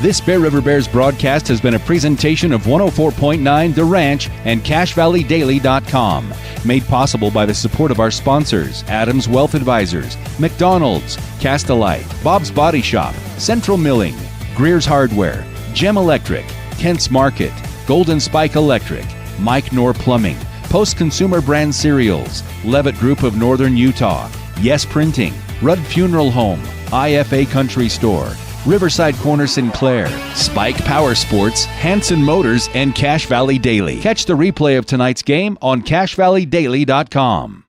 This Bear River Bears broadcast has been a presentation of 104.9 The Ranch and CashValleyDaily.com. Made possible by the support of our sponsors, Adams Wealth Advisors, McDonald's, Castelite, Bob's Body Shop, Central Milling, Greer's Hardware, Gem Electric, Kent's Market, Golden Spike Electric, Mike Knorr Plumbing, Post Consumer Brand Cereals, Levitt Group of Northern Utah, Yes Printing, Rudd Funeral Home, IFA Country Store, Riverside Corner Sinclair, Spike Power Sports, Hanson Motors, and Cache Valley Daily. Catch the replay of tonight's game on CashValleyDaily.com.